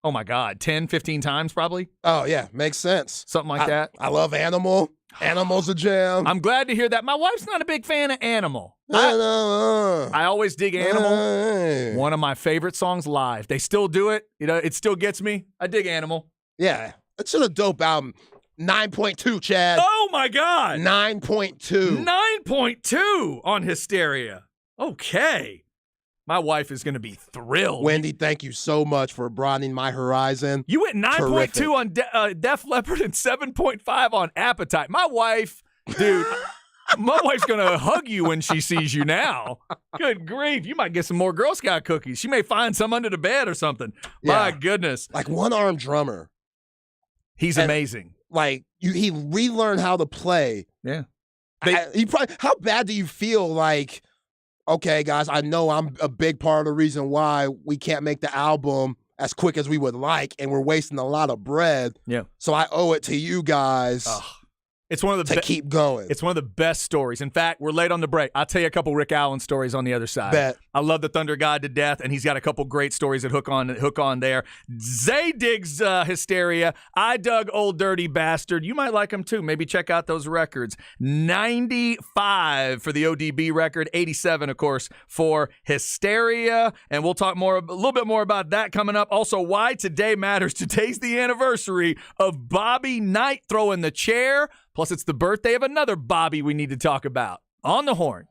oh my God, 10, 15 times probably? Oh yeah, makes sense. Something like that. I love Animal. Animal's a jam. I'm glad to hear that. My wife's not a big fan of Animal. I always dig Animal. One of my favorite songs live. They still do it. You know, it still gets me. I dig Animal. Yeah, it's a dope album. 9.2, Chad. Oh my God. 9.2. 9.2 on Hysteria. Okay. My wife is going to be thrilled. Wendy, thank you so much for broadening my horizon. You went 9.2 on Def Leppard and 7.5 on Appetite. My wife, dude, my wife's going to hug you when she sees you now. Good grief. You might get some more Girl Scout cookies. She may find some under the bed or something. My goodness. Like one-arm drummer. He's amazing. Like he relearned how to play. Yeah. How bad do you feel like, okay, guys, I know I'm a big part of the reason why we can't make the album as quick as we would like, and we're wasting a lot of bread. Yeah. So I owe it to you guys It's one of the to keep going. It's one of the best stories. In fact, we're late on the break. I'll tell you a couple Rick Allen stories on the other side. Bet. I love the Thunder God to death, and he's got a couple great stories that hook on there. Zay digs Hysteria. I dug Old Dirty Bastard. You might like him too. Maybe check out those records. 95 for the ODB record. 87, of course, for Hysteria. And we'll talk a little bit more about that coming up. Also, why today matters. Today's the anniversary of Bobby Knight throwing the chair. Plus, it's the birthday of another Bobby we need to talk about. On the Horn.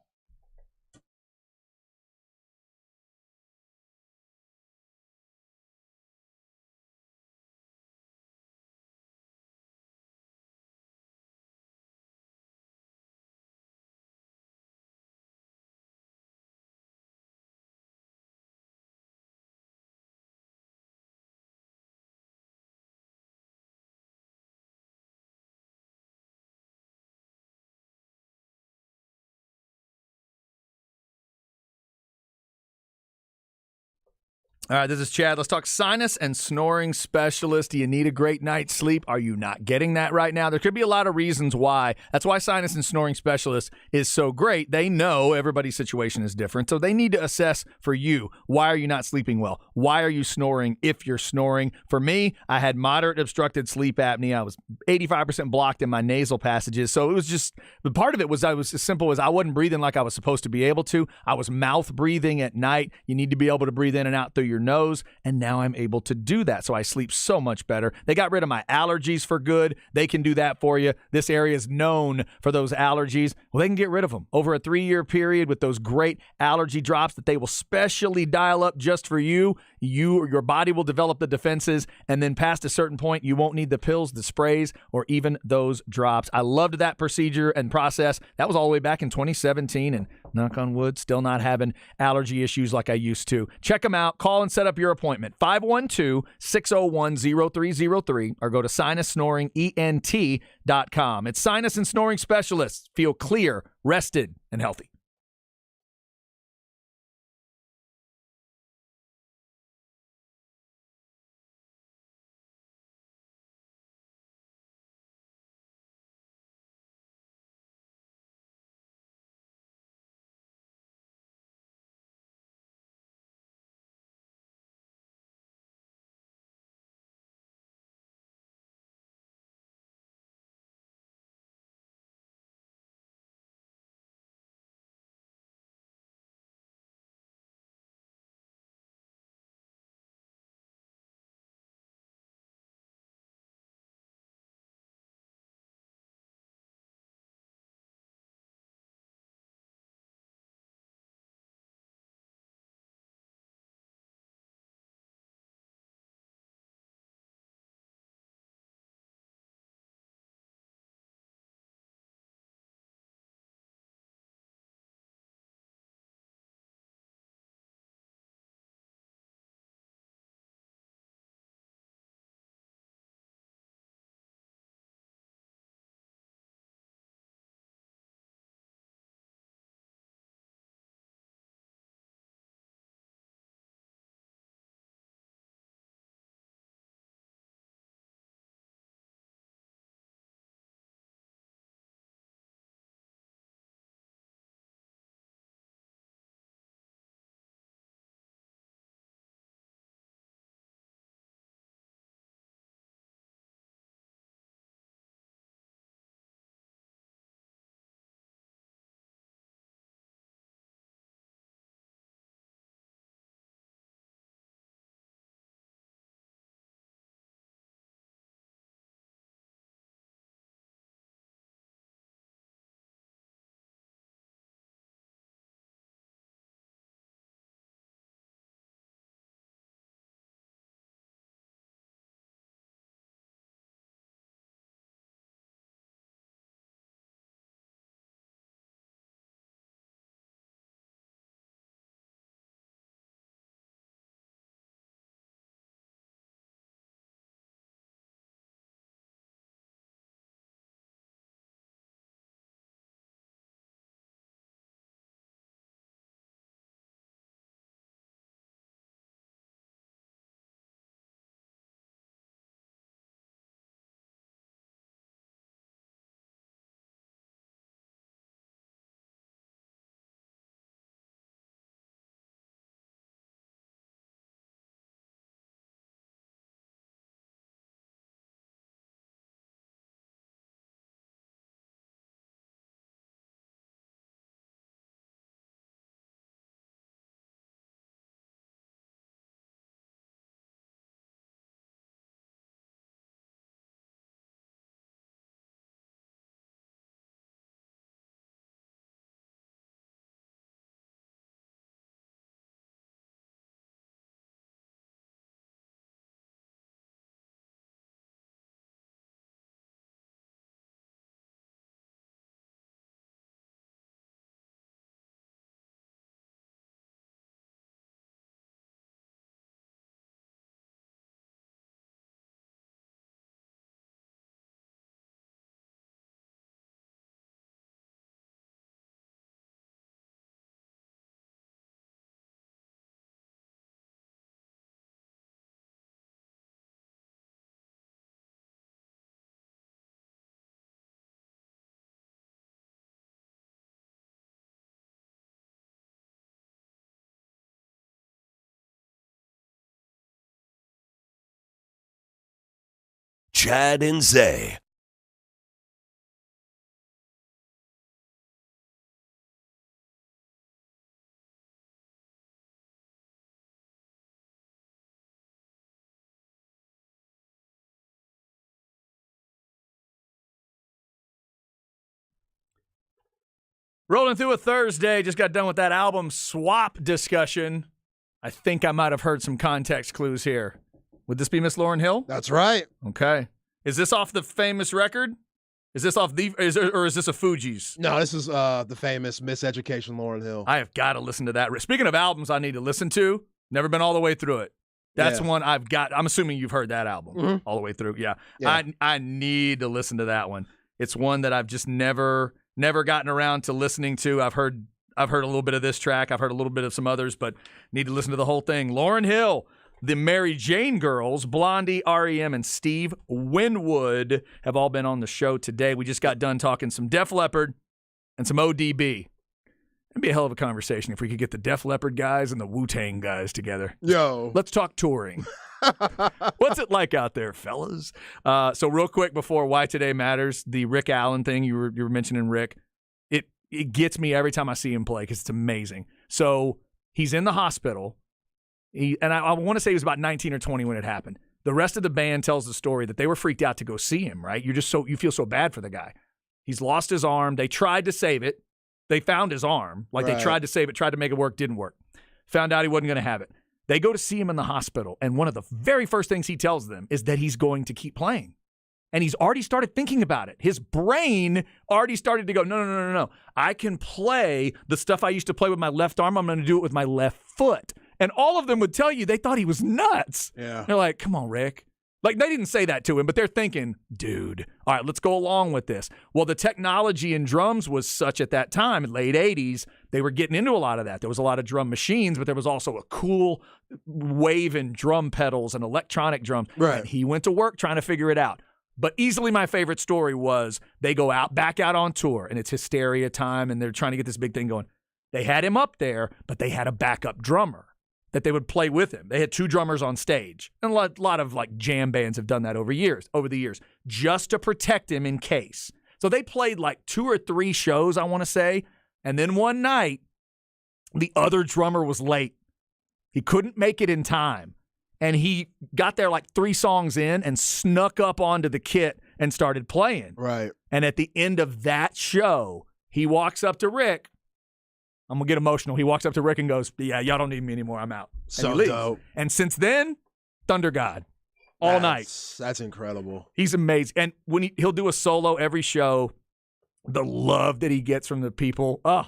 All right, this is Chad. Let's talk sinus and snoring specialist. Do you need a great night's sleep? Are you not getting that right now? There could be a lot of reasons why. That's why sinus and snoring specialist is so great. They know everybody's situation is different, so they need to assess for you. Why are you not sleeping well? Why are you snoring if you're snoring? For me, I had moderate obstructed sleep apnea. I was 85% blocked in my nasal passages, so it was just, the part of it was I was as simple as I wasn't breathing like I was supposed to be able to. I was mouth breathing at night. You need to be able to breathe in and out through your nose, and now I'm able to do that, so I sleep so much better. They got rid of my allergies for good. They can do that for you. This area is known for those allergies. Well, they can get rid of them over a 3-year period with those great allergy drops that they will specially dial up just for you. your body will develop the defenses, and then past a certain point, you won't need the pills, the sprays, or even those drops. I loved that procedure and process. That was all the way back in 2017, and knock on wood, still not having allergy issues like I used to. Check them out. Call and set up your appointment. 512-601-0303 or go to sinussnoringent.com. It's sinus and snoring specialists. Feel clear, rested, and healthy. Chad and Zay. Rolling through a Thursday, just got done with that album swap discussion. I think I might have heard some context clues here. Would this be Miss Lauryn Hill? That's right. Okay. Is this off the famous record? Is this off the or is this a Fugees? No, this is the famous Miseducation Lauryn Hill. I have got to listen to that. Speaking of albums I need to listen to, never been all the way through it. That's one I've got. I'm assuming you've heard that album all the way through. Yeah. I need to listen to that one. It's one that I've just never gotten around to listening to. I've heard a little bit of this track. I've heard a little bit of some others, but need to listen to the whole thing. Lauryn Hill, the Mary Jane Girls, Blondie, REM, and Steve Winwood have all been on the show today. We just got done talking some Def Leppard and some ODB. It'd be a hell of a conversation if we could get the Def Leppard guys and the Wu-Tang guys together. Yo. Let's talk touring. What's it like out there, fellas? So real quick before Why Today Matters, the Rick Allen thing, you were mentioning Rick, it gets me every time I see him play because it's amazing. So he's in the hospital. I want to say he was about 19 or 20 when it happened. The rest of the band tells the story that they were freaked out to go see him, right? You feel so bad for the guy. He's lost his arm. They tried to save it. They found his arm. They tried to save it, tried to make it work, didn't work. Found out he wasn't going to have it. They go to see him in the hospital, and one of the very first things he tells them is that he's going to keep playing. And he's already started thinking about it. His brain already started to go, no. I can play the stuff I used to play with my left arm. I'm going to do it with my left foot. And all of them would tell you they thought he was nuts. Yeah. They're like, come on, Rick. Like, they didn't say that to him, but they're thinking, dude, all right, let's go along with this. Well, the technology in drums was such at that time, in late 80s, they were getting into a lot of that. There was a lot of drum machines, but there was also a cool wave in drum pedals and electronic drums. Right. And he went to work trying to figure it out. But easily my favorite story was they go back out on tour, and it's Hysteria time, and they're trying to get this big thing going. They had him up there, but they had a backup drummer that they would play with him. They had two drummers on stage. And a lot of like jam bands have done that over the years, just to protect him in case. So they played like 2 or 3 shows, I want to say. And then one night, the other drummer was late. He couldn't make it in time. And he got there like 3 songs in and snuck up onto the kit and started playing. Right. And at the end of that show, he walks up to Rick. I'm going to get emotional. He walks up to Rick and goes, yeah, y'all don't need me anymore. I'm out. So dope. And since then, Thunder God. All night. That's incredible. He's amazing. And when he'll do a solo every show, the love that he gets from the people. Oh,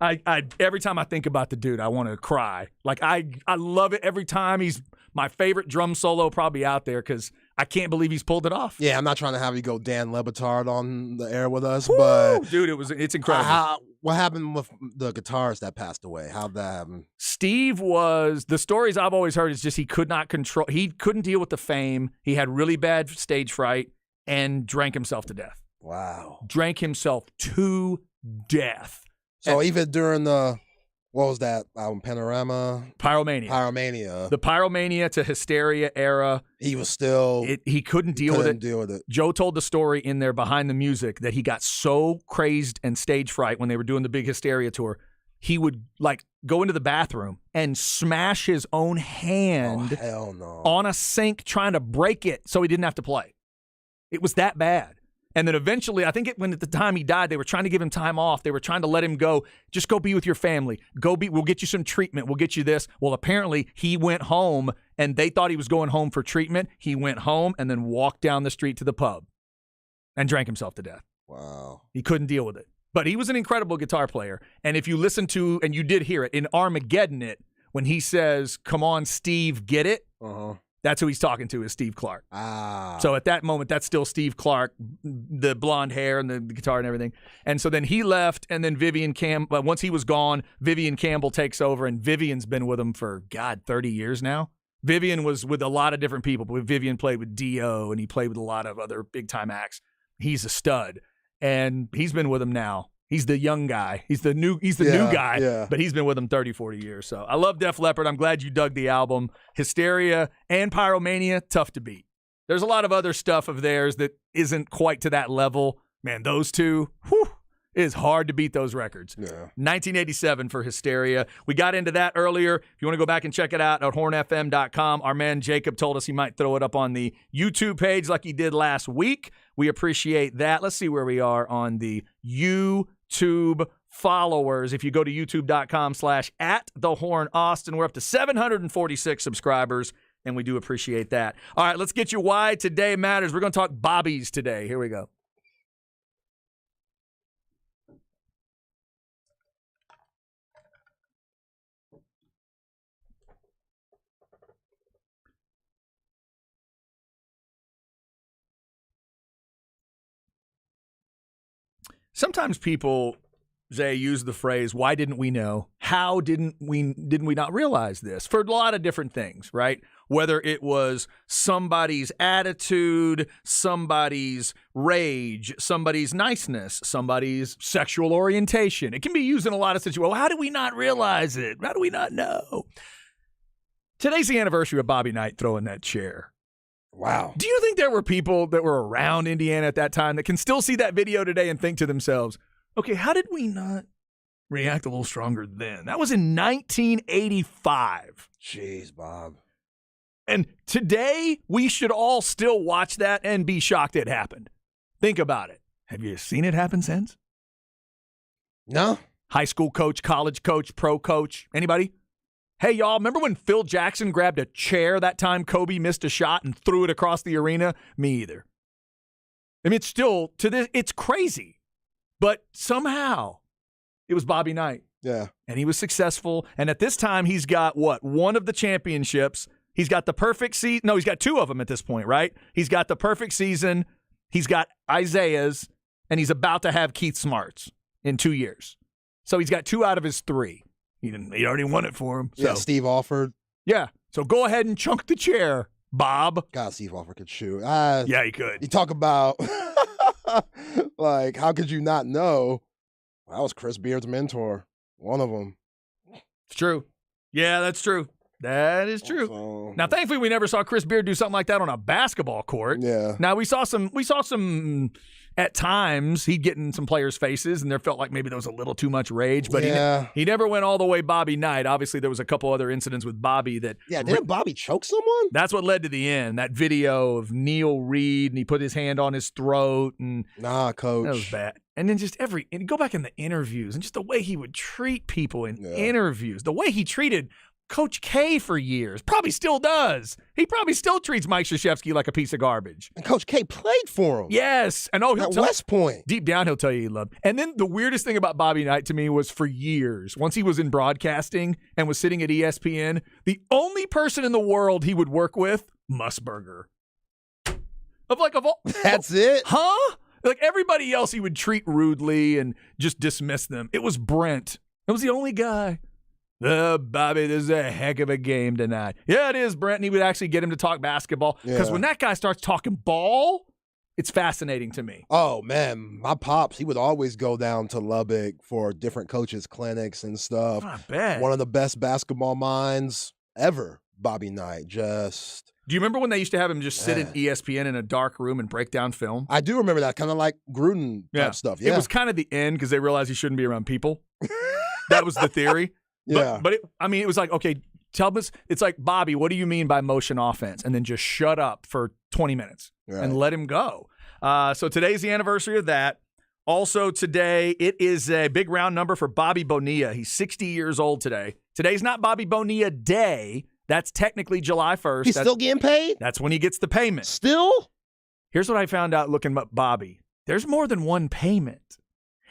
I every time I think about the dude, I want to cry. Like, I love it every time. He's my favorite drum solo probably out there because I can't believe he's pulled it off. Yeah, I'm not trying to have you go Dan Le Batard on the air with us, Woo! but Dude, it's incredible. What happened with the guitarist that passed away? How'd that happen? Steve the stories I've always heard is just he couldn't deal with the fame. He had really bad stage fright and drank himself to death. Wow. Drank himself to death. So even during the, what was that album, Panorama? Pyromania. The Pyromania to Hysteria era. He was still... he couldn't deal with it. Joe told the story in there behind the music that he got so crazed and stage fright when they were doing the big Hysteria tour, he would like go into the bathroom and smash his own hand on a sink trying to break it so he didn't have to play. It was that bad. And then eventually, I think when at the time he died, they were trying to give him time off. They were trying to let him go. Just go be with your family. We'll get you some treatment. We'll get you this. Well, apparently he went home and they thought he was going home for treatment. He went home and then walked down the street to the pub and drank himself to death. Wow. He couldn't deal with it. But he was an incredible guitar player. And if you listen to, and you did hear it, in Armageddon when he says, "Come on, Steve, get it," that's who he's talking to, is Steve Clark. So at that moment, that's still Steve Clark, the blonde hair and the guitar and everything. And so then he left, and then once he was gone, Vivian Campbell takes over, and Vivian's been with him for, 30 years now. Vivian was with a lot of different people, but Vivian played with Dio, and he played with a lot of other big-time acts. He's a stud, and he's been with him now. He's the young guy. He's the new guy, but he's been with them 30, 40 years. So I love Def Leppard. I'm glad you dug the album. Hysteria and Pyromania, tough to beat. There's a lot of other stuff of theirs that isn't quite to that level. Man, those two, it is hard to beat those records. Yeah. 1987 for Hysteria. We got into that earlier. If you want to go back and check it out at hornfm.com, our man Jacob told us he might throw it up on the YouTube page like he did last week. We appreciate that. Let's see where we are on the YouTube followers if you go to youtube.com/@thehornaustin. We're up to 746 subscribers, and we do appreciate that. All right, let's get you why today matters. We're going to talk Bobbies today. Here we go. Sometimes people, Zay, use the phrase, why didn't we know? How didn't we not realize this? For a lot of different things, right? Whether it was somebody's attitude, somebody's rage, somebody's niceness, somebody's sexual orientation. It can be used in a lot of situations. Well, how did we not realize it? How do we not know? Today's the anniversary of Bobby Knight throwing that chair. Wow. Do you think there were people that were around Indiana at that time that can still see that video today and think to themselves, okay, how did we not react a little stronger then? That was in 1985. Jeez, Bob. And today, we should all still watch that and be shocked it happened. Think about it. Have you seen it happen since? No. High school coach, college coach, pro coach, anybody? Hey, y'all, remember when Phil Jackson grabbed a chair that time Kobe missed a shot and threw it across the arena? Me either. I mean, it's still, to this, it's crazy. But somehow, it was Bobby Knight. Yeah. And he was successful. And at this time, he's got, one of the championships. He's got the perfect season. No, he's got two of them at this point, right? He's got the perfect season. He's got Isaiah's. And he's about to have Keith Smart's in 2 years. So he's got 2 out of his 3. He already won it for him. So. Yeah, Steve Alford. Yeah. So go ahead and chunk the chair, Bob. God, Steve Alford could shoot. Yeah, he could. You talk about, like, how could you not know? That was Chris Beard's mentor. One of them. It's true. Yeah, that's true. That is true. So, Now, thankfully, we never saw Chris Beard do something like that on a basketball court. yeah. Now, we saw some at times he'd get in some players' faces, and there felt like maybe there was a little too much rage, but Yeah. he never went all the way Bobby Knight. Obviously, there was a couple other incidents with Bobby that Didn't Bobby choke someone? that's what led to the end. That video of Neil Reed, and he put his hand on his throat, and Nah, coach. that was bad. And then just and go back in the interviews, and just the way he would treat people in Yeah. interviews, the way he treated Coach K for years, probably still does. He probably still treats Mike Krzyzewski like a piece of garbage. And Coach K played for him. Yes. And he'll At tell, West Point. deep down, he'll tell you he loved. And then the weirdest thing about Bobby Knight to me was for years, once he was in broadcasting and was sitting at ESPN, the only person in the world he would work with, Musburger. Of all, That's it? huh? Like everybody else, he would treat rudely and just dismiss them. It was Brent. It was the only guy. Bobby, this is a heck of a game tonight. Yeah, it is, Brent. And he would actually get him to talk basketball. Because when that guy starts talking ball, it's fascinating to me. Oh, man. My pops, he would always go down to Lubbock for different coaches' clinics and stuff. I bet. One of the best basketball minds ever, Bobby Knight. Just, Do you remember when they used to have him just sit at ESPN in a dark room and break down film? I do remember that, kind of like Gruden type stuff. Yeah. It was kind of the end because they realized he shouldn't be around people. That was the theory. Yeah. But it was like, okay, tell us, it's like, Bobby, what do you mean by motion offense? And then just shut up for 20 minutes and let him go. So today's the anniversary of that. Also today, it is a big round number for Bobby Bonilla. He's 60 years old today. Today's not Bobby Bonilla Day. That's technically July 1st. He's still getting paid? That's when he gets the payment. Still? Here's what I found out looking up Bobby. There's more than one payment.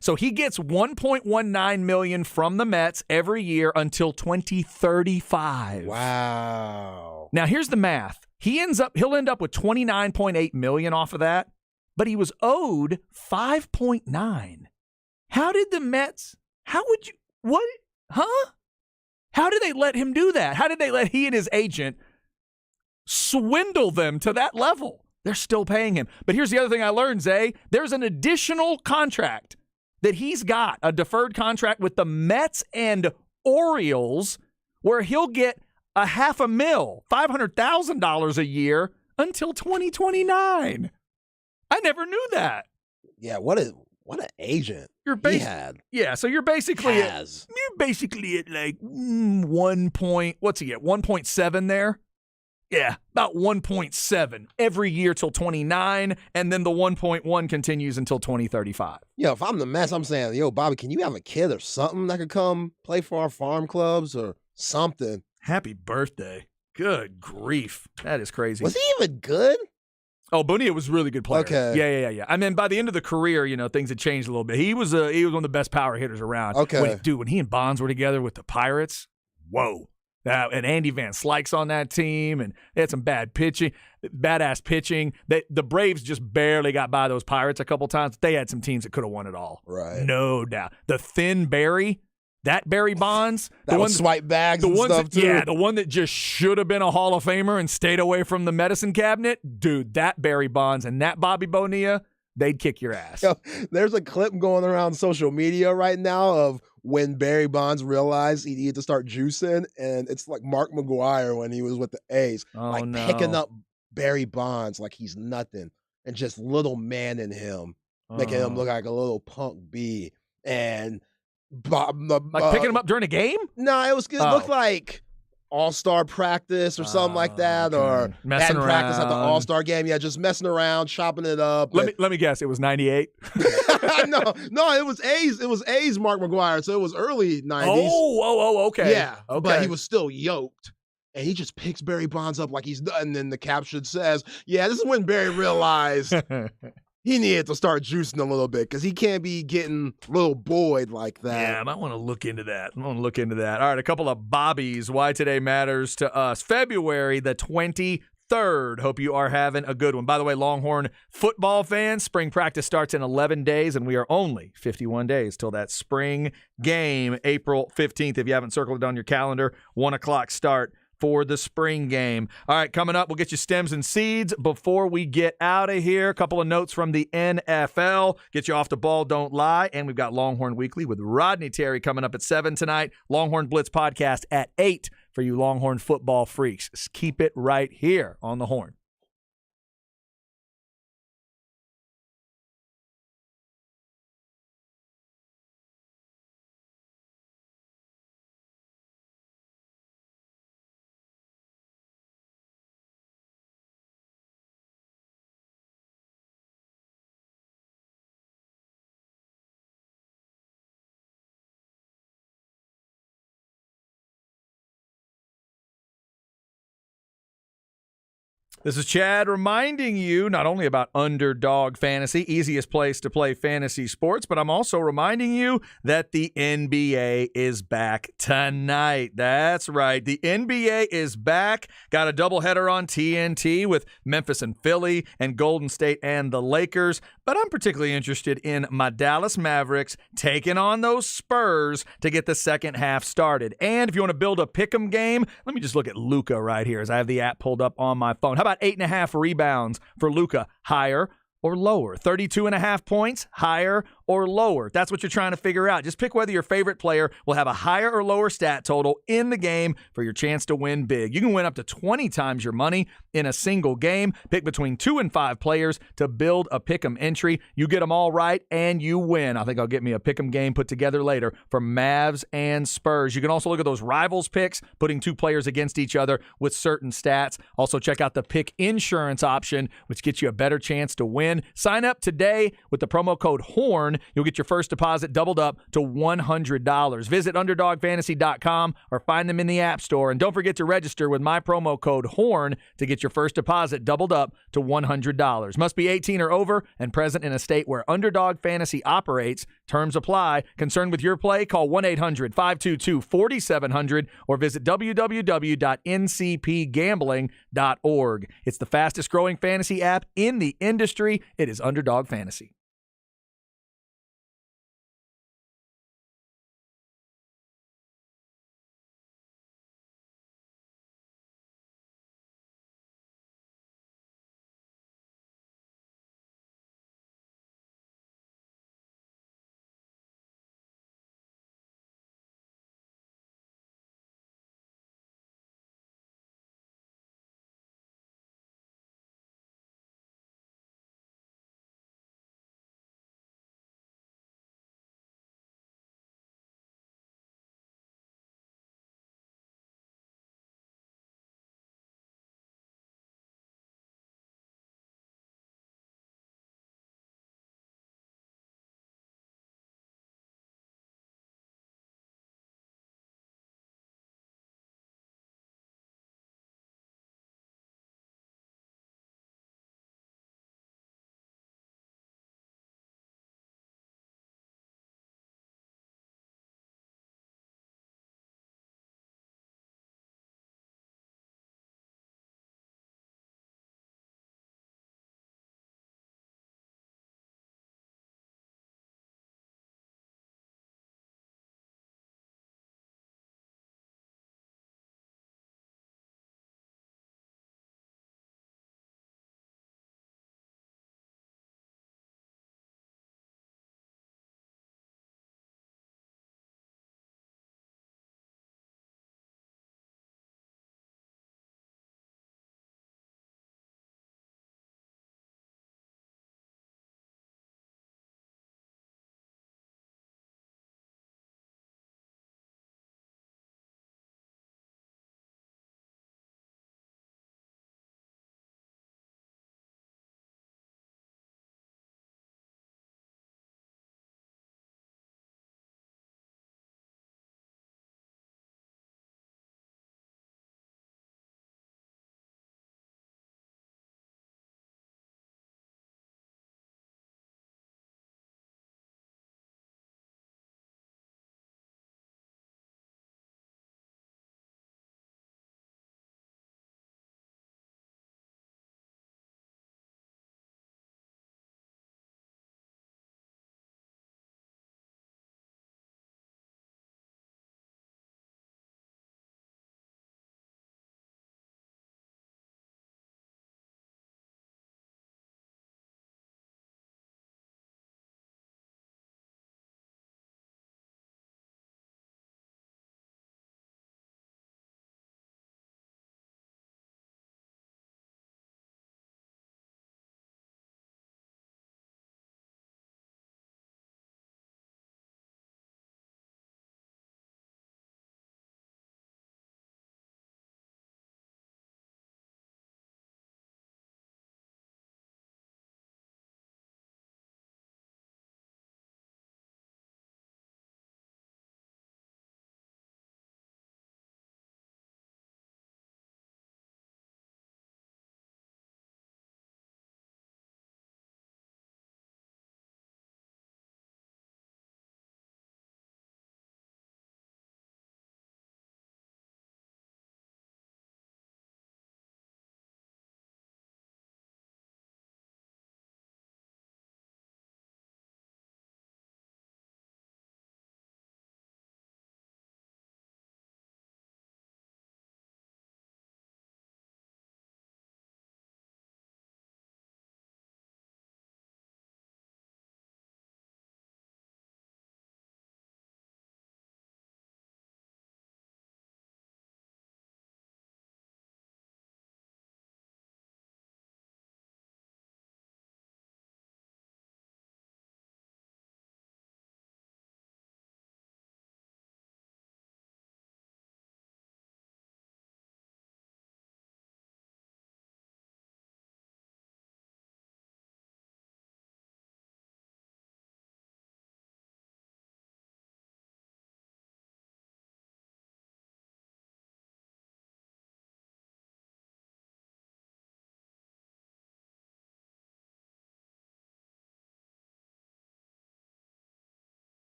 So he gets $1.19 million from the Mets every year until 2035. Wow. Now here's the math. He'll end up with $29.8 million off of that, but he was owed $5.9. How did the Mets? How did they let him do that? How did they let he and his agent swindle them to that level? They're still paying him. But here's the other thing I learned, Zay. There's an additional contract that he's got, a deferred contract with the Mets and Orioles, where he'll get $500,000 a year until 2029. I never knew that. Yeah, what an agent he had. Yeah, so you're basically at like 1 point, what's he at? 1.7 there. Yeah, about 1.7 every year till 29, and then the 1.1 continues until 2035. Yo, if I'm the Mets, I'm saying, yo, Bobby, can you have a kid or something that could come play for our farm clubs or something? Happy birthday. Good grief. That is crazy. Was he even good? Oh, Bonilla was a really good player. Okay. Yeah. I mean, by the end of the career, things had changed a little bit. He was one of the best power hitters around. Okay. When he and Bonds were together with the Pirates, whoa. And Andy Van Slyke's on that team, and they had some badass pitching. The Braves just barely got by those Pirates a couple times. They had some teams that could have won it all. Right. No doubt. The thin Barry, that Barry Bonds. That one swipe bags and stuff, too. Yeah, the one that just should have been a Hall of Famer and stayed away from the medicine cabinet. Dude, that Barry Bonds and that Bobby Bonilla, they'd kick your ass. Yo, there's a clip going around social media right now of when Barry Bonds realized he needed to start juicing, and it's like Mark McGwire when he was with the A's, picking up Barry Bonds like he's nothing, and just little man in him, making him look like a little punk bee, and picking him up during a game? No, it looked like all-star practice or something like that, or messing around. Practice at the all-star game. Yeah, just messing around, chopping it up. Let me guess. It was 98. No, it was A's. It was A's Mark McGwire, so it was early 90s. Oh, okay. Yeah, okay. But he was still yoked. And he just picks Barry Bonds up like he's done. And then the caption says, yeah, this is when Barry realized he needed to start juicing a little bit because he can't be getting little Boyd like that. Yeah, I might want to look into that. All right, a couple of Bobbies. Why today matters to us. February the 23rd. Hope you are having a good one. By the way, Longhorn football fans, spring practice starts in 11 days, and we are only 51 days till that spring game, April 15th. If you haven't circled it on your calendar, 1 o'clock start for the spring game. All right, coming up, we'll get you stems and seeds. Before we get out of here, a couple of notes from the NFL. Get you off the ball, don't lie. And we've got Longhorn Weekly with Rodney Terry coming up at 7 tonight. Longhorn Blitz podcast at 8 for you Longhorn football freaks. Keep it right here on the Horn. This is Chad reminding you not only about Underdog Fantasy, easiest place to play fantasy sports, but I'm also reminding you that the NBA is back tonight. That's right. The NBA is back. Got a doubleheader on TNT with Memphis and Philly and Golden State and the Lakers. But I'm particularly interested in my Dallas Mavericks taking on those Spurs to get the second half started. And if you want to build a pick'em game, let me just look at Luka right here as I have the app pulled up on my phone. How about 8.5 rebounds for Luka? Higher or lower? 32.5 points? Higher or lower? That's what you're trying to figure out. Just pick whether your favorite player will have a higher or lower stat total in the game for your chance to win big. You can win up to 20 times your money in a single game. Pick between 2 and 5 players to build a pick'em entry. You get them all right and you win. I think I'll get me a pick'em game put together later for Mavs and Spurs. You can also look at those rivals picks, putting 2 players against each other with certain stats. Also check out the pick insurance option, which gets you a better chance to win. Sign up today with the promo code HORN. You'll get your first deposit doubled up to $100. Visit UnderdogFantasy.com or find them in the App Store. And don't forget to register with my promo code HORN to get your first deposit doubled up to $100. Must be 18 or over and present in a state where Underdog Fantasy operates. Terms apply. Concerned with your play? Call 1-800-522-4700 or visit www.ncpgambling.org. It's the fastest growing fantasy app in the industry. It is Underdog Fantasy.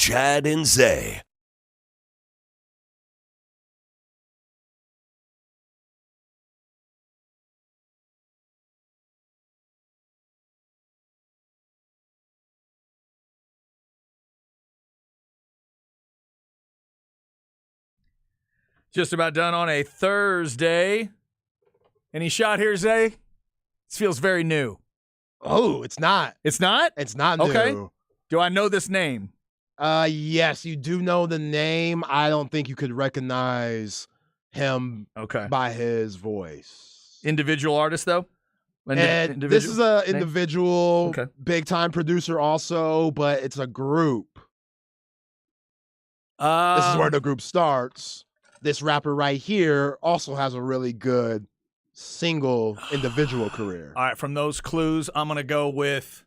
Chad and Zay. Just about done on a Thursday. Any shot here, Zay? This feels very new. Oh, it's not. It's not? It's not new. Okay. Do I know this name? Yes, you do know the name. I don't think you could recognize him Okay. by his voice. Individual artist, though? And this is an name? individual, Okay. big-time producer also, but it's a group. This is where the group starts. This rapper right here also has a really good single individual career. All right, from those clues, I'm going to go with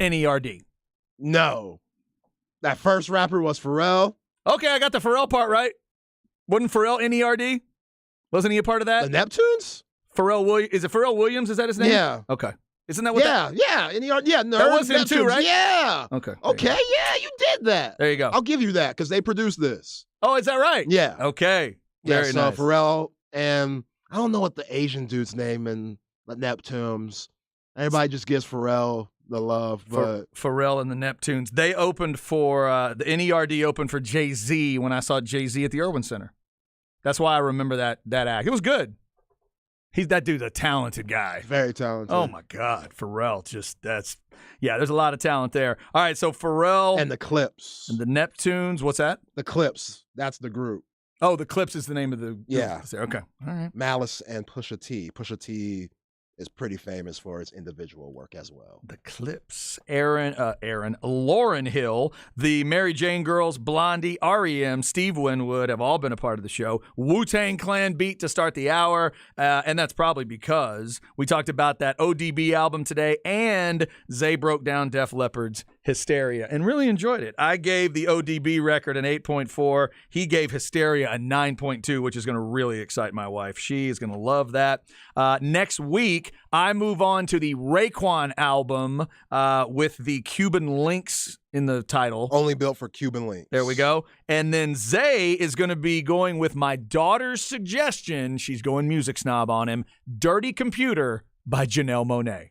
NERD. No. That first rapper was Pharrell. Okay, I got the Pharrell part right. Wasn't Pharrell NERD? Wasn't he a part of that? The Neptunes? Pharrell Williams. Is it Pharrell Williams? Is that his name? Yeah. Okay. Isn't that what Yeah, NERD. Yeah, That was him too, Neptunes. right? Yeah. Okay. Okay, yeah, you did that. There you go. I'll give you that because they produced this. Oh, is that right? Yeah. Okay. Yeah, Very so nice. Pharrell and I don't know what the Asian dude's name in the Neptunes. Everybody just gives Pharrell the love, but Pharrell and the Neptunes. They opened for, the NERD opened for Jay-Z when I saw Jay-Z at the Irwin Center. That's why I remember that act. It was good. That dude's a talented guy. very talented. Oh, my God. Pharrell, there's a lot of talent there. All right, so Pharrell And the Clips. and the Neptunes. What's that? The Clips. That's the group. Oh, the Clips is the name of the group. Yeah. Okay. All right. Malice and Pusha T. Pusha T is pretty famous for his individual work as well. The Clips. Lauryn Hill, the Mary Jane Girls, Blondie, R.E.M., Steve Winwood have all been a part of the show. Wu-Tang Clan beat to start the hour, and that's probably because we talked about that ODB album today, and Zay broke down Def Leppard's Hysteria and really enjoyed it. I gave the ODB record an 8.4. He gave Hysteria a 9.2, which is going to really excite my wife. She is going to love that. Next week, I move on to the Raekwon album with the Cuban links in the title. Only built for Cuban links. There we go. And then Zay is going to be going with my daughter's suggestion. She's going music snob on him. Dirty Computer by Janelle Monáe.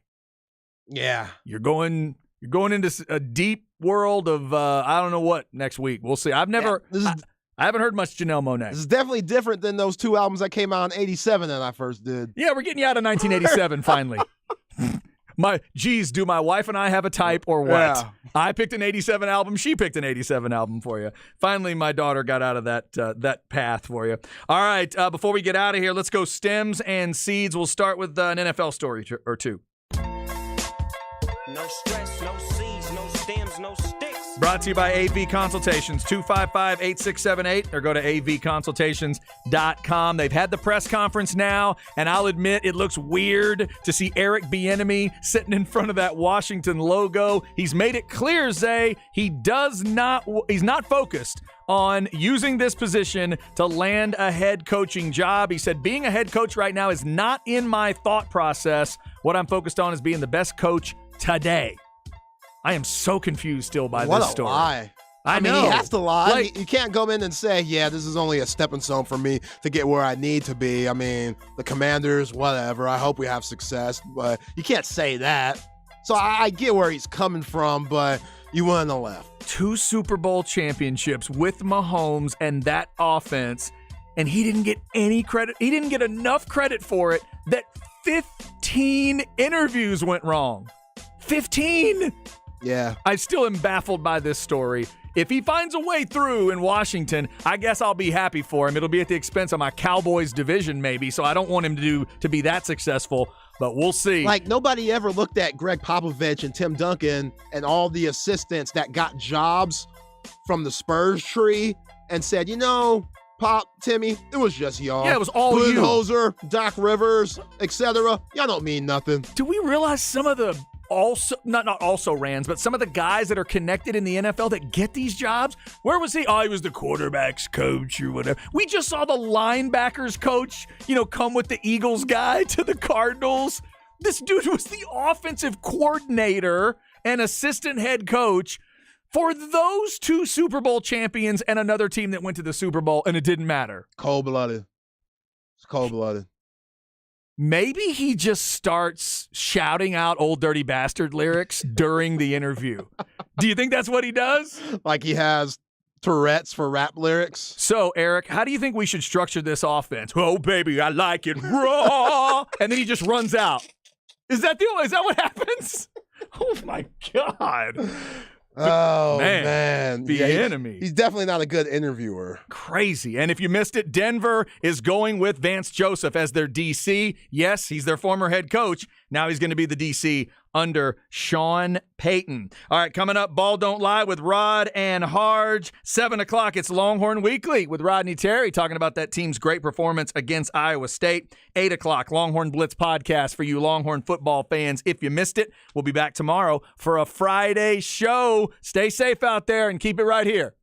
Yeah. You're going into a deep world of I don't know what next week. We'll see. I've never. I haven't heard much Janelle Monáe. This is definitely different than those two albums that came out in 87 that I first did. Yeah, we're getting you out of 1987 finally. Do my wife and I have a type or what? Yeah. I picked an 87 album. She picked an 87 album for you. Finally, my daughter got out of that path for you. All right, before we get out of here, let's go stems and seeds. We'll start with an NFL story or two. No stress, no seeds, no stems, no sticks. Brought to you by AV Consultations, 255-8678, or go to avconsultations.com. They've had the press conference now, and I'll admit it looks weird to see Eric Bieniemy sitting in front of that Washington logo. He's made it clear, Zay, he's not focused on using this position to land a head coaching job. He said, being a head coach right now is not in my thought process. What I'm focused on is being the best coach today. I am so confused still by What this a story. lie. I mean, know. he has to lie. Like- You can't go in and say, yeah, this is only a stepping stone for me to get where I need to be. I mean, the Commanders, whatever. I hope we have success, but you can't say that. So I get where he's coming from, but you went on the left. 2 Super Bowl championships with Mahomes and that offense, and he didn't get any credit. He didn't get enough credit for it that 15 interviews went wrong. 15! Yeah. I still am baffled by this story. If he finds a way through in Washington, I guess I'll be happy for him. It'll be at the expense of my Cowboys division maybe, so I don't want him to be that successful, but we'll see. Like, nobody ever looked at Greg Popovich and Tim Duncan and all the assistants that got jobs from the Spurs tree and said, you know, Pop, Timmy, it was just y'all. Yeah, it was all you. Budenholzer, Doc Rivers, etc. Y'all don't mean nothing. Do we realize some of the not also rans, but some of the guys that are connected in the NFL that get these jobs? Where was he? Oh, he was the quarterback's coach or whatever. We just saw the linebackers coach, come with the Eagles guy to the Cardinals. This dude was the offensive coordinator and assistant head coach for those two Super Bowl champions and another team that went to the Super Bowl and it didn't matter. Cold-blooded. It's cold-blooded. Maybe he just starts shouting out Old Dirty Bastard lyrics during the interview. Do you think that's what he does? Like he has Tourette's for rap lyrics. So, Eric, how do you think we should structure this offense? Oh, baby, I like it raw. And then he just runs out. Is that what happens? Oh, my God. Oh, man. The enemy. He's definitely not a good interviewer. Crazy. And if you missed it, Denver is going with Vance Joseph as their DC. Yes, he's their former head coach. Now he's going to be the DC under Sean Payton. All right, coming up, Ball Don't Lie with Rod and Harge. 7 o'clock, it's Longhorn Weekly with Rodney Terry talking about that team's great performance against Iowa State. 8 o'clock, Longhorn Blitz podcast for you Longhorn football fans. If you missed it, we'll be back tomorrow for a Friday show. Stay safe out there and keep it right here